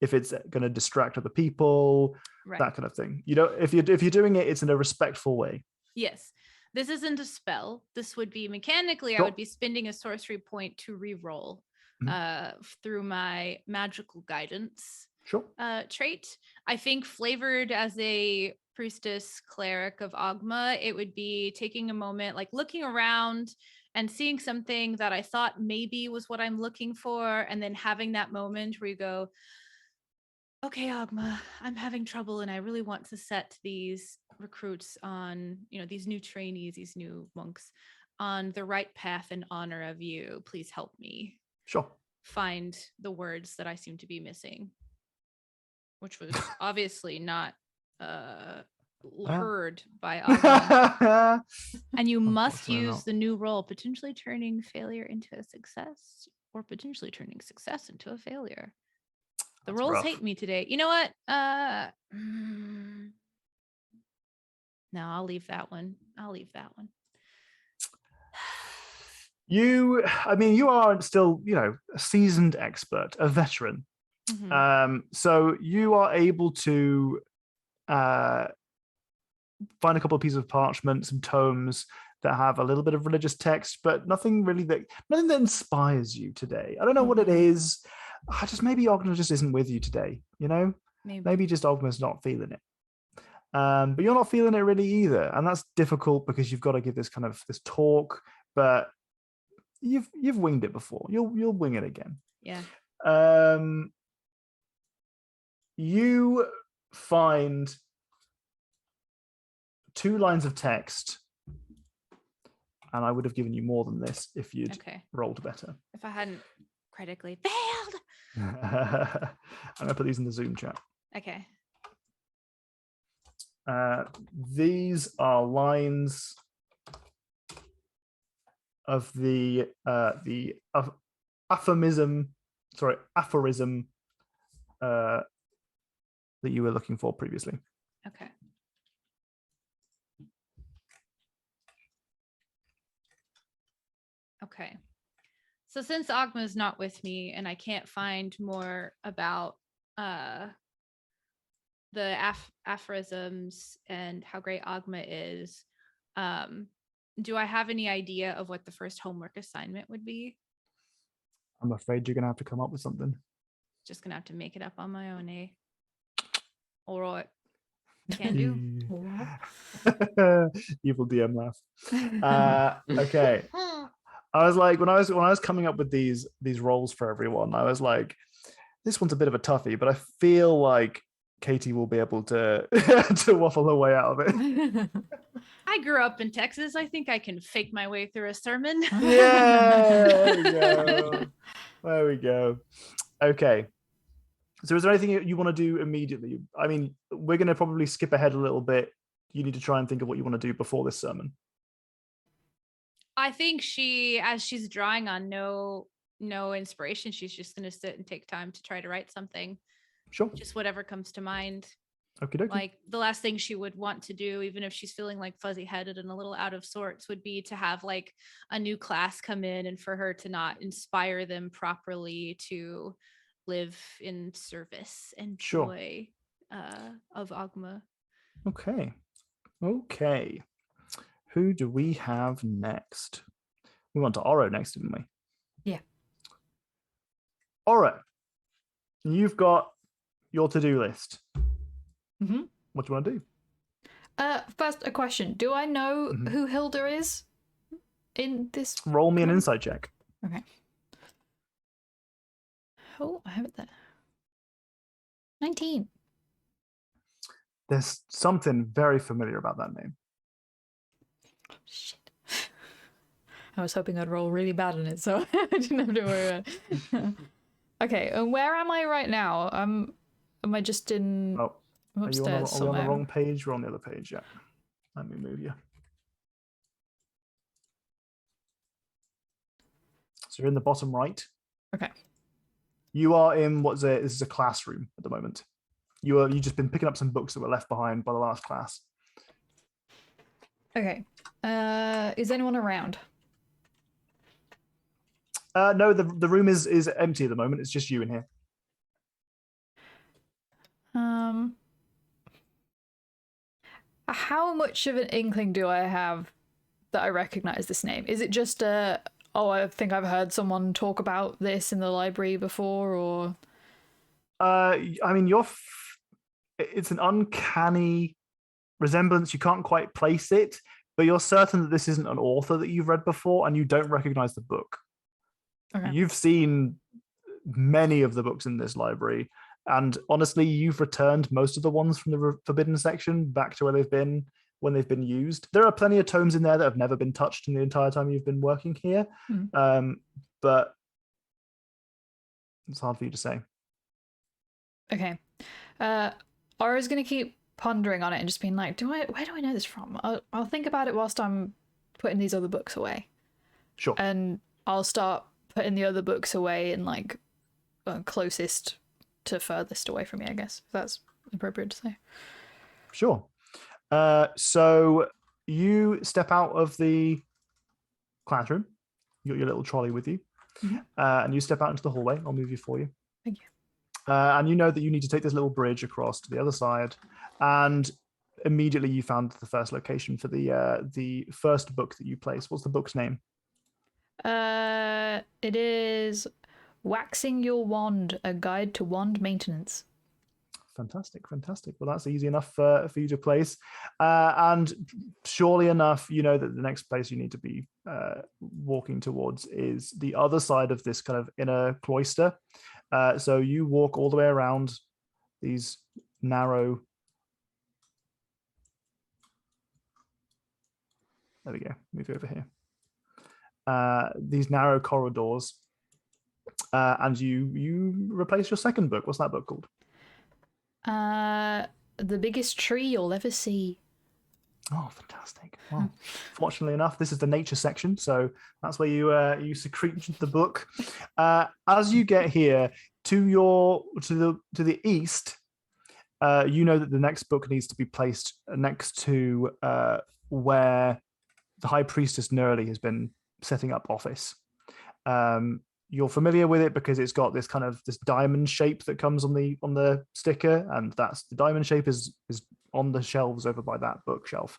C: if it's going to distract other people, that kind of thing. If you're doing it, it's in a respectful way.
D: Yes. This isn't a spell. This would be mechanically, I would be spending a sorcery point to re-roll through my magical guidance trait. I think flavored as a priestess cleric of Ogma, it would be taking a moment, like looking around and seeing something that I thought maybe was what I'm looking for, and then having that moment where you go, Okay, Agma, I'm having trouble and I really want to set these recruits on, these new trainees, these new monks on the right path in honor of you. Please help me
C: Sure.
D: find the words that I seem to be missing, which was obviously not heard by Agma. And you must use the new role, potentially turning failure into a success or potentially turning success into a failure. The roles hate me today. You know what? No, I'll leave that one.
C: You are still, a seasoned expert, a veteran.
D: Mm-hmm.
C: So you are able to find a couple of pieces of parchment, some tomes that have a little bit of religious text, but nothing that inspires you today. I don't know what it is. Maybe Ogna just isn't with you today, Maybe just Ogna's not feeling it. But you're not feeling it really either. And that's difficult because you've got to give this talk, but you've winged it before. You'll wing it again.
D: Yeah.
C: You find 2 lines of text, and I would have given you more than this if you'd rolled better.
D: If I hadn't critically failed.
C: I'm gonna put these in the Zoom chat.
D: Okay.
C: These are lines of the aphorism that you were looking for previously.
D: Okay. Okay. So since Agma's not with me and I can't find more about the aphorisms and how great Agma is, do I have any idea of what the first homework assignment would be?
C: I'm afraid you're gonna have to come up with something.
D: Just gonna have to make it up on my own, eh? All right. Can do.
C: Evil DM laugh. Okay. I was like, when I was coming up with these roles for everyone, I was like, this one's a bit of a toughie, but I feel like Katie will be able to to waffle her way out of it.
D: I grew up in Texas. I think I can fake my way through a sermon.
C: Yeah, there we go. Okay. So is there anything you want to do immediately? I mean, we're going to probably skip ahead a little bit. You need to try and think of what you want to do before this sermon.
D: I think as she's drawing on no inspiration, she's just going to sit and take time to try to write something.
C: Sure.
D: Just whatever comes to mind.
C: Okay.
D: Like the last thing she would want to do, even if she's feeling like fuzzy headed and a little out of sorts, would be to have like a new class come in and for her to not inspire them properly to live in service and joy of Agma. Okay.
C: Who do we have next? We went to Oro next, didn't we?
A: Yeah.
C: Oro, you've got your to-do list.
A: Mm-hmm.
C: What do you want to do?
A: First, a question. Do I know who Hilda is in this?
C: Roll me an insight check.
A: Okay. Oh, I have it there. 19.
C: There's something very familiar about that name.
A: Oh, shit. I was hoping I'd roll really bad in it, so I didn't have to worry about it. Okay, and where am I right now? Am I just in...
C: Oh,
A: I'm upstairs
C: are you on the wrong page? We're on the other page, yeah. Let me move you. So you're in the bottom right.
A: Okay.
C: You are in this is a classroom at the moment. You've just been picking up some books that were left behind by the last class.
A: Okay. Is anyone around?
C: No, the room is empty at the moment. It's just you in here.
A: How much of an inkling do I have that I recognize this name? Is it just I think I've heard someone talk about this in the library before, or?
C: I mean, it's an uncanny resemblance. You can't quite place it, but you're certain that this isn't an author that you've read before, and you don't recognize the book. Okay. You've seen many of the books in this library, And honestly, you've returned most of the ones from the forbidden section back to where they've been when they've been used. There are plenty of tomes in there that have never been touched in the entire time you've been working here. But it's hard for you to say.
A: Okay. Aura's going to keep pondering on it and just being like, where do I know this from? I'll think about it whilst I'm putting these other books away.
C: Sure.
A: And I'll start putting the other books away in like closest to furthest away from me, I guess, if that's appropriate to say.
C: Sure. So you step out of the classroom. You got your little trolley with you. And you step out into the hallway. I'll move you for you.
A: Thank you.
C: And you know that you need to take this little bridge across to the other side. And immediately you found the first location for the first book that you placed. What's the book's name?
A: It is Waxing Your Wand, A Guide to Wand Maintenance.
C: Fantastic. Well, that's easy enough for you to place. And surely enough, you know that the next place you need to be walking towards is the other side of this kind of inner cloister. So you walk all the way around these narrow... There we go. Move over here. These narrow corridors. And you replace your second book. What's that book called?
A: The Biggest Tree You'll Ever See.
C: Oh, fantastic. Well, fortunately enough, this is the nature section, so that's where you secrete the book. As you get here to the east, you know that the next book needs to be placed next to where the High Priestess Nerly has been setting up office. You're familiar with it because it's got this kind of this diamond shape that comes on the sticker, and that's the diamond shape is on the shelves over by that bookshelf.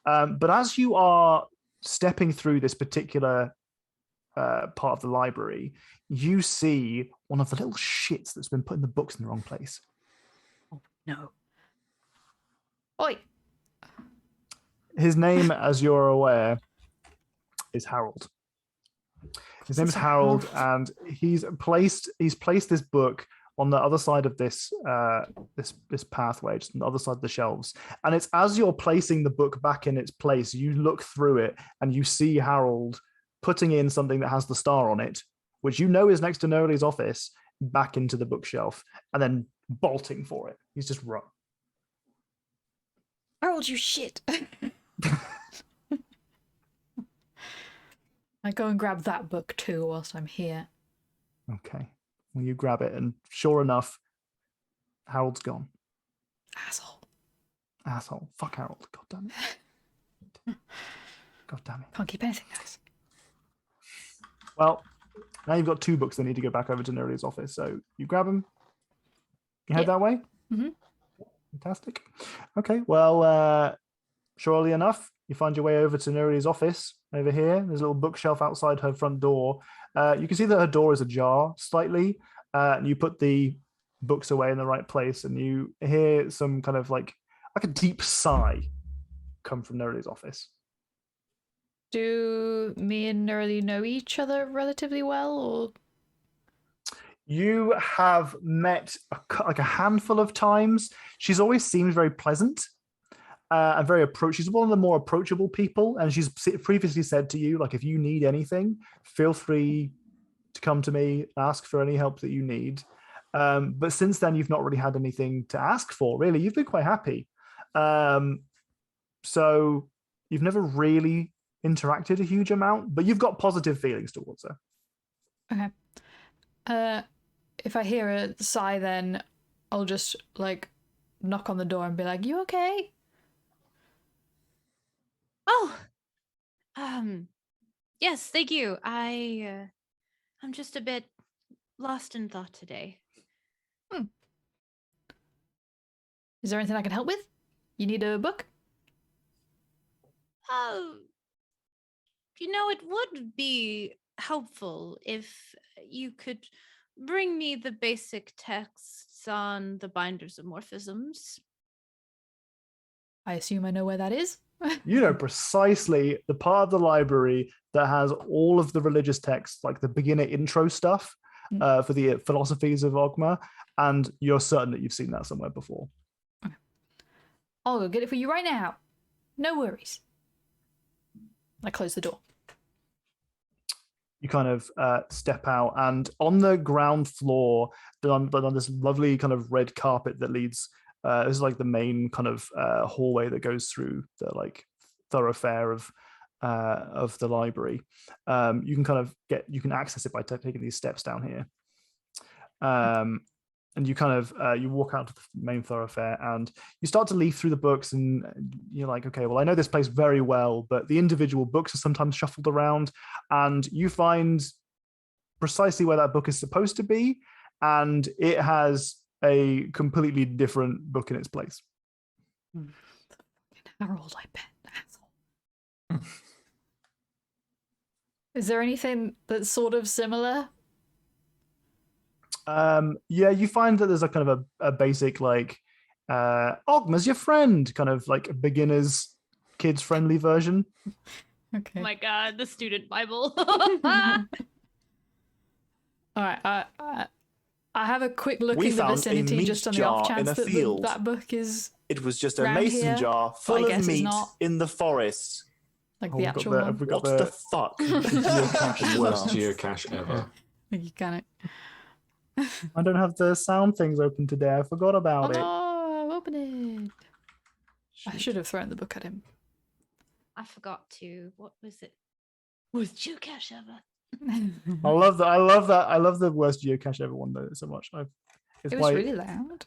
C: But as you are stepping through this particular part of the library, you see one of the little shits that's been putting the books in the wrong place.
A: Oh no! Oi!
C: His name, as you're aware, is Harold. His name is Harold, and he's placed this book on the other side of this pathway, just on the other side of the shelves. And it's as you're placing the book back in its place, you look through it and you see Harold putting in something that has the star on it, which you know is next to Nerly's office, back into the bookshelf, and then bolting for it. He's just run.
A: Harold, you shit! I go and grab that book too whilst I'm here.
C: Okay. Well, you grab it, and sure enough, Harold's gone. Asshole. Fuck Harold. God damn it. God damn it.
A: Can't keep anything nice.
C: Well, now you've got two books that need to go back over to Nerly's office. So you grab them. You head that way?
A: Mm-hmm.
C: Fantastic. Okay. Well, surely enough, you find your way over to Nerly's office over here. There's a little bookshelf outside her front door. You can see that her door is ajar slightly, and you put the books away in the right place, and you hear some kind of like a deep sigh come from Nerly's office.
A: Do me and Nerly know each other relatively well, or?
C: You have met a handful of times. She's always seemed very pleasant. And very she's one of the more approachable people, and she's previously said to you, like, if you need anything, feel free to come to me, ask for any help that you need. But since then, you've not really had anything to ask for, really. You've been quite happy. So you've never really interacted a huge amount, but you've got positive feelings towards her.
A: Okay. If I hear a sigh, then I'll just, like, knock on the door and be like, you okay?
D: Oh, yes, thank you. I'm just a bit lost in thought today.
A: Is there anything I can help with? You need a book?
D: It would be helpful if you could bring me the basic texts on the binders of morphisms.
A: I assume I know where that is.
C: You know precisely the part of the library that has all of the religious texts, like the beginner intro stuff. for the philosophies of Ogma, and you're certain that you've seen that somewhere before.
A: I'll go get it for you right now. No worries. I close the door.
C: You kind of step out, and on the ground floor, on this lovely kind of red carpet that leads. This is like the main kind of hallway that goes through the like thoroughfare of the library. You can kind of you can access it by taking these steps down here. And you kind of you walk out to the main thoroughfare, and you start to leaf through the books, and you're like, okay, well, I know this place very well, but the individual books are sometimes shuffled around, and you find precisely where that book is supposed to be, and it has a completely different book in its place.
A: Harold, I bet. Asshole. Is there anything that's sort of similar?
C: Yeah, you find that there's a kind of a basic like Ogma's your friend, kind of like a beginner's kids friendly version.
A: Okay.
D: Oh my god, the student Bible.
A: All right. I have a quick look
F: We
A: in the
F: found a
A: vicinity
F: meat
A: just on the off
F: jar in
A: chance
F: a
A: that
F: field.
A: that book is
F: It was just a
A: Round
F: mason
A: here,
F: jar
A: but I
F: full
A: guess
F: of
A: it's
F: meat
A: not.
F: in the forest.
A: like
C: Oh,
A: the
C: we've got
A: actual
C: the-
A: one.
C: we got
F: What the fuck?
C: geocache
G: Worst
C: jar.
G: geocache ever.
A: Like you can it.
C: I don't have the sound things open today. I forgot
A: Oh
C: about it.
A: no! Open it. I should have thrown the book at him.
D: I forgot to. What was it? Was geocache ever?
C: I love that. I love that. I love the worst geocache ever one though so much. It's
A: It was
C: why
A: really loud.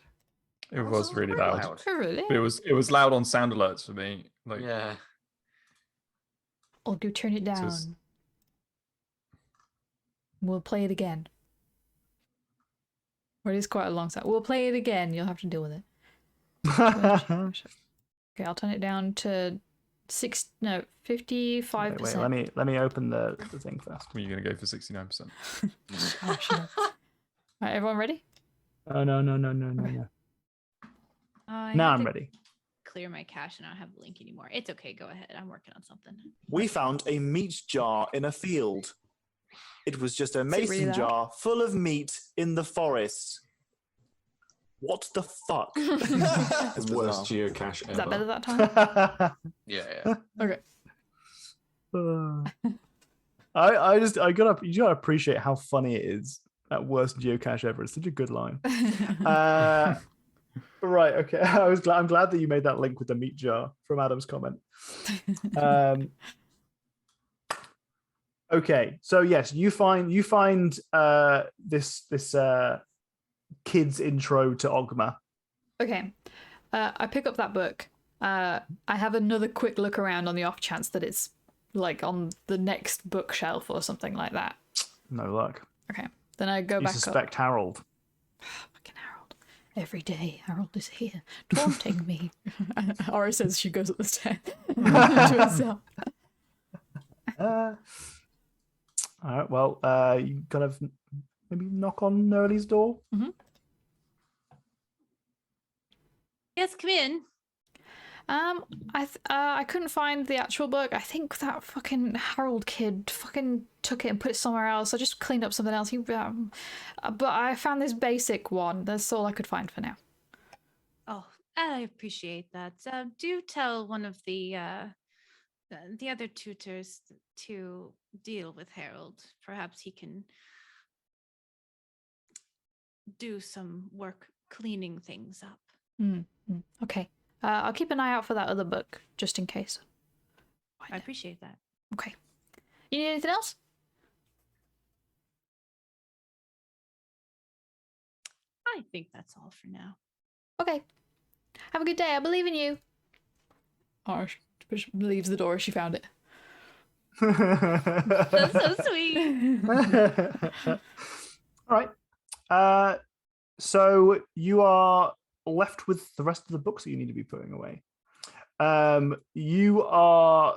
B: It was really loud.
A: Oh really?
B: But it was loud on sound alerts for me. Like
E: Yeah.
A: I'll go turn it
B: So
A: down.
B: it's-
A: We'll play it again. Or it is quite a long sound. We'll play it again. You'll have to deal with it. Okay, I'll turn it down to 55%.
C: Wait, let me open the thing first.
B: Were you going to go for 69%?
A: Oh, shut up. Alright, everyone ready?
C: Oh no. Now I'm ready.
D: Clear my cache and I don't have the link anymore. It's okay. Go ahead. I'm working on something.
F: We found a meat jar in a field. It was just a
A: it really
F: mason
A: loud?
F: jar full of meat in the forest. What the fuck?
G: The worst
F: bizarre.
G: geocache ever.
A: Is that better that time?
E: Yeah.
A: Okay.
C: you gotta appreciate how funny it is. That worst geocache ever. It's such a good line. Right. Okay. I'm glad that you made that link with the meat jar from Adam's comment. Okay. So yes, you find this kid's intro to Ogma.
A: Okay. I pick up that book. I have another quick look around on the off chance that it's like on the next bookshelf or something like that.
C: No luck.
A: Okay. Then I go
C: You
A: back
C: suspect Harold.
A: Fucking Harold. Every day Harold is here, taunting me. Aura says she goes up the stairs to herself.
C: All right. Well, you kind of maybe knock on Nerly's door.
D: Yes, come in.
A: I couldn't find the actual book. I think that fucking Harold kid fucking took it and put it somewhere else. I just cleaned up something else. But I found this basic one. That's all I could find for now.
D: Oh, I appreciate that. Do tell one of the other tutors to deal with Harold. Perhaps he can do some work cleaning things up.
A: Okay. I'll keep an eye out for that other book, just in case.
D: I appreciate that.
A: Okay. You need anything else?
D: I think that's all for now.
A: Okay. Have a good day. I believe in you. Or she leaves the door as she found it.
D: That's so sweet.
C: All right. So you are left with the rest of the books that you need to be putting away. You are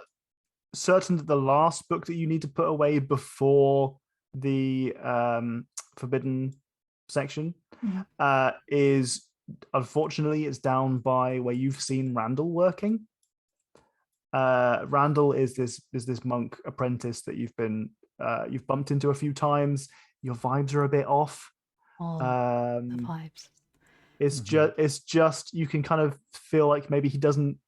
C: certain that the last book that you need to put away before the forbidden section is, unfortunately, it's down by where you've seen Randall working. Randall is this monk apprentice that you've bumped into a few times. your vibes are a bit off.
A: Oh, the
C: Um,
A: vibes.
C: it's just you can kind of feel like maybe he doesn't.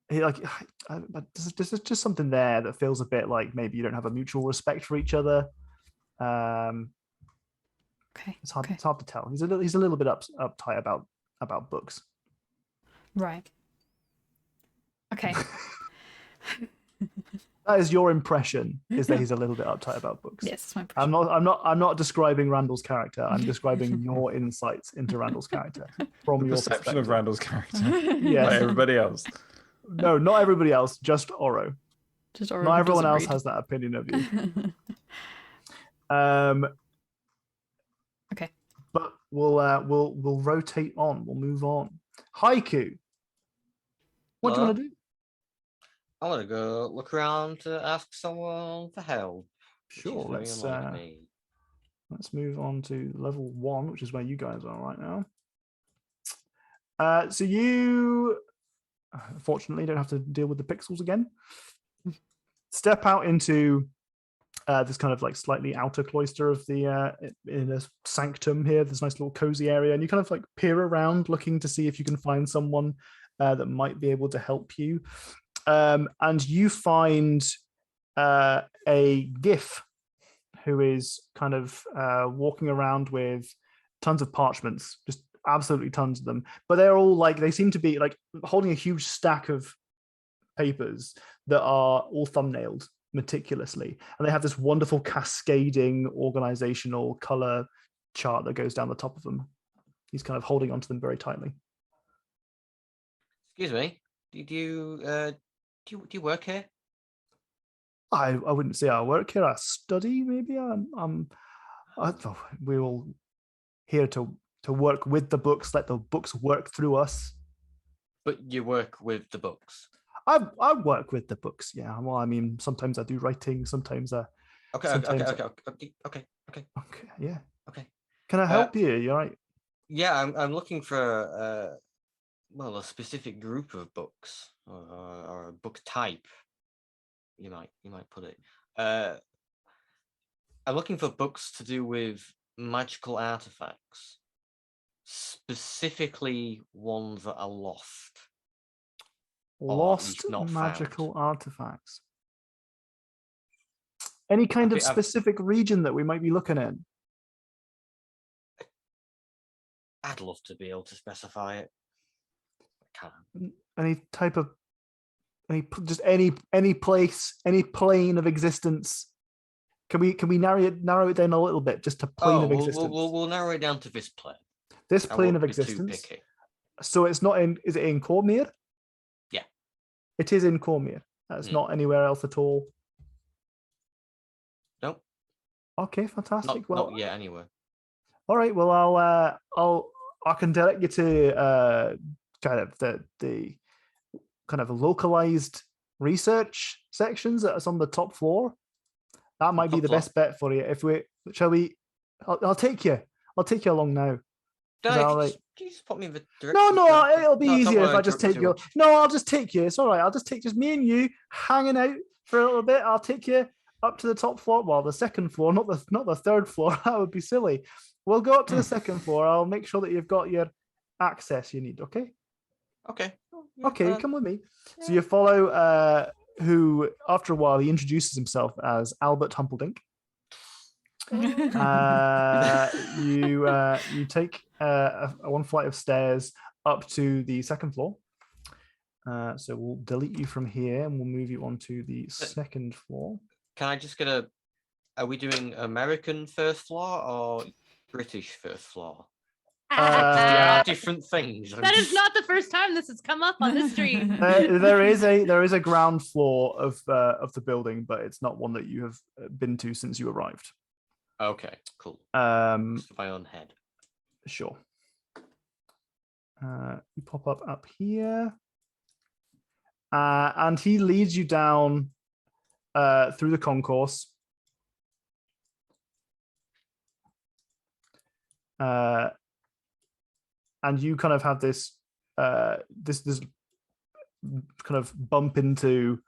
C: But there's just something there that feels a bit like maybe you don't have a mutual respect for each other.
A: Okay.
C: It's hard.
A: Okay.
C: It's hard to tell. He's a little bit uptight about books.
A: Right. Okay.
C: That is your impression. Is that he's a little bit uptight about books?
A: Yes, that's my impression.
C: I'm not describing Randall's character. I'm describing your insights into Randall's character from
B: The
C: your
B: perception
C: perspective.
B: of Randall's character.
C: Yes.
B: By everybody else.
C: No, not everybody else. Just Oro.
A: Just Oro
C: Not
A: who
C: everyone
A: doesn't
C: else
A: read.
C: has that opinion of you.
A: Okay.
C: But we'll rotate on. We'll move on. Haiku. What do you want to do?
E: I want to go look around to ask someone for help. which is
C: Sure.
E: very unlike me.
C: Let's move on to level 1, which is where you guys are right now. So you, unfortunately, don't have to deal with the pixels again. Step out into this kind of like slightly outer cloister of the in a sanctum here. This nice little cozy area, and you kind of like peer around, looking to see if you can find someone that might be able to help you. And you find a GIF who is kind of walking around with tons of parchments, just absolutely tons of them. But they're all like, they seem to be like holding a huge stack of papers that are all thumbnailed meticulously. And they have this wonderful cascading organizational color chart that goes down the top of them. He's kind of holding onto them very tightly.
E: Excuse me. Do you work here?
C: I wouldn't say I work here. I study, maybe. We're all here to work with the books, let the books work through us.
E: But you work with the books.
C: I work with the books, yeah. Well, I mean, sometimes I do writing, sometimes I.
E: Okay.
C: Okay, yeah.
E: Okay.
C: Can I help you? You're right.
E: Yeah, I'm looking for a specific group of books or a book type. You might put it. I'm looking for books to do with magical artifacts, specifically ones that are lost.
C: Lost
E: not
C: magical
E: found.
C: artifacts. Any kind of specific region that we might be looking at?
E: I'd love to be able to specify it. I can't.
C: Any type of any place, any plane of existence. Can we narrow it down a little bit, just to plane of existence?
E: We'll narrow it down to this plane.
C: This plane of
E: Too
C: existence.
E: picky.
C: So it's not in. Is it in Cormyr?
E: Yeah.
C: It is in Cormyr. That's not anywhere else at all.
E: Nope.
C: Okay, fantastic.
E: Not yet, anyway.
C: All right. Well, I can direct you to kind of the kind of localized research sections that's on the top floor. That might be the best bet for you. I'll take you along now.
E: Can
C: right?
E: you just put me in the direction?
C: No, it'll be easier if I just take you. No, I'll just take you. It's all right. I'll just take just me and you hanging out for a little bit. I'll take you up to the top floor. Well, the second floor, not the third floor. That would be silly. We'll go up to the second floor. I'll make sure that you've got your access you need. Okay.
E: Okay.
C: Okay, come with me. Yeah. So you follow who, after a while, he introduces himself as Albert Humpledink. You take one flight of stairs up to the second floor. So we'll delete you from here and we'll move you on to the second floor.
E: Can I just get are we doing American first floor or British first floor? They are different things.
D: That is not the first time this has come up on the stream.
C: There is a ground floor of the building, but it's not one that you have been to since you arrived.
E: Okay, cool. Just for my own head.
C: Sure. You pop up here, and he leads you down through the concourse. And you kind of have this this kind of bump into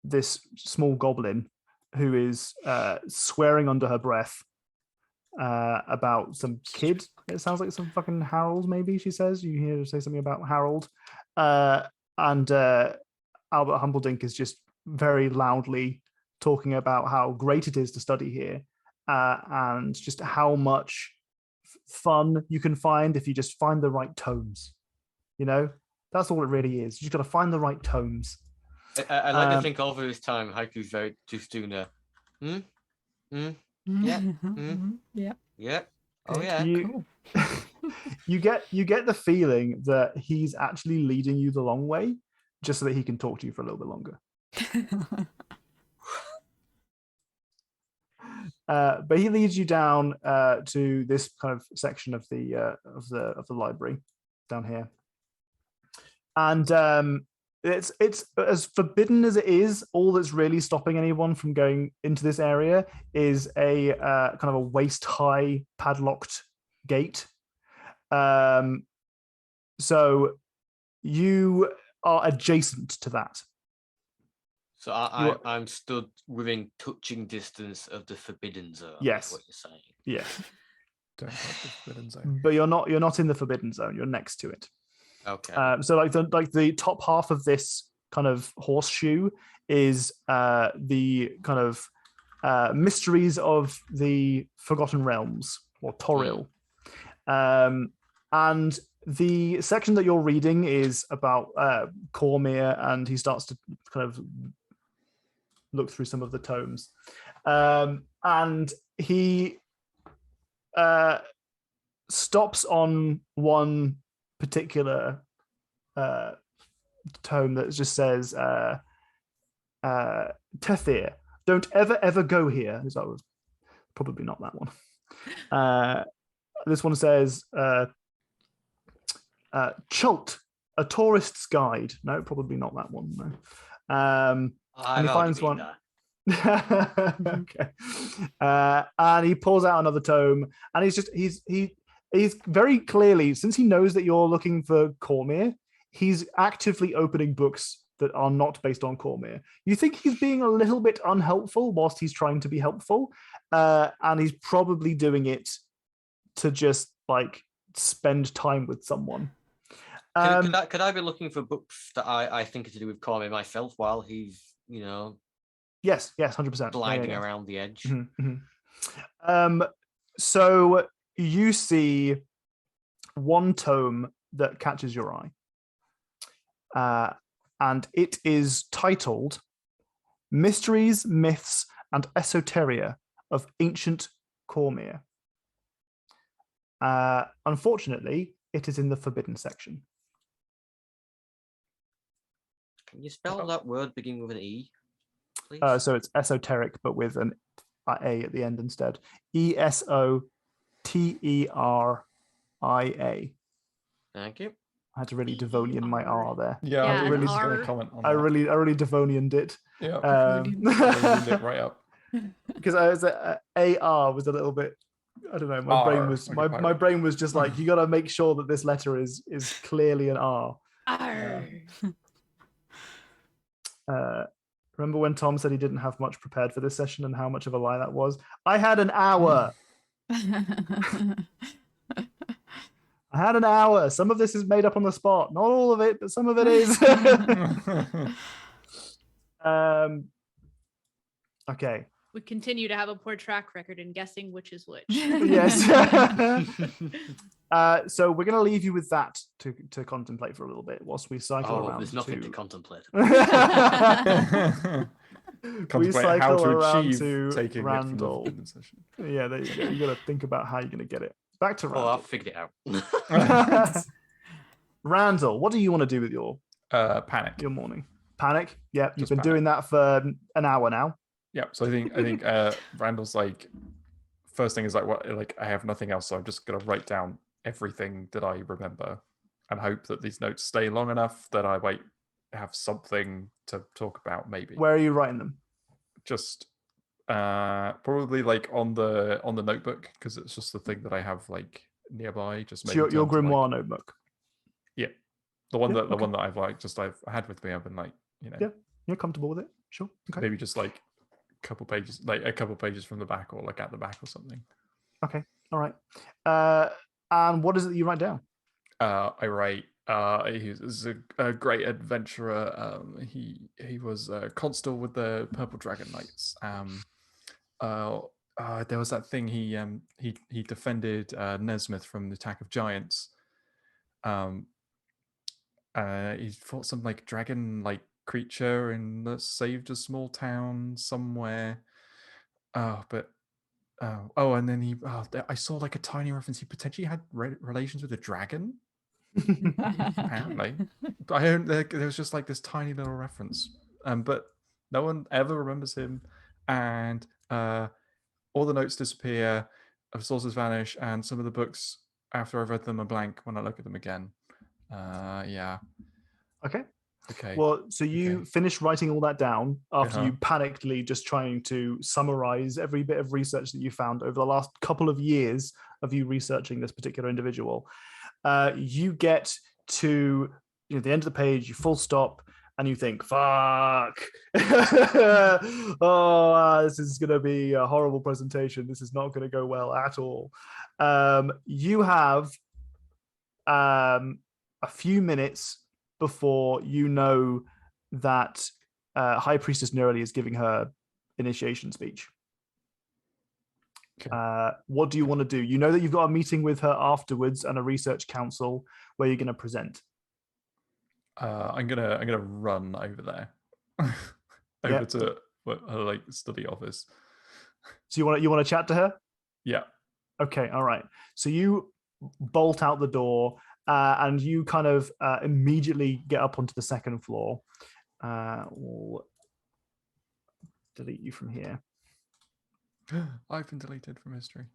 C: this small goblin who is swearing under her breath about some kid. It sounds like some fucking Harold, maybe, she says. You hear her say something about Harold. And Albert Humperdinck is just very loudly talking about how great it is to study here and just how much fun you can find if you just find the right tomes. You know, that's all it really is. You just got to find the right tomes.
E: I like to think over this time, Haiku's very just doing a, yeah,
A: yeah,
E: yeah, oh yeah.
C: You, you get the feeling that he's actually leading you the long way, just so that he can talk to you for a little bit longer. But he leads you down to this kind of section of the library down here, and it's as forbidden as it is. All that's really stopping anyone from going into this area is a kind of a waist-high padlocked gate. So you are adjacent to that.
E: So I'm stood within touching distance of the forbidden zone.
C: Yes.
E: Is what you're saying.
C: Yes.
B: Don't touch the forbidden zone.
C: But you're not in the forbidden zone. You're next to it.
E: Okay.
C: So like the top half of this kind of horseshoe is the kind of mysteries of the Forgotten Realms, or Toril. And the section that you're reading is about Cormyr, and he starts to kind of look through some of the tomes. And he stops on one particular tome that just says Tethir, don't ever go here. That was probably not that one. This one says Chult, a tourist's guide. No, probably not that one. No. And he finds one. Okay. And he pulls out another tome, and he's very clearly, since he knows that you're looking for Cormyr, he's actively opening books that are not based on Cormyr. You think he's being a little bit unhelpful whilst he's trying to be helpful, and he's probably doing it to just like spend time with someone.
E: Could I be looking for books that I think are to do with Cormyr myself while he's,
C: Yes, 100%.
E: gliding around the edge?
C: Mm-hmm. So you see one tome that catches your eye, and it is titled Mysteries, Myths, and Esoteria of Ancient Cormyr. Unfortunately, it is in the forbidden section.
E: Can you spell that word beginning with an E, please?
C: So it's esoteric, but with an A at the end instead. ESOTERIA.
E: Thank you.
C: I had to really Devonian my R there.
B: Yeah, I was
D: really
B: just going
D: R.
B: to comment on
C: I
B: that.
C: really Devonianed it.
B: Yeah, I zoomed it right up.
C: Because I was AR was a little bit. I don't know. My brain was my brain was just like, you got to make sure that this letter is clearly an R. Remember when Tom said he didn't have much prepared for this session and how much of a lie that was? I had an hour. I had an hour. Some of this is made up on the spot. Not all of it, but some of it is. Okay.
D: We continue to have a poor track record in guessing which is which.
C: Yes. So we're going to leave you with that to contemplate for a little bit whilst we cycle around.
E: There's nothing to contemplate.
C: We cycle
B: how to
C: around
B: achieve
C: to
B: taking
C: Randall.
B: it from the session.
C: Yeah, there you go. You got to think about how you're going to get it. Back to Randall.
E: Oh, I've figured it out.
C: Randall, what do you want to do with your
B: Panic.
C: your morning? Panic? Yeah, you've
B: Just
C: been
B: panic.
C: doing that for an hour now.
B: Yeah, so I think Randall's like, first thing is like, what, like I have nothing else, so I'm just gonna write down everything that I remember and hope that these notes stay long enough that I might have something to talk about. Maybe.
C: Where are you writing them?
B: Just probably like on the notebook, because it's just the thing that I have like nearby. Just
C: So
B: maybe
C: your
B: turn to,
C: grimoire
B: like,
C: notebook.
B: yeah, the one
C: Yeah,
B: that
C: okay.
B: I've like just I've had with me. I've been like,
C: Yeah. You're comfortable with it? Sure. Okay.
B: maybe just like couple pages from the back, or like at the back or something.
C: Okay, all right. And what is it that you write down?
B: I write. He was a great adventurer. He was a constable with the Purple Dragon Knights. There was that thing he defended Nesmith from the attack of giants. He fought some like dragon like creature and saved a small town somewhere. And then I saw like a tiny reference. He potentially had relations with a dragon. Apparently, there was just like this tiny little reference, but no one ever remembers him, and all the notes disappear, sources vanish, and some of the books after I've read them are blank when I look at them again. Yeah. Okay.
C: Well, so you finished writing all that down after you panickedly just trying to summarize every bit of research that you found over the last couple of years of you researching this particular individual. You get to the end of the page, you full stop, and you think, fuck. This is going to be a horrible presentation. This is not going to go well at all. You have a few minutes before you know that High Priestess Neroli is giving her initiation speech. What do you want to do? You know that you've got a meeting with her afterwards and a research council where you're going to present.
B: I'm gonna run over there, over to her like study office.
C: So you want to chat to her?
B: Yeah.
C: Okay. All right. So you bolt out the door and you kind of immediately get up onto the second floor. We'll delete you from here.
B: I've been deleted from history.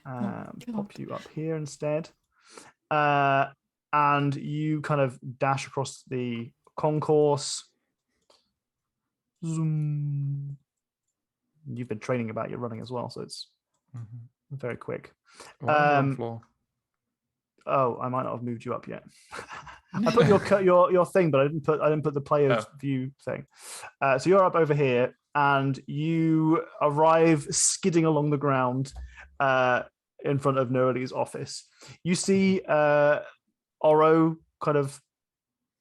C: Pop you up here instead. And you kind of dash across the concourse. Zoom. You've been training about your running as well, so it's very quick.
B: Floor.
C: Oh, I might not have moved you up yet. I put your thing, but I didn't put the player's view thing. So you're up over here, and you arrive skidding along the ground in front of Neroli's office. You see Oro kind of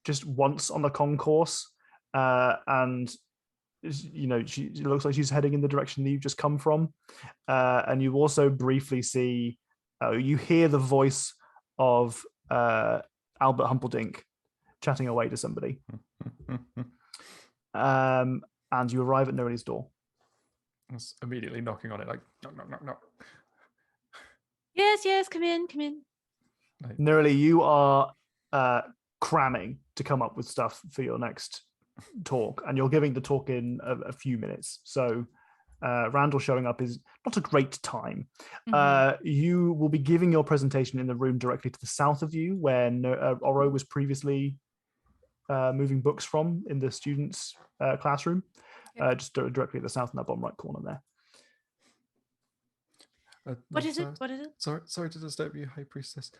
C: just once on the concourse, and it looks like she's heading in the direction that you've just come from. And you also briefly see, you hear the voice of Albert Humperdinck chatting away to somebody. And you arrive at Neroli's door.
B: I was immediately knocking on it, like, knock.
D: Yes, come in.
C: Neroli, you are cramming to come up with stuff for your next talk, and you're giving the talk in a few minutes. So Randall showing up is not a great time. You will be giving your presentation in the room directly to the south of you, where Oro was previously moving books from in the students' classroom. Just directly at the south in that bottom right corner there.
D: What is it?
B: Sorry to disturb you, High Priestess.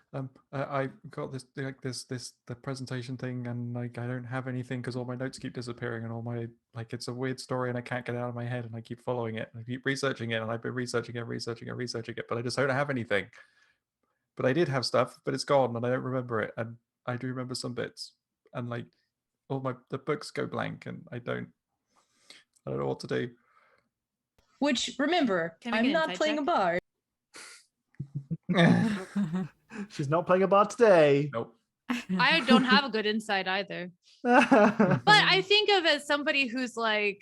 B: I got this the presentation thing, and like I don't have anything because all my notes keep disappearing, and all my it's a weird story, and I can't get it out of my head, and I keep following it, and I keep researching it, and I've been researching it, but I just don't have anything. But I did have stuff, but it's gone, and I don't remember it, and I do remember some bits, and like the books go blank, and I don't know what to do.
H: Which, remember, I'm not playing a bard.
C: She's not playing a bard today.
B: Nope.
D: I don't have a good insight either. But I think of as somebody who's like,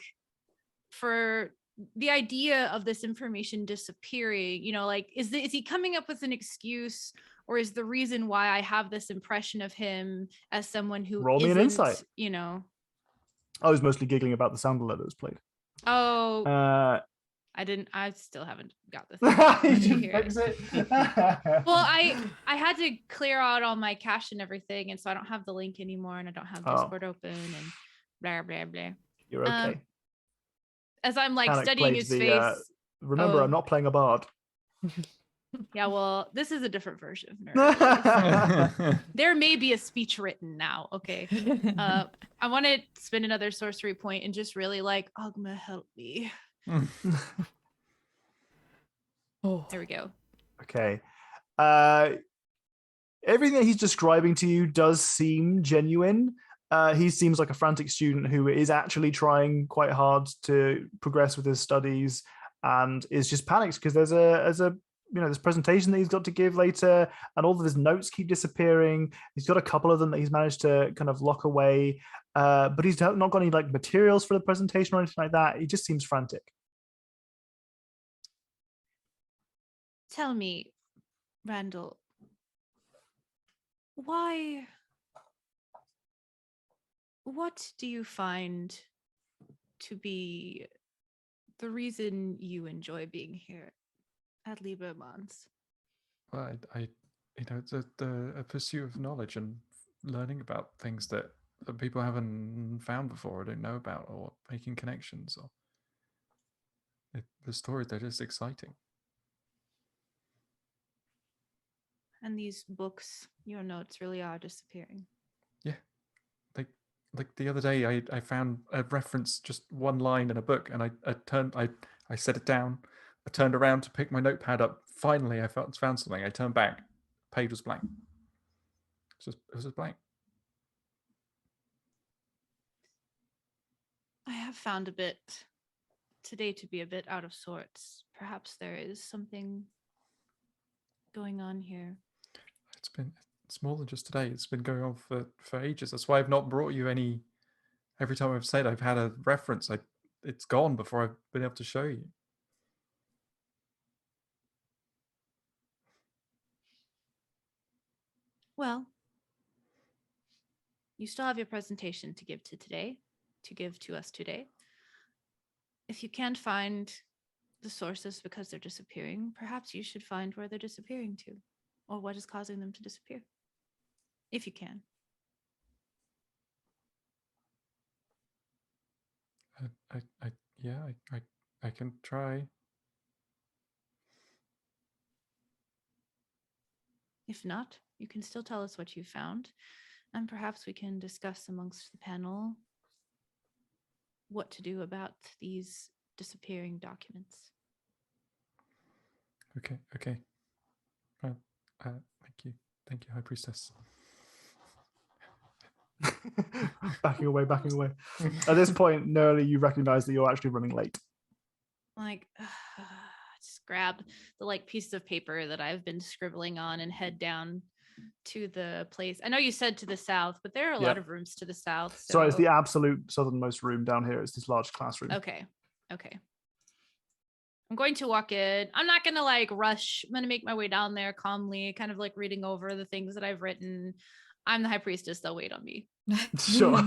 D: for the idea of this information disappearing, is he coming up with an excuse, or is the reason why I have this impression of him as someone who
C: roll me an insight? I was mostly giggling about the sound alert that was played.
D: Oh. I still haven't got the thing here. Well, I had to clear out all my cache and everything, and so I don't have the link anymore, and I don't have Discord open, and blah blah blah.
C: You're okay.
D: As I'm studying his face.
C: Remember, I'm not playing a bard.
D: Yeah, well, this is a different version of nerd. There may be a speech written now. Okay. I want to spend another sorcery point and just really like, Ogma, help me.
A: Oh.
D: There we go.
C: Okay. Everything that he's describing to you does seem genuine. He seems like a frantic student who is actually trying quite hard to progress with his studies and is just panicked because there's a this presentation that he's got to give later, and all of his notes keep disappearing. He's got a couple of them that he's managed to kind of lock away, but he's not got any like materials for the presentation or anything like that. He just seems frantic.
D: Tell me, Randall, what do you find to be the reason you enjoy being here at Lieberman's?
B: Well, it's a pursuit of knowledge and learning about things that people haven't found before or don't know about, or making connections, or the stories, they're just exciting.
D: And these books, your notes really are disappearing.
B: Yeah. Like the other day, I found a reference, just one line in a book, and I set it down. I turned around to pick my notepad up. Finally, I found something. I turned back. Page was blank. It was just blank.
D: I have found a bit today to be a bit out of sorts. Perhaps there is something going on here.
B: It's more than just today. It's been going on for ages. That's why I've not brought you any. Every time I've said I've had a reference, it's gone before I've been able to show you.
D: Well, you still have your presentation to give to us today. If you can't find the sources because they're disappearing, perhaps you should find where they're disappearing to, or what is causing them to disappear, if you can.
B: I can try.
D: If not, you can still tell us what you found, and perhaps we can discuss amongst the panel what to do about these disappearing documents.
B: Okay. Thank you, High Priestess.
C: backing away. At this point, Nerly, you recognize that you're actually running late.
D: Like, just grab the like piece of paper that I've been scribbling on and head down to the place. I know you said to the south, but there are a lot of rooms to the south. So
C: it's the absolute southernmost room down here. It's this large classroom.
D: Okay. I'm going to walk in. I'm not going to like rush. I'm going to make my way down there calmly, kind of like reading over the things that I've written. I'm the High Priestess. They'll wait on me.
C: Sure.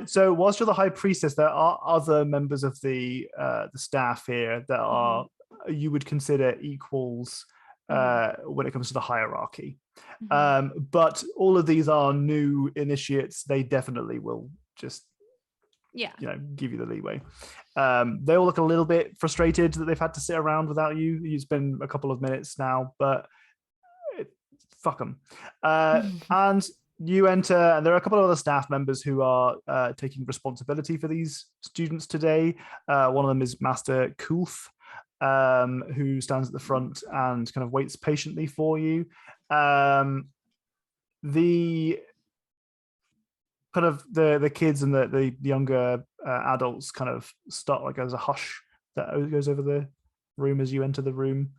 C: So whilst you're the High Priestess, there are other members of the staff here that are you would consider equals when it comes to the hierarchy. But all of these are new initiates. They definitely will just give you the leeway. They all look a little bit frustrated that they've had to sit around without you. It's been a couple of minutes now, but fuck them. And you enter, and there are a couple of other staff members who are taking responsibility for these students today. One of them is Master Kulth, who stands at the front and kind of waits patiently for you. The kind of the kids and the younger adults kind of start, like there's a hush that goes over the room as you enter the room.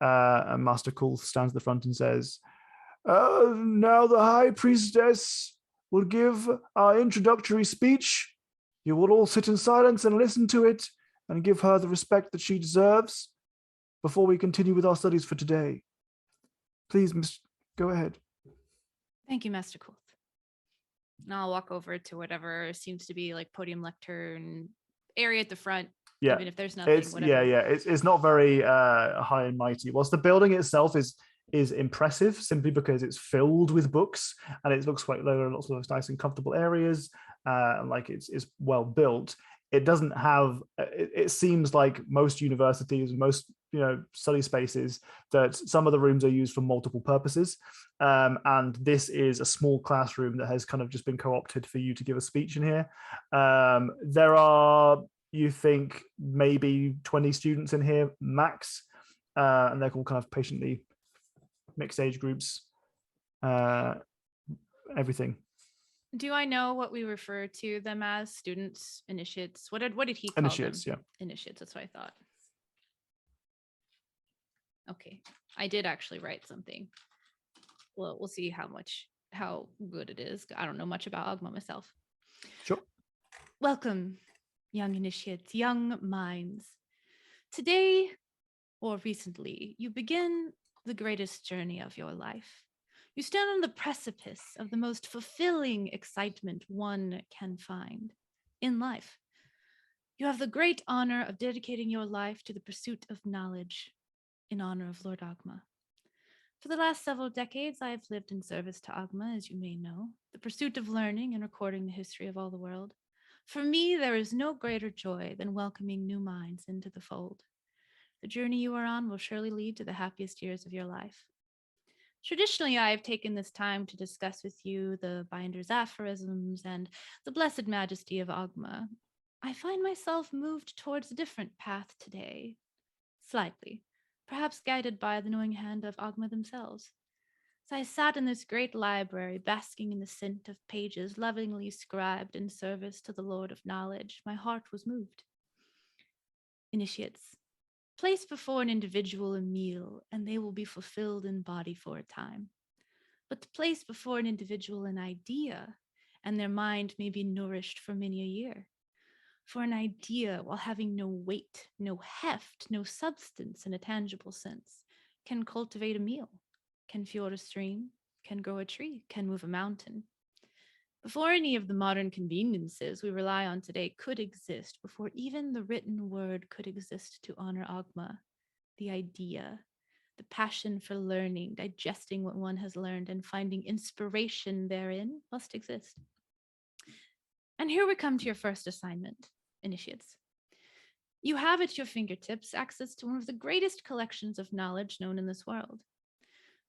C: And Master Kulth stands at the front and says, now the High Priestess will give our introductory speech. You will all sit in silence and listen to it and give her the respect that she deserves before we continue with our studies for today. Please, go ahead.
D: Thank you, Master Kulth. And I'll walk over to whatever seems to be like podium lectern area at the front.
C: Yeah,
D: even if there's nothing.
C: It's not very high and mighty. Whilst the building itself is impressive simply because it's filled with books and it looks like there are lots of nice and comfortable areas, and like it's well built. it doesn't have. It seems like most universities, most study spaces, that some of the rooms are used for multiple purposes, and this is a small classroom that has kind of just been co-opted for you to give a speech in here. There are, you think, maybe 20 students in here max, and they're all kind of patiently mixed age groups, everything.
D: Do I know what we refer to them as? Students, initiates? What did he call
C: Initiates,
D: them?
C: yeah.
D: Initiates, that's what I thought. Okay. I did actually write something. Well, we'll see how good it is. I don't know much about Ogma myself.
C: Sure.
D: Welcome, young initiates, young minds. Today, or recently, you begin the greatest journey of your life. You stand on the precipice of the most fulfilling excitement one can find in life. You have the great honor of dedicating your life to the pursuit of knowledge in honor of Lord Ogma. For the last several decades, I have lived in service to Ogma, as you may know, the pursuit of learning and recording the history of all the world. For me, there is no greater joy than welcoming new minds into the fold. The journey you are on will surely lead to the happiest years of your life. Traditionally, I have taken this time to discuss with you the binder's aphorisms and the blessed majesty of Ogma. I find myself moved towards a different path today, slightly, perhaps guided by the knowing hand of Ogma themselves. As I sat in this great library, basking in the scent of pages lovingly scribed in service to the Lord of Knowledge, my heart was moved. Initiates, place before an individual a meal, and they will be fulfilled in body for a time. But to place before an individual an idea, and their mind may be nourished for many a year. For an idea, while having no weight, no heft, no substance in a tangible sense, can cultivate a meal, can fjord a stream, can grow a tree, can move a mountain. Before any of the modern conveniences we rely on today could exist, before even the written word could exist to honor Ogma, the idea, the passion for learning, digesting what one has learned, and finding inspiration therein must exist. And here we come to your first assignment, initiates. You have at your fingertips access to one of the greatest collections of knowledge known in this world.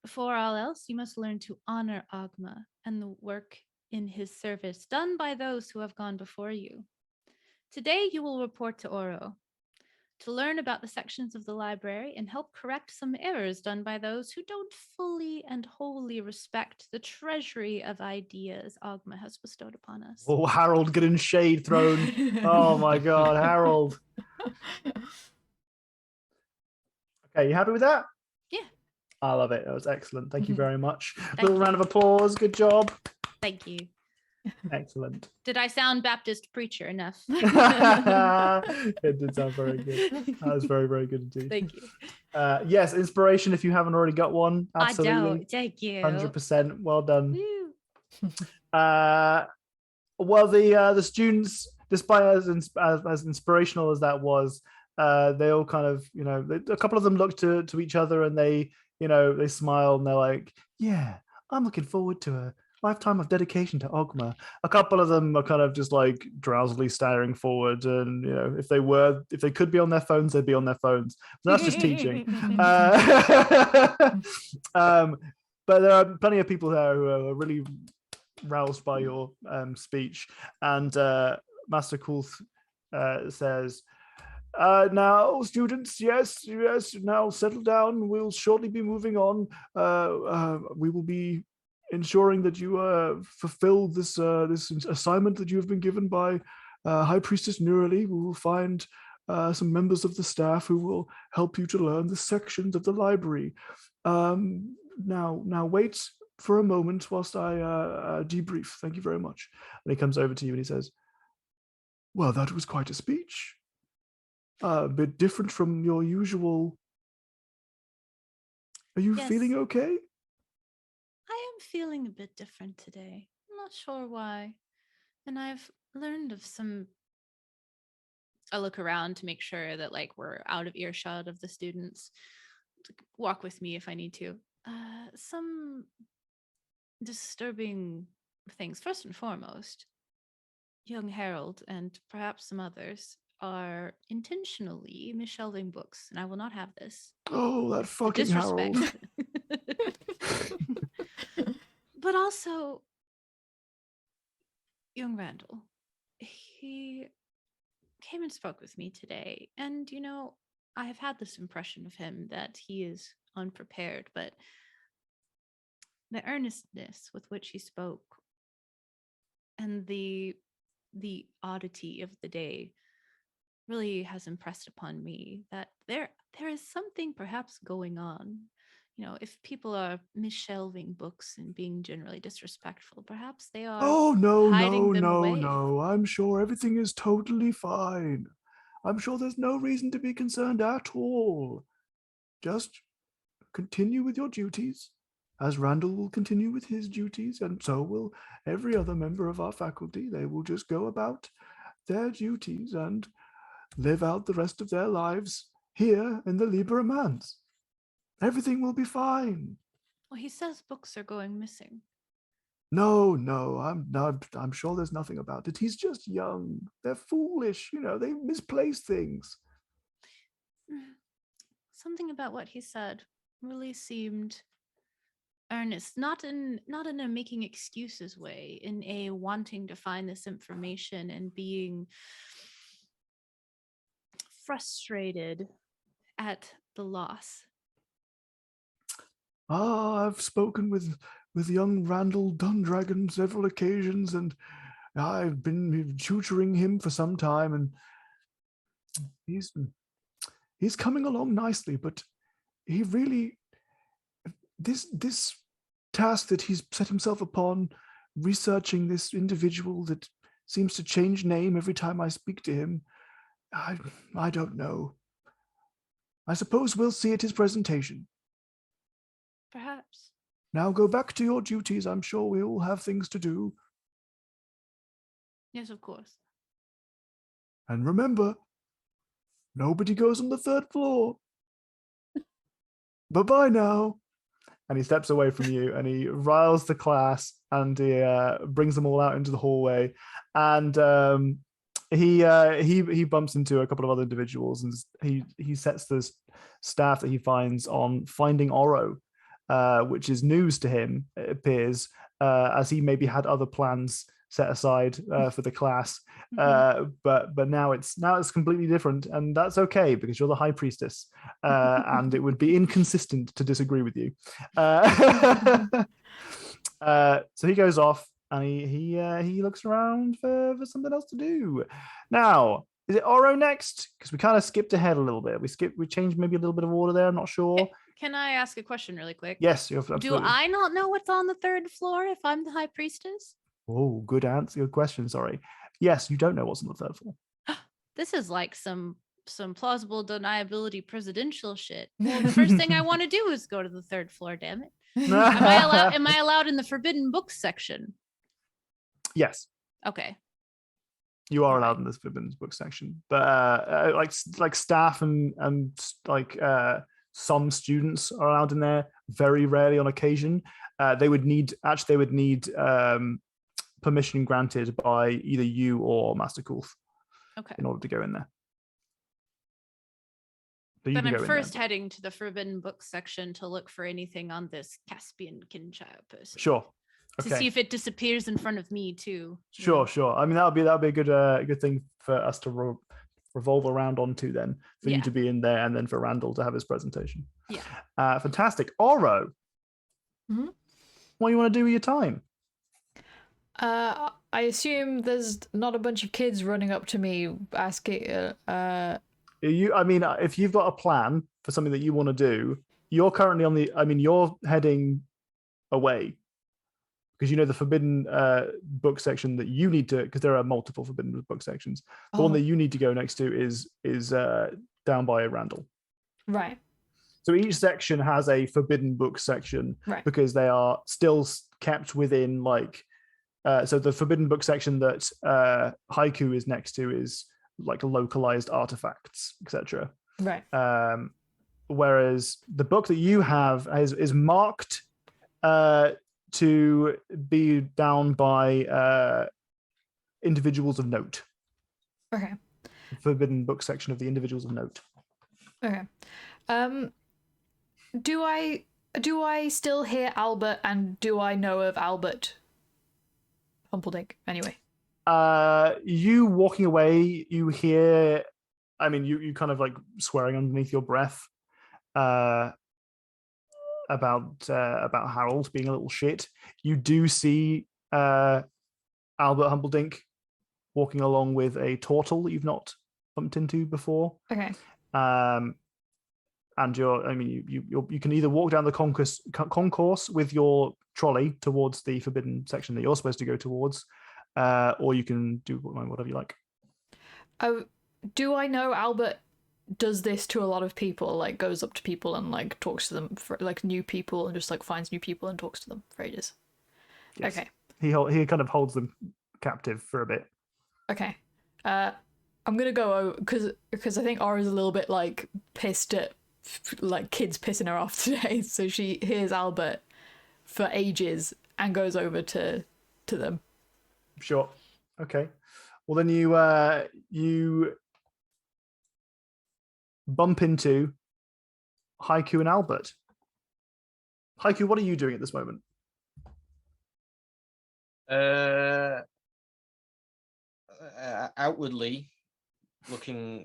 D: Before all else, you must learn to honor Ogma and the work in his service done by those who have gone before you. Today, you will report to Oro to learn about the sections of the library and help correct some errors done by those who don't fully and wholly respect the treasury of ideas Ogma has bestowed upon us.
C: Oh, Harold getting shade thrown. Oh my God, Harold. Okay, you happy with that?
D: Yeah.
C: I love it. That was excellent. Thank you very much.
D: Thank
C: Little round of applause. Good job.
D: Thank you.
C: Excellent.
D: Did I sound Baptist preacher enough?
C: It did sound very good. That was very, very good indeed.
D: Thank you.
C: Yes, inspiration if you haven't already got one. Absolutely.
D: I don't. Thank you.
C: 100%. Well done.
D: Woo.
C: Well, the students, despite as inspirational as that was, they all kind of, a couple of them look to each other and they smile and they're like, yeah, I'm looking forward to a lifetime of dedication to Ogma. A couple of them are kind of just like drowsily staring forward, and if they could be on their phones, they'd be on their phones. So that's just teaching. But there are plenty of people there who are really roused by your speech, and Master Kulth says, now, students, yes, now settle down. We'll shortly be moving on. We will be ensuring that you fulfill this assignment that you have been given by High Priestess Nurali. We will find some members of the staff who will help you to learn the sections of the library. Now wait for a moment whilst I debrief. Thank you very much. And he comes over to you and he says, well, that was quite a speech. A bit different from your usual. Are you feeling okay?
D: I am feeling a bit different today. I'm not sure why. And I've learned of some. I look around to make sure that we're out of earshot of the students. Walk with me if I need to. Some disturbing things. First and foremost, young Harold and perhaps some others are intentionally misshelving books, and I will not have this.
C: Oh, that
D: The
C: fucking Harold.
D: But also, young Randall, he came and spoke with me today, and I have had this impression of him that he is unprepared, but the earnestness with which he spoke and the oddity of the day really has impressed upon me that there is something perhaps going on. If people are misshelving books and being generally disrespectful, perhaps they are
C: Oh, no,
D: hiding
C: no,
D: them
C: no,
D: away.
C: no. I'm sure everything is totally fine. I'm sure there's no reason to be concerned at all. Just continue with your duties, as Randall will continue with his duties, and so will every other member of our faculty. They will just go about their duties and live out the rest of their lives here in the Liberamans. Everything will be fine.
D: Well, he says books are going missing.
C: No, I'm sure there's nothing about it. He's just young. They're foolish, they misplace things.
D: Something about what he said really seemed earnest, not in a making excuses way, in a wanting to find this information and being frustrated at the loss.
C: I've spoken with young Randall Dundragon several occasions, and I've been tutoring him for some time, and he's coming along nicely, but he really, this task that he's set himself upon, researching this individual that seems to change name every time I speak to him, I don't know. I suppose we'll see at his presentation.
D: Perhaps.
C: Now go back to your duties. I'm sure we all have things to do.
D: Yes, of course.
C: And remember, nobody goes on the 3rd floor. Bye-bye now. And he steps away from you and he riles the class and he brings them all out into the hallway. And he bumps into a couple of other individuals, and he sets the staff that he finds on finding Oro, which is news to him, it appears, as he maybe had other plans set aside for the class, but now it's completely different, and that's okay because you're the high priestess, and it would be inconsistent to disagree with you. So he goes off and he looks around for something else to do. Now, is it Oro next? Because we kind of skipped ahead a little bit. We changed maybe a little bit of order there. I'm not sure.
D: Can I ask a question really quick?
C: Yes, you're absolutely.
D: Do I not know what's on the 3rd floor if I'm the high priestess?
C: Oh, good answer. Good question. Sorry. Yes, you don't know what's on the 3rd floor.
D: This is like some plausible deniability presidential shit. Well, the first thing I want to do is go to the 3rd floor. Damn it! Am I allowed in the forbidden books section?
C: Yes.
D: Okay.
C: You are allowed in this forbidden book section, but like staff and like some students are allowed in there. Very rarely, on occasion, they would need permission granted by either you or Master Kulf,
D: okay,
C: in order to go in there.
D: But I'm first heading to the forbidden book section to look for anything on this Caspian Kinshire person.
C: Sure. Okay.
D: To see if it disappears in front of me too.
C: Sure. I mean, that'll be a good thing for us to revolve around onto then, for you to be in there, and then for Randall to have his presentation.
D: Yeah.
C: Fantastic. Oro.
A: Mm-hmm.
C: What do you want to do with your time?
A: I assume there's not a bunch of kids running up to me asking.
C: If you've got a plan for something that you want to do, you're currently you're heading away because the forbidden book section that you need to, because there are multiple forbidden book sections. The one that you need to go next to is down by Randall.
A: Right.
C: So each section has a forbidden book section,
A: right, because
C: they are still kept within so the forbidden book section that Haiku is next to is like localized artifacts, etc.
A: Right.
C: Whereas the book that you have is marked to be down by individuals of note.
A: Okay.
C: The forbidden book section of the individuals of note.
A: Okay. Do I still hear Albert, and do I know of Albert Humperdinck anyway?
C: You walking away, you hear, I mean, you kind of like swearing underneath your breath about Harold being a little shit. You do see Albert Humperdinck walking along with a turtle that you've not bumped into before.
A: Okay.
C: And you can either walk down the concourse with your trolley towards the forbidden section that you're supposed to go towards, or you can do whatever you like.
A: Do I know Albert does this to a lot of people, like goes up to people and like talks to them for like new people and just like finds new people and talks to them for ages? Yes. Okay.
C: He kind of holds them captive for a bit.
A: Okay. I'm gonna go because I think Aura's a little bit like pissed at like kids pissing her off today, so she hears Albert for ages and goes over to them.
C: Sure. Okay. Well, then you bump into Haiku and Albert. Haiku, what are you doing at this moment?
E: Outwardly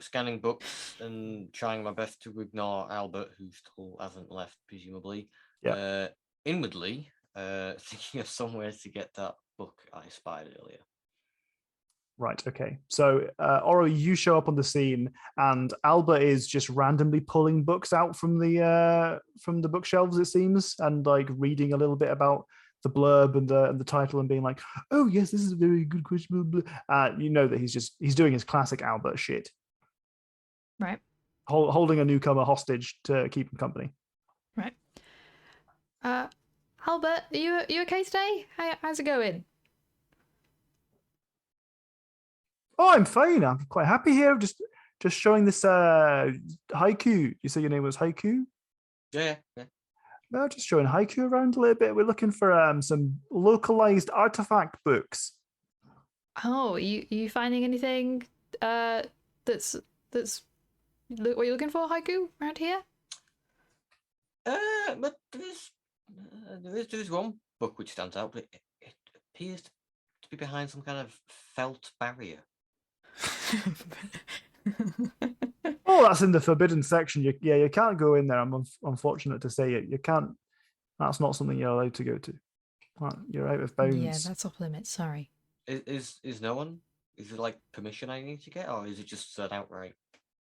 E: scanning books and trying my best to ignore Albert, who still hasn't left, presumably.
C: Yeah.
E: Inwardly, thinking of somewhere to get that book I spied earlier.
C: Right, okay. So, Oro, you show up on the scene, and Albert is just randomly pulling books out from the bookshelves, it seems, and like reading a little bit about the blurb and the title, and being like, "Oh yes, this is a very good question." You know that he's doing his classic Albert shit,
A: right?
C: Holding a newcomer hostage to keep him company.
A: Right. Albert, are you okay today? How's it going?
C: Oh, I'm fine. I'm quite happy here. Just showing this Haiku. You say your name was Haiku?
E: Yeah.
C: No, just showing Haiku around a little bit. We're looking for some localized artifact books.
A: Oh, you finding anything that's what you're looking for, Haiku, around here?
E: But there is one book which stands out, but it appears to be behind some kind of felt barrier.
C: Oh, that's in the forbidden section. You can't go in there. I'm unfortunate to say it. You can't. That's not something you're allowed to go to. You're out of bounds.
A: Yeah, that's off limits. Sorry.
E: Is no one? Is it like permission I need to get, or is it just an outright?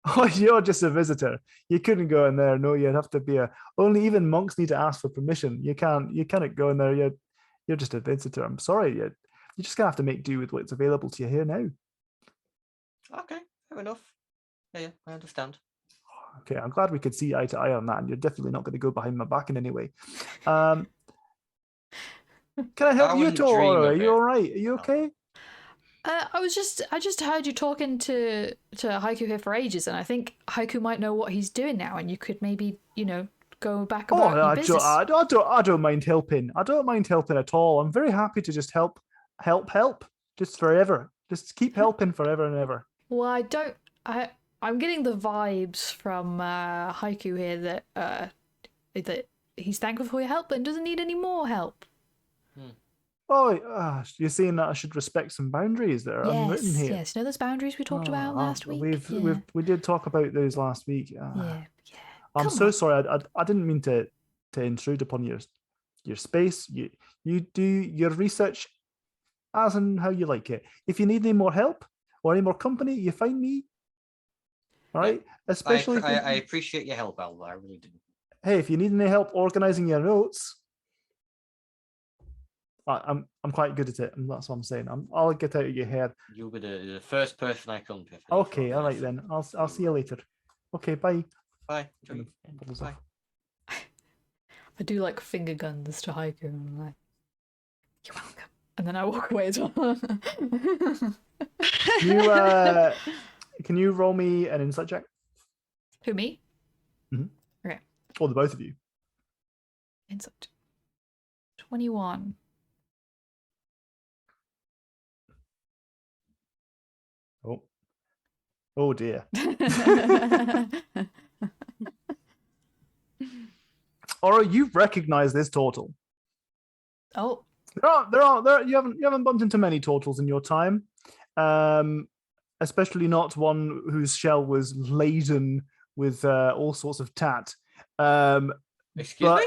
C: Oh, you're just a visitor. You couldn't go in there. No, you'd have to be only even monks need to ask for permission. You cannot go in there. You're just a visitor. I'm sorry. You're just gonna have to make do with what's available to you here now.
E: Okay, fair enough. Yeah, I understand.
C: Okay, I'm glad we could see eye to eye on that, and you're definitely not going to go behind my back in any way. Can I help you at all, Aura? Are you all right? Are you okay?
A: I just heard you talking to Haiku here for ages, and I think Haiku might know what he's doing now, and you could maybe, go back about your business.
C: I don't mind helping. I don't mind helping at all. I'm very happy to just help, just forever. Just keep helping forever and ever.
A: Well, I'm getting the vibes from Haiku here that he's thankful for your help and doesn't need any more help.
C: Oh, you're saying that I should respect some boundaries that are unwritten here.
A: Yes, those boundaries we talked about last week.
C: We did talk about those last week.
A: Yeah.
C: I'm so sorry. I didn't mean to intrude upon your space. You do your research as and how you like it. If you need any more help or any more company, you find me. All right. Especially
E: I appreciate your help, Alva. I really do.
C: Hey, if you need any help organizing your notes, I'm quite good at it, and that's what I'm saying. I'll get out of your head.
E: You'll be the first person I come to.
C: Okay, all right then. I'll see you later. Okay, bye.
E: Bye.
C: Bye.
A: I do like finger guns to Haiku, and I'm like, you're welcome. And then I walk away as well.
C: Can you roll me an insight check?
A: Who, me?
C: Mm-hmm.
A: Okay.
C: Or the both of you.
A: Insight. 21.
C: Oh dear. Oro, you recognize this turtle.
A: Oh.
C: You haven't bumped into many turtles in your time. Especially not one whose shell was laden with all sorts of tat.
E: Excuse me?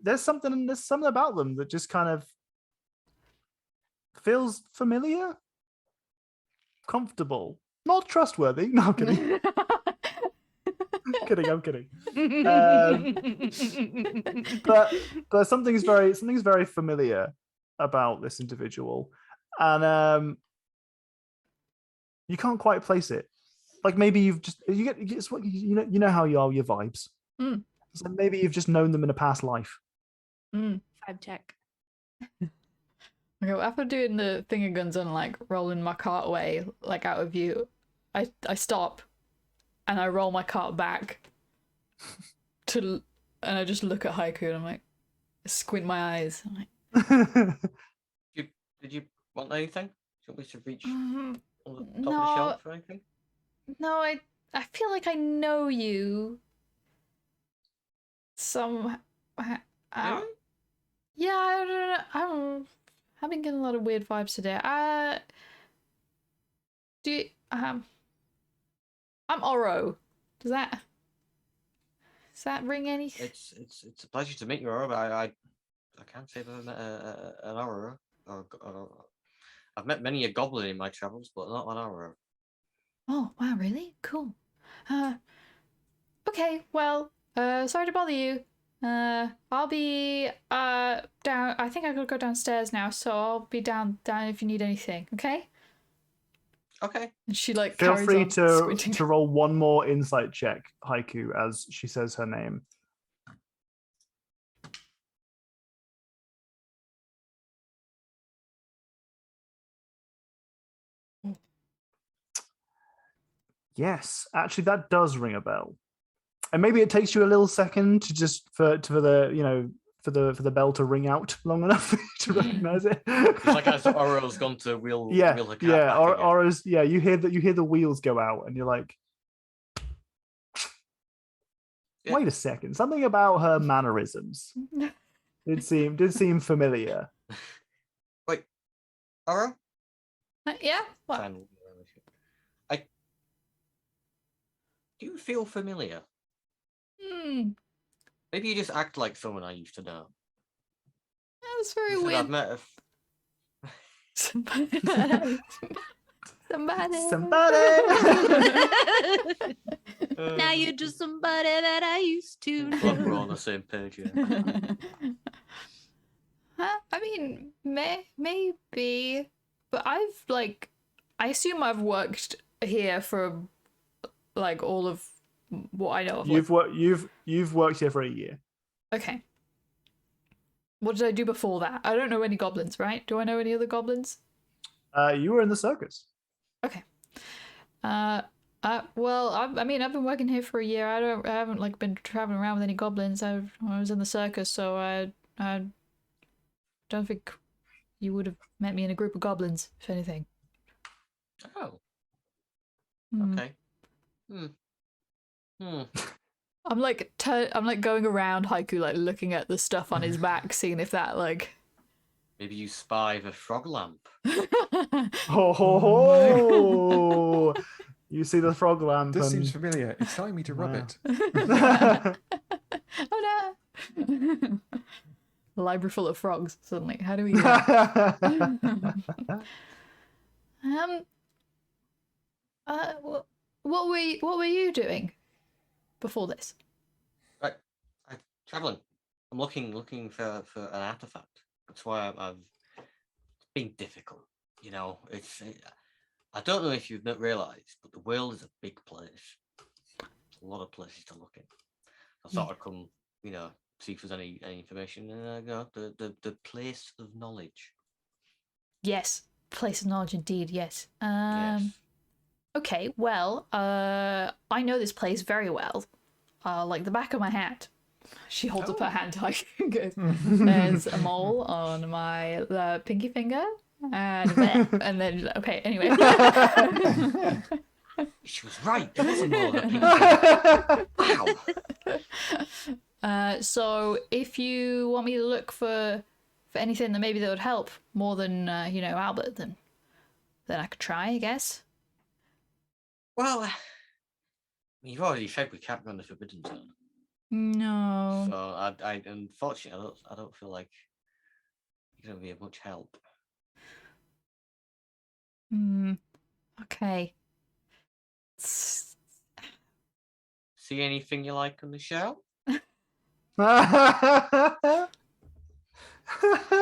C: There's something about them that just kind of feels familiar, comfortable, not trustworthy. No, I'm kidding. I'm kidding. But something's very familiar about this individual, and you can't quite place it. Like maybe you know how you are with your vibes. So maybe you've just known them in a past life.
D: Vibe check.
A: Okay, well, after doing the finger guns and like rolling my cart away, like out of view, I stop and I roll my cart back and I just look at Haiku and I'm like, squint my eyes. I'm like,
E: Did you want anything? Do you want me to reach on the top of
A: no,
E: the shelf or anything?
A: No, I feel like I know you. Yeah, I don't know. I've been getting a lot of weird vibes today. I'm Oro. Does that ring any?
E: It's a pleasure to meet you, Oro. I can't say I've ever met an Oro. I've met many a goblin in my travels, but not an Oro.
A: Oh wow, really? Cool. Okay, well, sorry to bother you. I'll be down. I think I gotta go downstairs now, so I'll be down if you need anything. Okay.
E: Okay.
A: And she like
C: feel
A: carries
C: free
A: on,
C: to
A: squinting.
C: to roll one more insight check, Haiku, as she says her name. Yes, actually, that does ring a bell. And maybe it takes you a little second to just for the bell to ring out long enough to recognize it.
E: It's like as Oro's gone to wheel her cat back again.
C: Oro's you hear the wheels go out and you're like, wait a second, something about her mannerisms did seem familiar.
E: Wait, Oro?
A: Yeah. What?
E: Do you feel familiar? Maybe you just act like someone I used to know.
A: That's very weird.
E: I've met
A: Somebody.
D: Now you're just somebody that I used to know.
E: Glad we're on the same page, yeah.
A: I mean, maybe, but I assume I've worked here for like all of what I know of.
C: You've worked here for a year.
A: Okay. What did I do before that? I don't know any goblins, right? Do I know any other goblins?
C: You were in the circus.
A: Okay. Well, I mean, I've been working here for a year. I haven't like been traveling around with any goblins. I was in the circus, so I don't think you would have met me in a group of goblins, if anything.
E: Oh. Okay.
A: I'm like going around Haiku, like looking at the stuff on his back, seeing if that like.
E: Maybe you spy the frog lamp.
C: Ho ho ho! You see the frog lamp.
B: This seems familiar. It's telling me to rub it.
A: Oh no! A library full of frogs. Suddenly, how do we? What were you doing before this?
E: I'm traveling. I'm looking for an artifact. That's why I've been difficult. You know, I don't know if you've not realised, but the world is a big place. There's a lot of places to look in. I thought I'd come, see if there's any information. The place of knowledge.
A: Yes, place of knowledge indeed. Yes.
E: Yes.
A: Okay, well, I know this place very well, like the back of my hand. She holds up her hand like there's a mole on my pinky finger, and then okay. Anyway,
E: She was right. There is a more of a pink.
A: Wow. So if you want me to look for anything that maybe that would help more than Albert, then I could try, I guess.
E: Well, you've already said we can't go on the Forbidden Zone.
A: No.
E: So I unfortunately I don't feel like you're gonna be of much help.
A: Okay.
E: See anything you like on the show?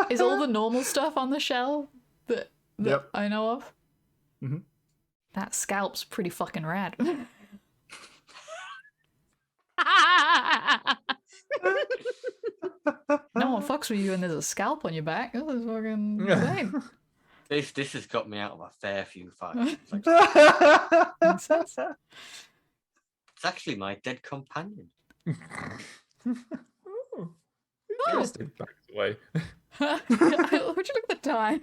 A: Is all the normal stuff on the shell that
C: Yep.
A: I know of?
C: Mm-hmm.
A: That scalp's pretty fucking rad. No one fucks with you and there's a scalp on your back. This is fucking insane.
E: This has got me out of a fair few fights.
A: Makes sense.
E: It's actually my dead companion.
B: Interesting. Back away.
A: Would you look at the time?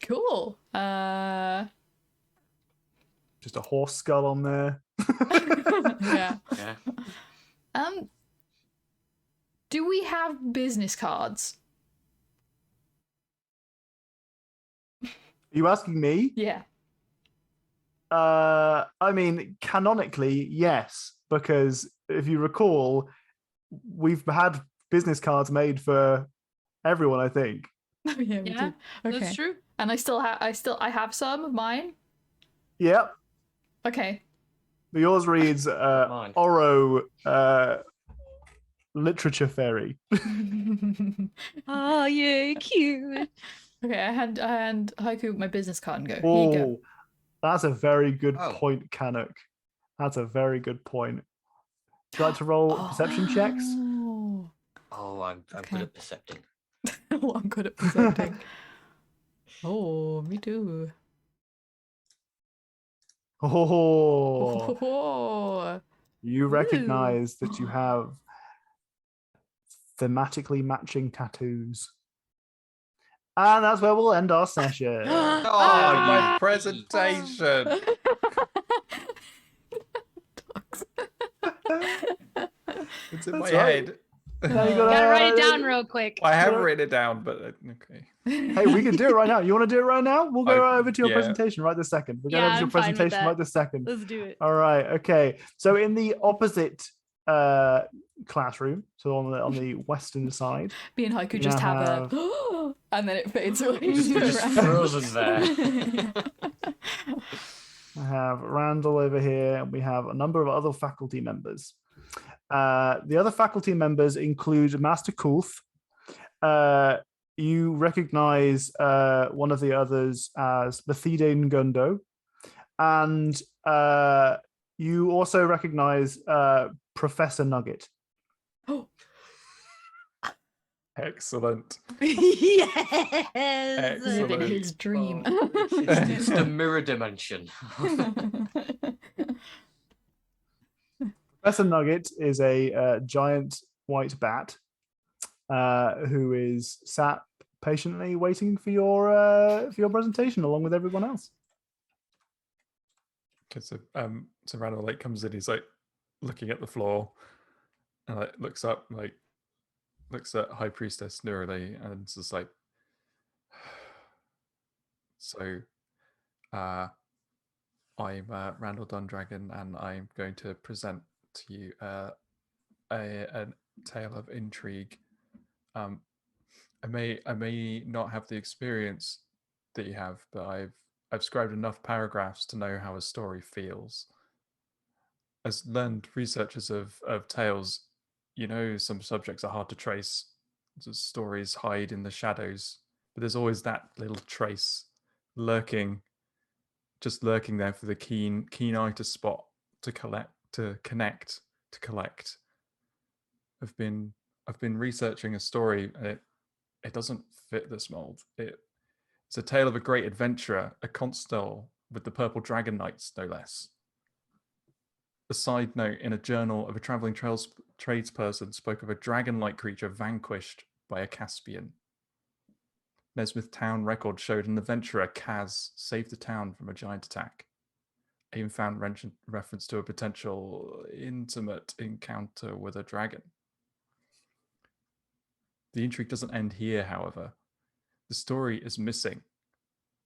A: Cool.
C: Just a horse skull on there.
A: Yeah.
E: Yeah.
A: Do we have business cards?
C: Are you asking me?
A: Yeah.
C: I mean, canonically, yes, because if you recall, we've had business cards made for everyone, I think.
A: Yeah, we
H: Yeah,
A: do. Okay.
H: that's true.
A: And I have some of mine.
C: Yep.
A: Okay.
C: Yours reads
E: Mine.
C: Oro Literature Fairy.
D: Oh, yeah, cute.
A: Okay, I hand Haiku my business card and go. Here you
C: Oh,
A: go.
C: that's a very good
E: Oh.
C: point, Canuck. That's a very good point. Would you like to roll perception checks?
E: Oh, I'm good at percepting.
A: Oh, I'm good at presenting. Oh, me too.
C: Oh,
A: Oh.
C: you recognize that you have thematically matching tattoos. And that's where we'll end our session.
B: Oh, my presentation. It's in my
C: That's right.
B: head.
C: Now you
D: Gotta write it down real quick.
B: I have
C: Yeah.
B: written it down, but okay.
C: Hey, we can do it right now. You want to do it right now? We'll go right over to your
B: yeah.
C: presentation right this second. We'll go
D: Yeah,
C: over to your
D: I'm fine with
C: presentation
D: that.
C: right this second.
D: Let's do it.
C: All right. Okay. So in the opposite classroom, so on the western side,
A: Me and Haiku
C: You
A: just
C: now
A: have a and then it fades away.
E: Just frozen there.
C: I have Randall over here, and we have a number of other faculty members. The other faculty members include Master Kulf. You recognize one of the others as Bethide Ngundo, and you also recognize Professor Nugget.
B: Excellent.
D: Yes.
B: Excellent.
A: Living his dream.
E: It's the mirror dimension.
C: Professor Nugget is a giant white bat who is sat patiently waiting for your presentation along with everyone else.
B: Okay, so Randall like comes in, he's like looking at the floor and like looks up, like looks at High Priestess Nurali, and it's just like, so I'm Randall Dundragon, and I'm going to present to you a tale of intrigue. I may not have the experience that you have, but I've scribed enough paragraphs to know how a story feels. As learned researchers of tales, you know some subjects are hard to trace. The stories hide in the shadows, but there's always that little trace lurking there for the keen eye to spot, to collect, to connect, to collect. I've been researching a story, and it doesn't fit this mold. It's a tale of a great adventurer, a constable with the Purple Dragon Knights, no less. A side note in a journal of a traveling tradesperson spoke of a dragon-like creature vanquished by a Caspian. Nesmith town record showed an adventurer, Kaz, saved the town from a giant attack. I even found reference to a potential intimate encounter with a dragon. The intrigue doesn't end here, however. The story is missing.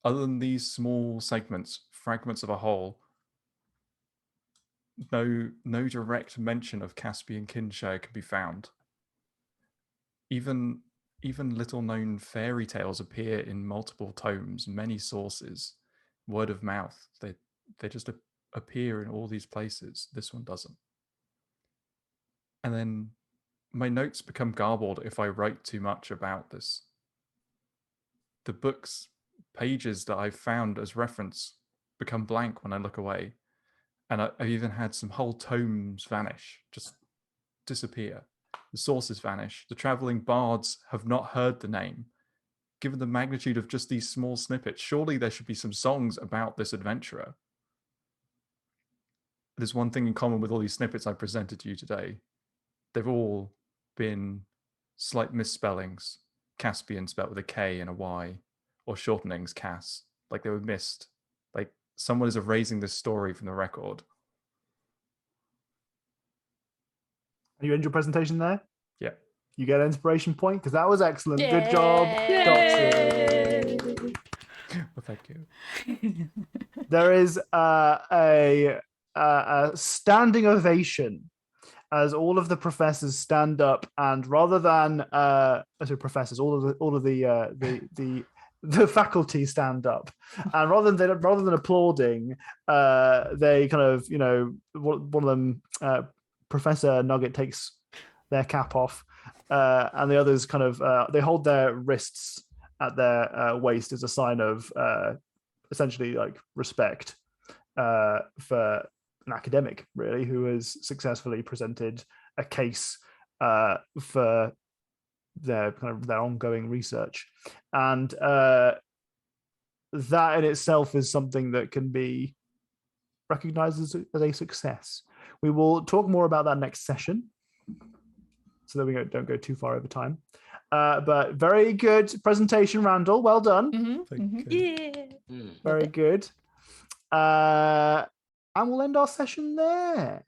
B: Other than these small segments, fragments of a whole, no direct mention of Caspian kinshire can be found. Even little-known fairy tales appear in multiple tomes, many sources, word of mouth. They just appear in all these places. This one doesn't. And then my notes become garbled if I write too much about this. The book's pages that I've found as reference become blank when I look away. And I've even had some whole tomes vanish, just disappear. The sources vanish. The traveling bards have not heard the name. Given the magnitude of just these small snippets, surely there should be some songs about this adventurer. There's one thing in common with all these snippets I presented to you today. They've all been slight misspellings. Caspian spelled with a K and a Y, or shortenings, Cass. Like they were missed. Like someone is erasing this story from the record.
C: Are you end your presentation there?
B: Yeah.
C: You get an inspiration point because that was excellent.
A: Yay!
C: Good job,
A: Yay!
C: Doxy.
B: Well, thank you.
C: There is a standing ovation as all of the professors stand up, and rather than professors, all of the faculty stand up, and rather than applauding, they kind of, one of them, Professor Nugget, takes their cap off, and the others kind of they hold their wrists at their waist as a sign of essentially like respect for an academic, really, who has successfully presented a case for their ongoing research, and that in itself is something that can be recognized as a success. We will talk more about that next session, so that we don't go too far over time. But very good presentation, Randall. Well done.
D: Yeah.
C: Very good. And we'll end our session there.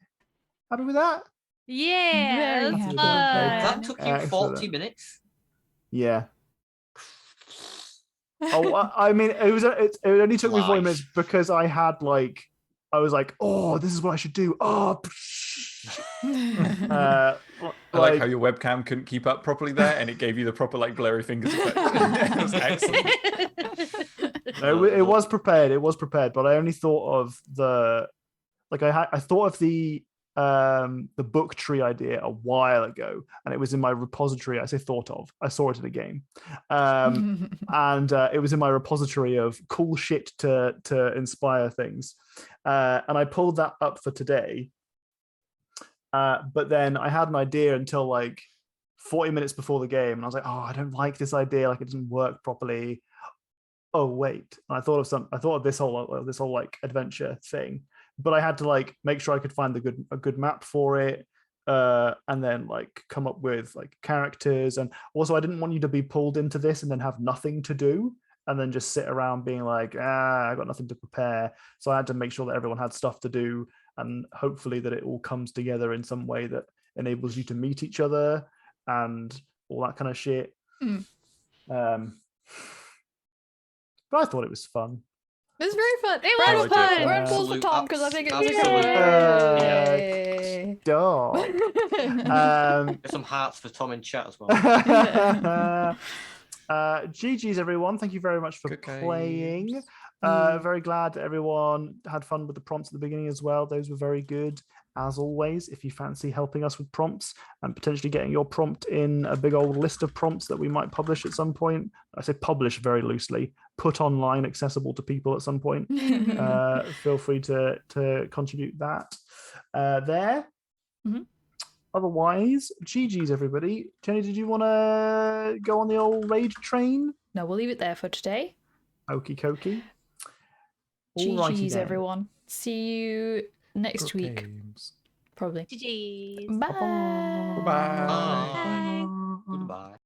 C: Happy with that?
D: Yeah.
A: Very
D: That's
A: happy.
E: That
D: fun.
E: took you
C: Excellent.
E: 40 minutes.
C: Yeah. Oh, I mean, it only took me 40 minutes because I was like, oh, this is what I should do. Oh,
B: I like how your webcam couldn't keep up properly there, and it gave you the proper blurry fingers effect. It was excellent.
C: No, it was prepared. It was prepared, but I only thought of I thought of the book tree idea a while ago, and it was in my repository. I say thought of. I saw it in a game, and it was in my repository of cool shit to inspire things, and I pulled that up for today. But then I had an idea until 40 minutes before the game, and I was like, oh, I don't like this idea. It doesn't work properly. Oh wait, and I thought of this whole adventure thing, but I had to make sure I could find a good map for it, and then come up with characters, and also I didn't want you to be pulled into this and then have nothing to do and then just sit around being I got nothing to prepare. So I had to make sure that everyone had stuff to do, and hopefully that it all comes together in some way that enables you to meet each other and all that kind of shit. But I thought it was fun.
A: It was very fun.
D: It was fun.
A: We're on pause for Tom because I think it's
E: Get some hearts for Tom in chat as well.
C: GG's everyone. Thank you very much for playing. Very glad everyone had fun with the prompts at the beginning as well. Those were very good. As always, if you fancy helping us with prompts and potentially getting your prompt in a big old list of prompts that we might publish at some point, I say publish very loosely, put online, accessible to people at some point, feel free to contribute that there. Otherwise, GG's everybody. Jenny, did you want to go on the old raid train?
A: No, we'll leave it there for today.
C: Okie dokie.
A: GG's everyone. See you next week.
B: Games.
A: Probably.
D: GG's.
A: Bye.
B: Bye.
E: Goodbye.